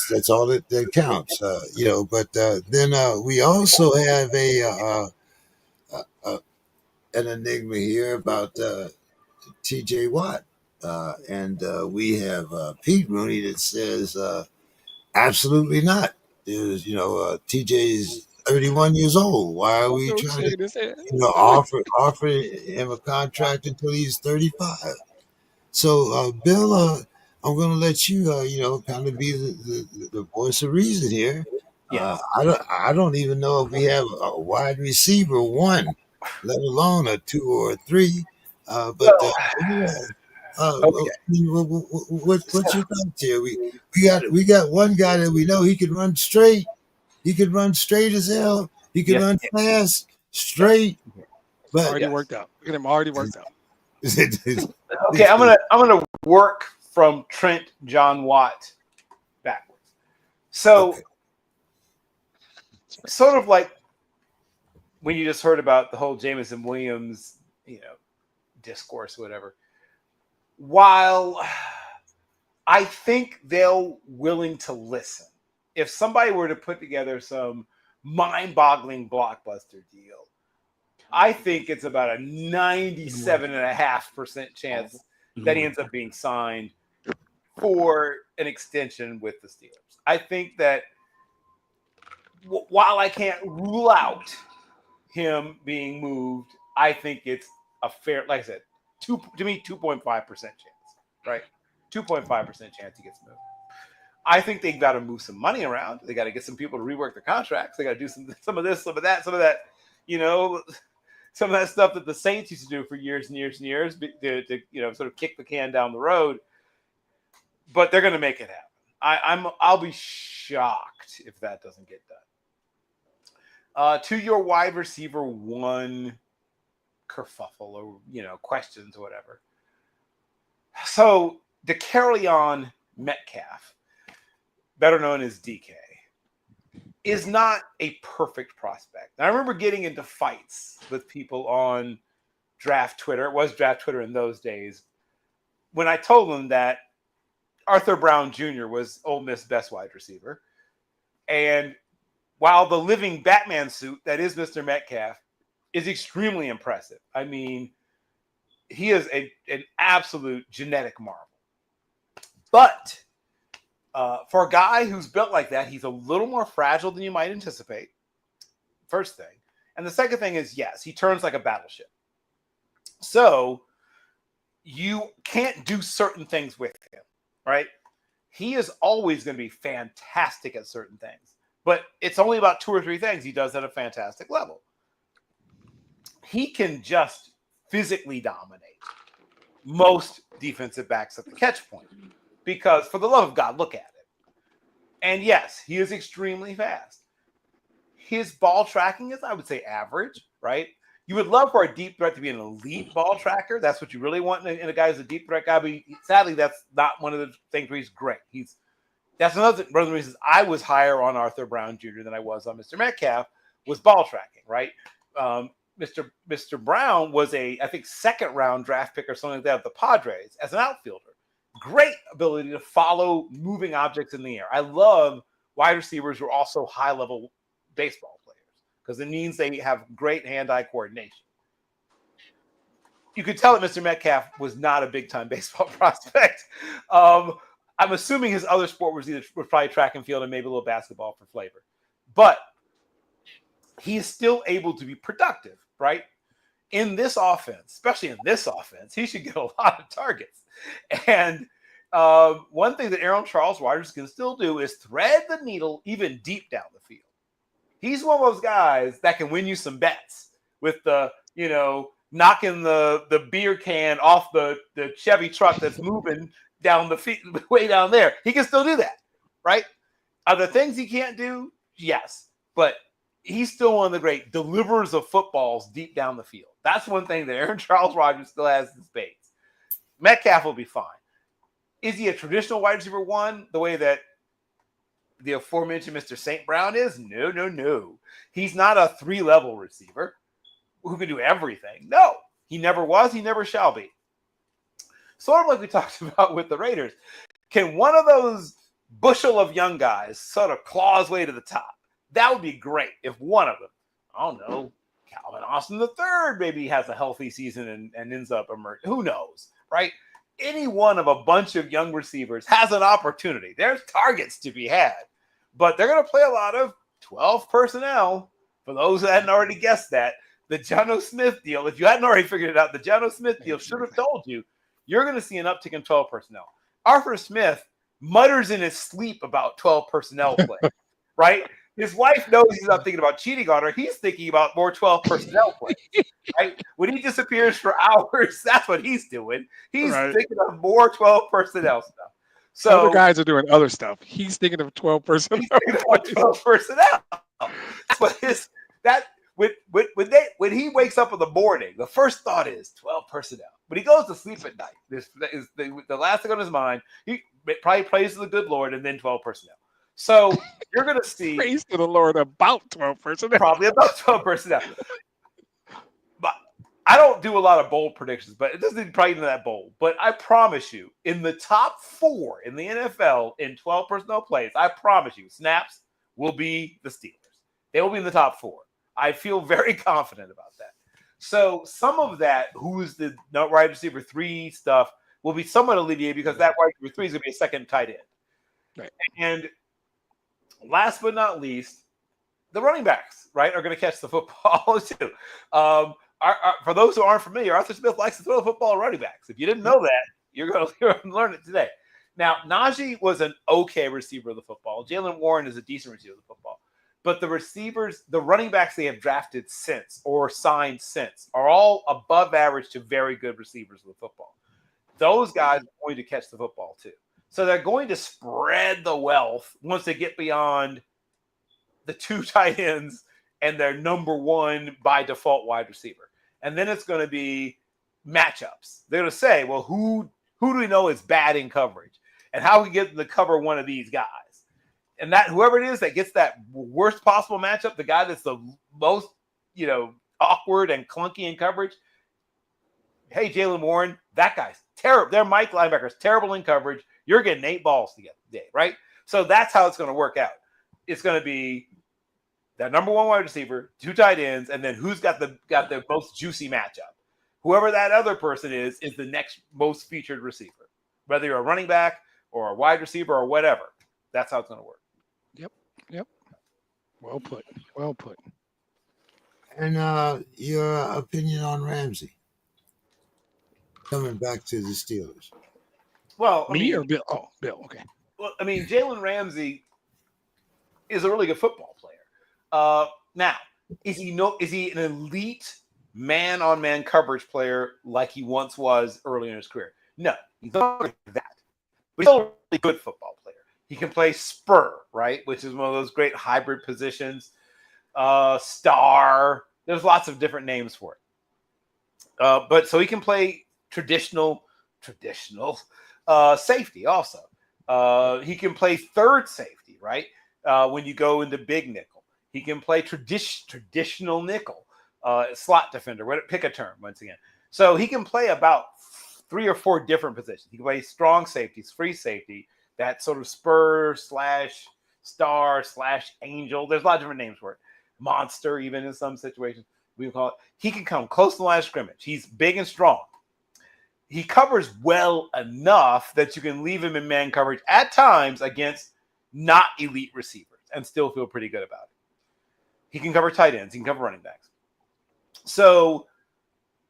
that's all that counts, but then we also have uh, uh, an enigma here about TJ Watt, and we have Pete Rooney that says absolutely not. There's TJ's 31 years old. Why are we So trying to shaking his head. offer him a contract until he's 35? So, Bill, I'm going to let you, kind of be the voice of reason here. Yeah. I don't even know if we have a wide receiver one, let alone a two or a three. But Well, yeah, okay. what's your thoughts here? We got one guy that we know he can run straight. He can run straight as hell. He can Yes. run fast, straight. It's But already Yes. worked out. Look at him, already worked out. Okay. I'm gonna work from Trent John Watt backwards. So Okay. sort of like when you just heard about the whole Jameson Williams, discourse, whatever. While I think they're willing to listen, if somebody were to put together some mind-boggling blockbuster deal, I think it's about a 97.5% chance that he ends up being signed for an extension with the Steelers. I think that while I can't rule out him being moved, I think it's a fair, like I said, 2.5% chance, right? 2.5% chance he gets moved. I think they've got to move some money around. They got to get some people to rework their contracts. They got to do some of this, some of that, some of that, some of that stuff that the Saints used to do for years and years and years to sort of kick the can down the road. But they're going to make it happen. I'll be shocked if that doesn't get done. To your wide receiver one kerfuffle or questions or whatever. So DeCarrion Metcalf, better known as DK, is not a perfect prospect. Now, I remember getting into fights with people on draft Twitter. It was draft Twitter in those days when I told them that Arthur Brown Jr. was Ole Miss best wide receiver. And while the living Batman suit that is Mr. Metcalf is extremely impressive, I mean, he is an absolute genetic marvel. But for a guy who's built like that, he's a little more fragile than you might anticipate, first thing. And the second thing is, yes, he turns like a battleship. So you can't do certain things with him, right? He is always going to be fantastic at certain things. But it's only about 2 or 3 things he does at a fantastic level. He can just physically dominate most defensive backs at the catch point. Because for the love of God, look at it. And yes, he is extremely fast. His ball tracking is, I would say, average, right? You would love for a deep threat to be an elite ball tracker. That's what you really want in a guy who's a deep threat guy. But sadly, that's not one of the things where he's great. That's one of the reasons I was higher on Arthur Brown Jr. than I was on Mr. Metcalf was ball tracking, right? Mr. Brown was I think, second-round draft pick or something like that of the Padres as an outfielder. Great ability to follow moving objects in the air. I love wide receivers who are also high-level baseball players because it means they have great hand-eye coordination. You could tell that Mr. Metcalf was not a big-time baseball prospect. I'm assuming his other sport was probably track and field and maybe a little basketball for flavor. But he is still able to be productive, right? In this offense, especially in this offense, he should get a lot of targets. And one thing that Aaron Charles Rodgers can still do is thread the needle even deep down the field. He's one of those guys that can win you some bets with the, knocking the beer can off the Chevy truck that's moving down the field, way down there. He can still do that, right? Are there things he can't do? Yes. But he's still one of the great deliverers of footballs deep down the field. That's one thing that Aaron Charles Rodgers still has in spades. Metcalf will be fine. Is he a traditional wide receiver one, the way that the aforementioned Mr. St. Brown is? No. He's not a 3-level receiver who can do everything. No, he never was. He never shall be. Sort of like we talked about with the Raiders. Can one of those bushel of young guys sort of claw his way to the top? That would be great if one of them, I don't know, Calvin Austin III maybe has a healthy season and ends up emerging. Who knows, right? Any one of a bunch of young receivers has an opportunity. There's targets to be had, but they're going to play a lot of 12 personnel. For those that hadn't already guessed that, the Jonnu Smith deal, if you hadn't already figured it out, the Jonnu Smith deal should have told you, you're going to see an uptick in 12 personnel. Arthur Smith mutters in his sleep about 12 personnel play, right? His wife knows he's not thinking about cheating on her. He's thinking about more 12 personnel plays, right? When he disappears for hours, that's what he's doing. He's thinking of more 12 personnel stuff. So other guys are doing other stuff. He's thinking of 12 personnel. He's thinking about 12 personnel. But when he wakes up in the morning, the first thought is 12 personnel. When he goes to sleep at night, this is the last thing on his mind. He probably prays to the good Lord and then 12 personnel. So you're going to see praise to the Lord about 12 personnel. Probably about 12 personnel. But I don't do a lot of bold predictions, but it doesn't probably even that bold. But I promise you, in the top 4 in the NFL in 12 personnel plays, I promise you, snaps will be the Steelers. They will be in the top 4. I feel very confident about that. So some of that, who's the wide receiver 3 stuff, will be somewhat alleviated because that wide receiver 3 is going to be a second tight end. Right. And last but not least, the running backs, right, are going to catch the football too. For those who aren't familiar, Arthur Smith likes to throw the football at running backs. If you didn't know that, you're going to learn it today. Now, Najee was an okay receiver of the football. Jaylen Warren is a decent receiver of the football. But the receivers, the running backs they have drafted since or signed since are all above average to very good receivers of the football. Those guys are going to catch the football too. So they're going to spread the wealth once they get beyond the 2 tight ends and their number 1 by default wide receiver. And then it's going to be matchups. They're going to say, well, who do we know is bad in coverage? And how we get them to cover one of these guys? And that whoever it is that gets that worst possible matchup, the guy that's the most, awkward and clunky in coverage. Hey, Jaylen Warren, that guy's terrible. Their Mike linebacker's terrible in coverage. You're getting 8 balls today, right? So that's how it's going to work out. It's going to be that number 1 wide receiver, 2 tight ends, and then who's got the most juicy matchup. Whoever that other person is the next most featured receiver, whether you're a running back or a wide receiver or whatever. That's how it's going to work. Yep. Well put. And your opinion on Ramsey coming back to the Steelers? Well, or Bill? Oh, Bill. Okay. Well, Jalen Ramsey is a really good football player. Now, is he an elite man-on-man coverage player like he once was early in his career? No, he's not like that. But he's still a really good football player. He can play spur, right, which is one of those great hybrid positions. Star. There's lots of different names for it. But so he can play traditional safety also. He can play third safety, right? When you go into big nickel. He can play traditional nickel, slot defender. Pick a term once again. So he can play about 3 or 4 different positions. He can play strong safeties, free safety, that sort of spur / star / angel. There's a lot of different names for it. Monster, even in some situations, we call it. He can come close to the line of scrimmage. He's big and strong. He covers well enough that you can leave him in man coverage at times against not elite receivers and still feel pretty good about it. He can cover tight ends. He can cover running backs. So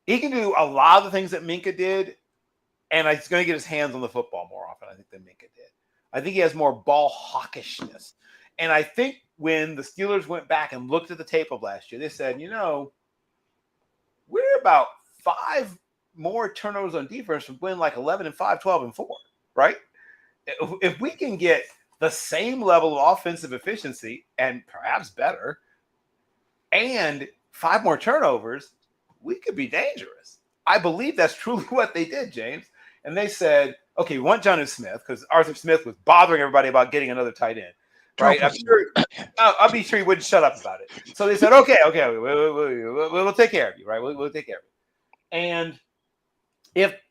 he can do a lot of the things that Minka did and he's going to get his hands on the football more often, I think, than Minka did. I think he has more ball hawkishness. And I think when the Steelers went back and looked at the tape of last year, they said, we're about 5 more turnovers on defense from winning like 11-5, 12-4, right? If we can get the same level of offensive efficiency and perhaps better and 5 more turnovers, we could be dangerous. I believe that's truly what they did, James. And they said, okay, we want Jonnu Smith because Arthur Smith was bothering everybody about getting another tight end, right? I'll be sure he wouldn't shut up about it. So they said, okay, we'll take care of you, right? We'll take care of you. And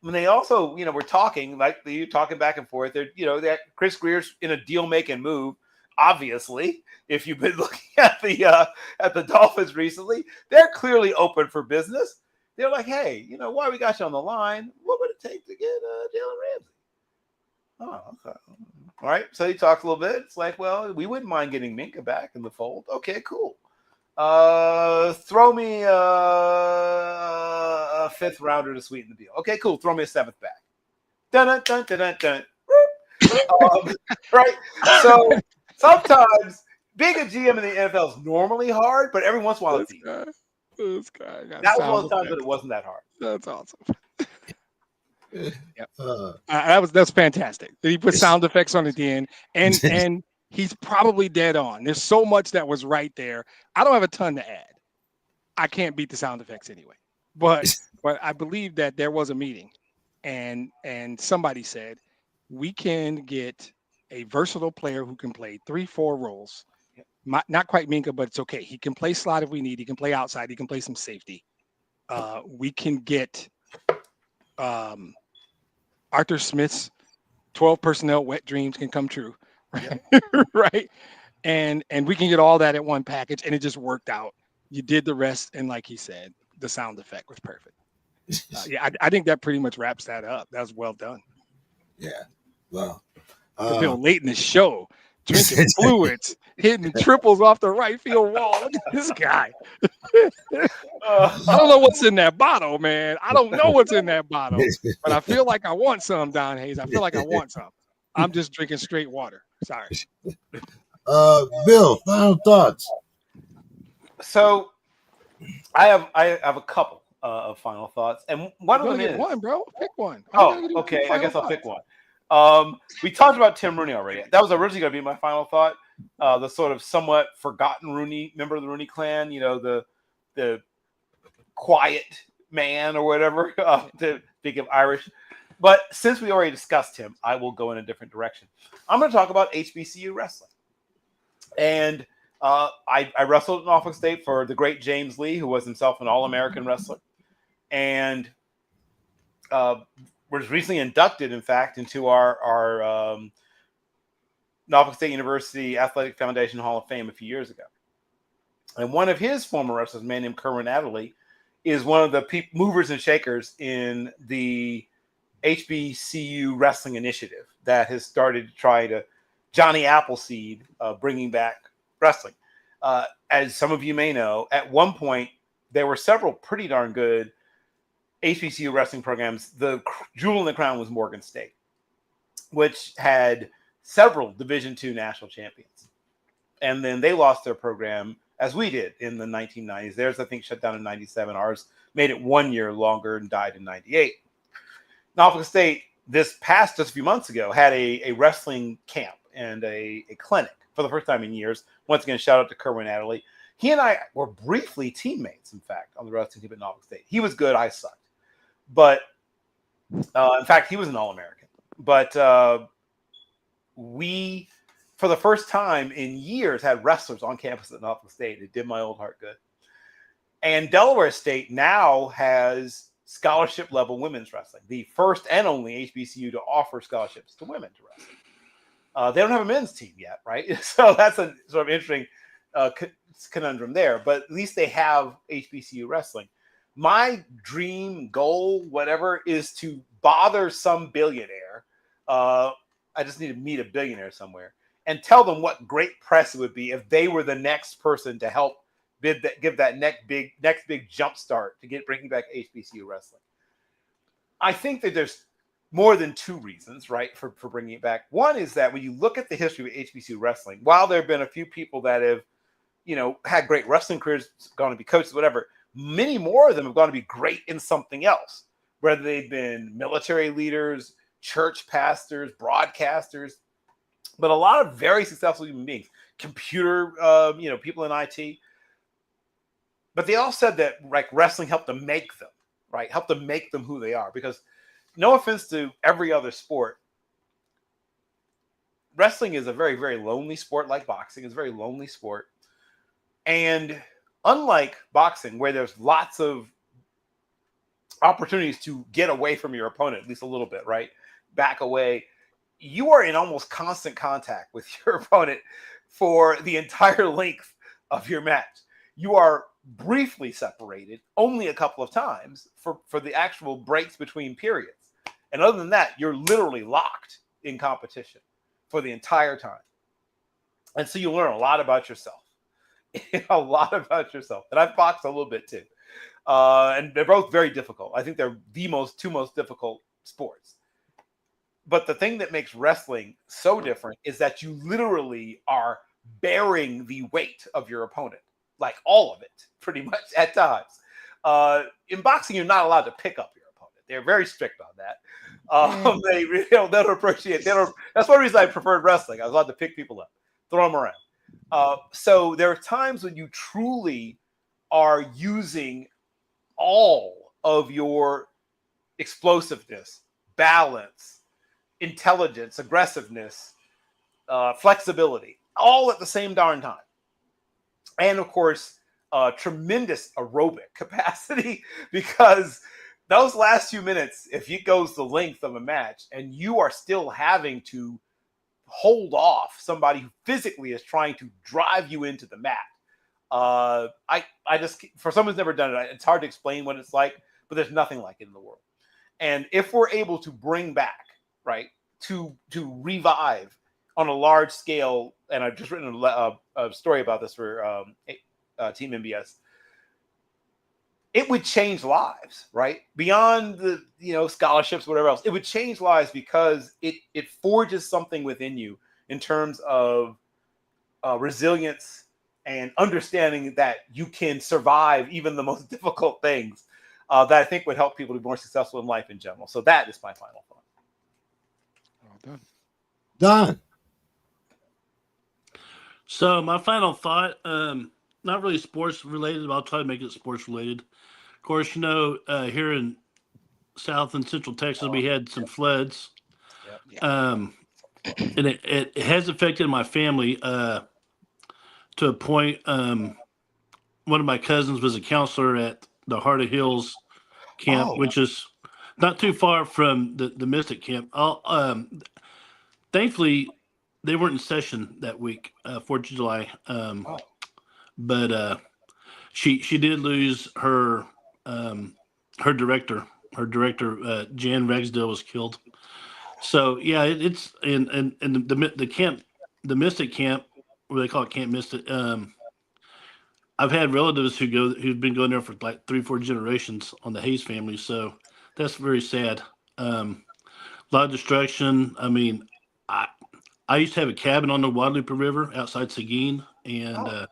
when they also, we're talking, like you're talking back and forth, that Chris Greer's in a deal-making move. Obviously, if you've been looking at the Dolphins recently, they're clearly open for business. They're like, hey, why we got you on the line? What would it take to get Jalen Ramsey? Oh, okay. All right. So he talks a little bit. It's like, well, we wouldn't mind getting Minka back in the fold. Okay, cool. Throw me a 5th rounder to sweeten the deal. Okay, cool. Throw me a 7th back. Dun dun dun dun dun. Right. So sometimes being a GM in the NFL is normally hard, but every once in a while it's easy. This guy that was one of the times that it wasn't that hard. That's awesome. Yep. That's fantastic. He put sound effects on at the end, and he's probably dead on. There's so much that was right there. I don't have a ton to add. I can't beat the sound effects anyway. But I believe that there was a meeting, and somebody said we can get a versatile player who can play 3-4 roles. Not quite Minka, but it's okay. He can play slot if we need. He can play outside. He can play some safety. We can get Arthur Smith's 12 personnel wet dreams can come true, right? Right? And we can get all that at one package, and it just worked out. You did the rest, and like he said, the sound effect was perfect. I think that pretty much wraps that up. That was well done. Yeah. Well, Bill late in the show, drinking fluids, hitting triples off the right field wall. Look at this guy. I don't know what's in that bottle, man. I don't know what's in that bottle, but I feel like I want some, Don Hayes. I feel like I want some. I'm just drinking straight water. Sorry. Bill, final thoughts. So I have a couple of final thoughts, and one of them is one, bro. Pick one. Okay. I guess I'll pick one. We talked about Tim Rooney already. That was originally going to be my final thought. The sort of somewhat forgotten Rooney, member of the Rooney clan, the quiet man or whatever, to speak of Irish. But since we already discussed him, I will go in a different direction. I'm going to talk about HBCU wrestling. And I wrestled in Norfolk State for the great James Lee, who was himself an All-American wrestler. And was recently inducted, in fact, into our Norfolk State University Athletic Foundation Hall of Fame a few years ago. And one of his former wrestlers, a man named Kerwin Adderley, is one of the movers and shakers in the HBCU wrestling initiative that has started to try to Johnny Appleseed bringing back wrestling. As some of you may know, at one point, there were several pretty darn good HBCU wrestling programs. The jewel in the crown was Morgan State, which had several Division II national champions. And then they lost their program, as we did, in the 1990s. Theirs, I think, shut down in 97. Ours made it 1 year longer and died in 98. Norfolk State, just a few months ago, had a wrestling camp and a clinic for the first time in years. Once again, shout out to Kerwin Adderley. He and I were briefly teammates, in fact, on the wrestling team at Norfolk State. He was good. I sucked. But, in fact, he was an All-American. But we, for the first time in years, had wrestlers on campus at Norfolk State. It did my old heart good. And Delaware State now has scholarship-level women's wrestling, the first and only HBCU to offer scholarships to women to wrestle. They don't have a men's team yet, right? So that's a sort of interesting conundrum there. But at least they have HBCU wrestling. My dream goal, whatever, is to bother some billionaire. I just need to meet a billionaire somewhere and tell them what great press it would be if they were the next person to help give that next big jump start to bringing back HBCU wrestling. I think that there's more than two reasons, right, for bringing it back. One is that when you look at the history of HBCU wrestling, while there have been a few people that have, had great wrestling careers, gone to be coaches, whatever, many more of them have gone to be great in something else, whether they've been military leaders, church pastors, broadcasters, but a lot of very successful human beings, computer, people in IT. But they all said that wrestling helped them make them, right? Helped them make them who they are. Because no offense to every other sport, wrestling is a very, very lonely sport, like boxing. It's a very lonely sport. And unlike boxing, where there's lots of opportunities to get away from your opponent, at least a little bit, right? Back away, you are in almost constant contact with your opponent for the entire length of your match. You are briefly separated only a couple of times for the actual breaks between periods. And other than that, you're literally locked in competition for the entire time. And so you learn a lot about yourself. A lot about yourself. And I've boxed a little bit too. And they're both very difficult. I think they're the two most difficult sports. But the thing that makes wrestling so different is that you literally are bearing the weight of your opponent, like all of it, pretty much at times. In boxing, you're not allowed to pick up your opponent. They're very strict on that. They really don't appreciate. That's one reason I preferred wrestling. I was allowed to pick people up, throw them around. So there are times when you truly are using all of your explosiveness, balance, intelligence, aggressiveness, flexibility, all at the same darn time. And of course, tremendous aerobic capacity, because those last few minutes, if it goes the length of a match and you are still having to hold off somebody who physically is trying to drive you into the mat. I just, for someone who's never done it, it's hard to explain what it's like, but there's nothing like it in the world. And if we're able to bring back, right, to revive on a large scale, and I've just written a story about this for Team MBS, it would change lives, right? Beyond the scholarships, whatever else, it would change lives because it forges something within you in terms of resilience and understanding that you can survive even the most difficult things, that I think would help people to be more successful in life in general. So that is my final thought. Well done. Don. So my final thought, not really sports related, but I'll try to make it sports related. Of course, here in South and Central Texas, we had some floods. Yep. And it has affected my family to a point. One of my cousins was a counselor at the Heart of Hills camp, which is not too far from the Mystic camp. Thankfully, they weren't in session that week, 4th of July. But she did lose her director. Her director, Jan Ragsdale, was killed. So yeah, it's in the camp, the Mystic camp, where they call it Camp Mystic. I've had relatives who've been going there for like 3-4 generations on the Hayes family. So that's very sad. A lot of destruction. I mean, I used to have a cabin on the Guadalupe River outside Seguin, and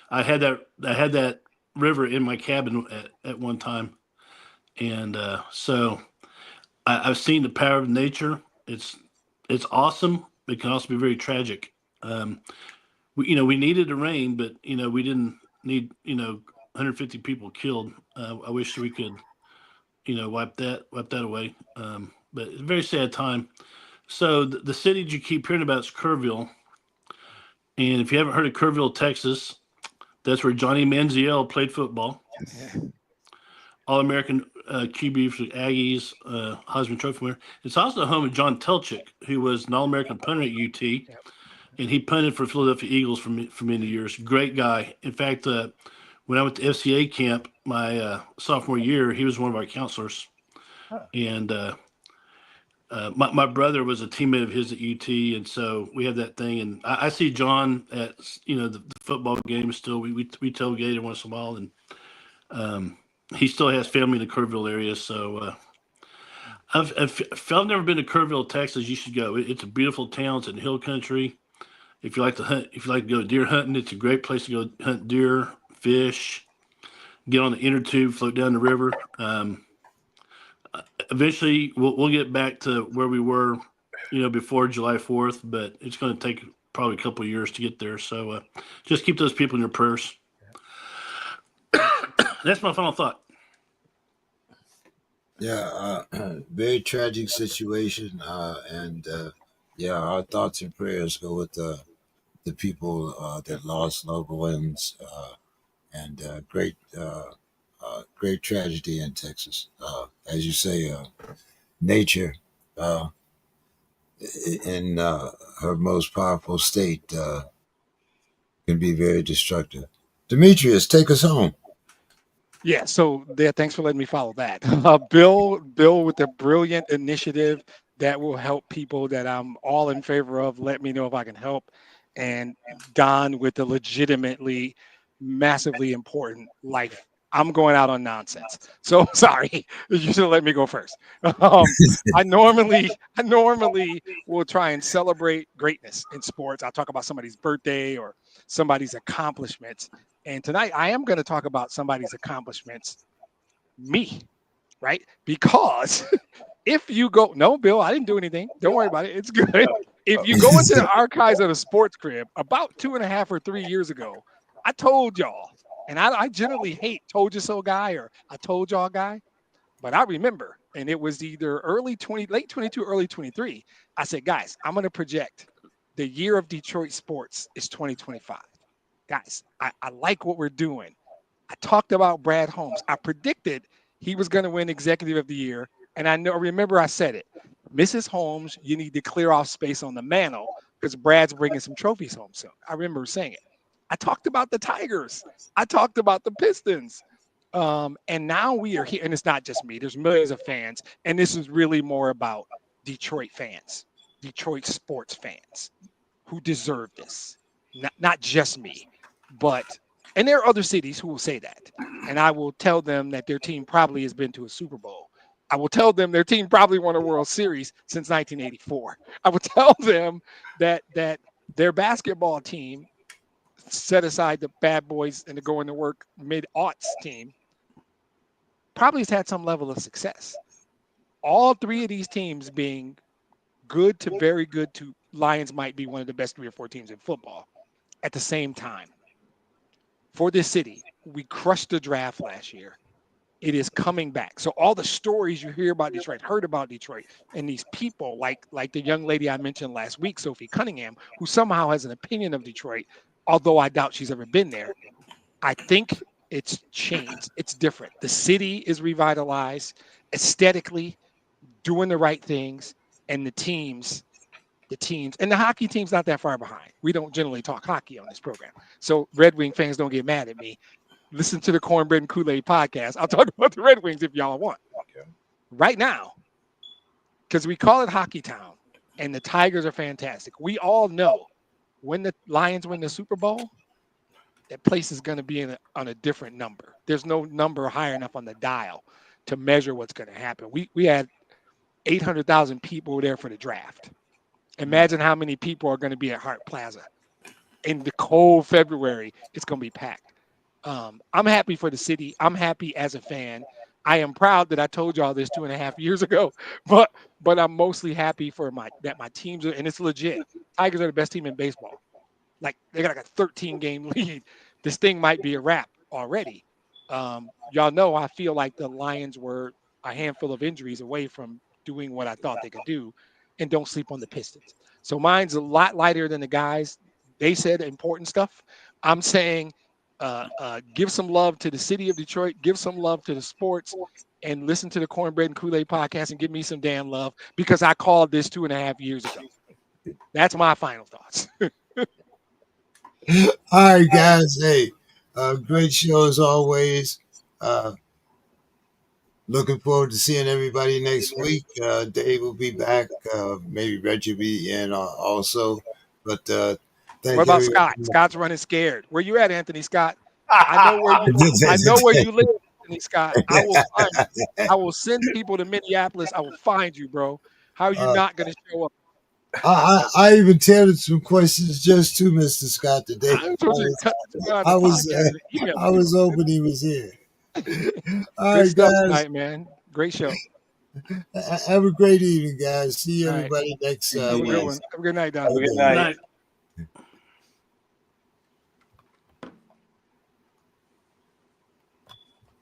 I had that river in my cabin at one time, and so I've seen the power of nature. It's awesome. It can also be very tragic. We needed the rain, but we didn't need 150 people killed. I wish we could wipe that away. But it's a very sad time. So the city you keep hearing about is Kerrville, and if you haven't heard of Kerrville, Texas, that's where Johnny Manziel played football. Yeah. All-American QB for the Aggies, Heisman Trophy winner. It's also the home of John Telchik, who was an All-American punter at UT, and he punted for Philadelphia Eagles for many years. Great guy. In fact, when I went to FCA camp my sophomore year, he was one of our counselors. And my brother was a teammate of his at UT, and so we have that thing. And I see John at the football games still. We tailgate every once in a while, and he still has family in the Kerrville area. So If y'all never been to Kerrville, Texas, you should go. It's a beautiful town. It's in hill country. If you like to hunt, if you like to go deer hunting, it's a great place to go hunt deer, fish, get on the inner tube, float down the river. Eventually, we'll get back to where we were, before July 4th, but it's going to take probably a couple of years to get there. So just keep those people in your prayers. That's my final thought. Yeah, very tragic situation, and our thoughts and prayers go with the people that lost loved ones, and great tragedy in Texas. As you say, nature in her most powerful state can be very destructive. Demetrius, take us home. Yeah, so there, thanks for letting me follow that. Bill with a brilliant initiative that will help people that I'm all in favor of. Let me know if I can help. And Don with the legitimately massively important life. I'm going out on nonsense. So sorry. You should let me go first. I normally will try and celebrate greatness in sports. I'll talk about somebody's birthday or somebody's accomplishments. And tonight I am going to talk about somebody's accomplishments, me, right? Because if you go, no, Bill, I didn't do anything. Don't worry about it. It's good. If you go into the archives of the Sports Crib about 2.5 or 3 years ago, I told y'all, and I generally hate told you so guy or I told y'all guy, but I remember, and it was either late 22, early 23. I said, guys, I'm going to project the year of Detroit sports is 2025. Guys, I like what we're doing. I talked about Brad Holmes. I predicted he was going to win Executive of the Year. And remember I said it. Mrs. Holmes, you need to clear off space on the mantle because Brad's bringing some trophies home soon. I remember saying it. I talked about the Tigers. I talked about the Pistons. And now we are here. And it's not just me. There's millions of fans. And this is really more about Detroit fans, Detroit sports fans who deserve this. Not just me. And there are other cities who will say that. And I will tell them that their team probably has been to a Super Bowl. I will tell them their team probably won a World Series since 1984. I will tell them that their basketball team, set aside the bad boys and the going to work mid-aughts team, probably has had some level of success. All three of these teams being good to very good to Lions might be one of the best 3 or 4 teams in football at the same time. For this city, we crushed the draft last year. It is coming back. So all the stories you hear about Detroit, heard about Detroit, and these people like the young lady I mentioned last week, Sophie Cunningham, who somehow has an opinion of Detroit, although I doubt she's ever been there. I think it's changed. It's different. The city is revitalized aesthetically, doing the right things, and the teams, and the hockey team's not that far behind. We don't generally talk hockey on this program. So Red Wing fans don't get mad at me. Listen to the Cornbread and Kool-Aid podcast. I'll talk about the Red Wings if y'all want. Okay. Right now, because we call it Hockey Town, and the Tigers are fantastic. We all know when the Lions win the Super Bowl, that place is going to be on a different number. There's no number high enough on the dial to measure what's going to happen. We had 800,000 people there for the draft. Imagine how many people are going to be at Hart Plaza. In the cold February, it's going to be packed. I'm happy for the city. I'm happy as a fan. I am proud that I told y'all this 2.5 years ago, but I'm mostly happy for that my teams are, and it's legit. Tigers are the best team in baseball. Like they got like a 13-game lead. This thing might be a wrap already. Y'all know I feel like the Lions were a handful of injuries away from doing what I thought they could do, and don't sleep on the Pistons. So mine's a lot lighter than the guys. They said important stuff. I'm saying give some love to the city of Detroit, give some love to the sports, and listen to the Cornbread and Kool-Aid podcast and give me some damn love because I called this 2.5 years ago. That's my final thoughts. All right, guys. Hey, great show as always. Looking forward to seeing everybody next week. Dave will be back. Maybe Reggie will be in also. But what about Scott? Scott's running scared. Where you at, Anthony Scott? I know where you live in Anthony Scott. I will find you. I will send people to Minneapolis. I will find you, bro. How are you not going to show up? I even tailored some questions just to Mr. Scott today. I told you to cut the out I the was podcast and email I was hoping he was here. All Good right, stuff guys. tonight, man. Great show. Have a great evening, guys. See All right. everybody next Have a good Wednesday. one. Have a good night, Don. Have a good Good night. night.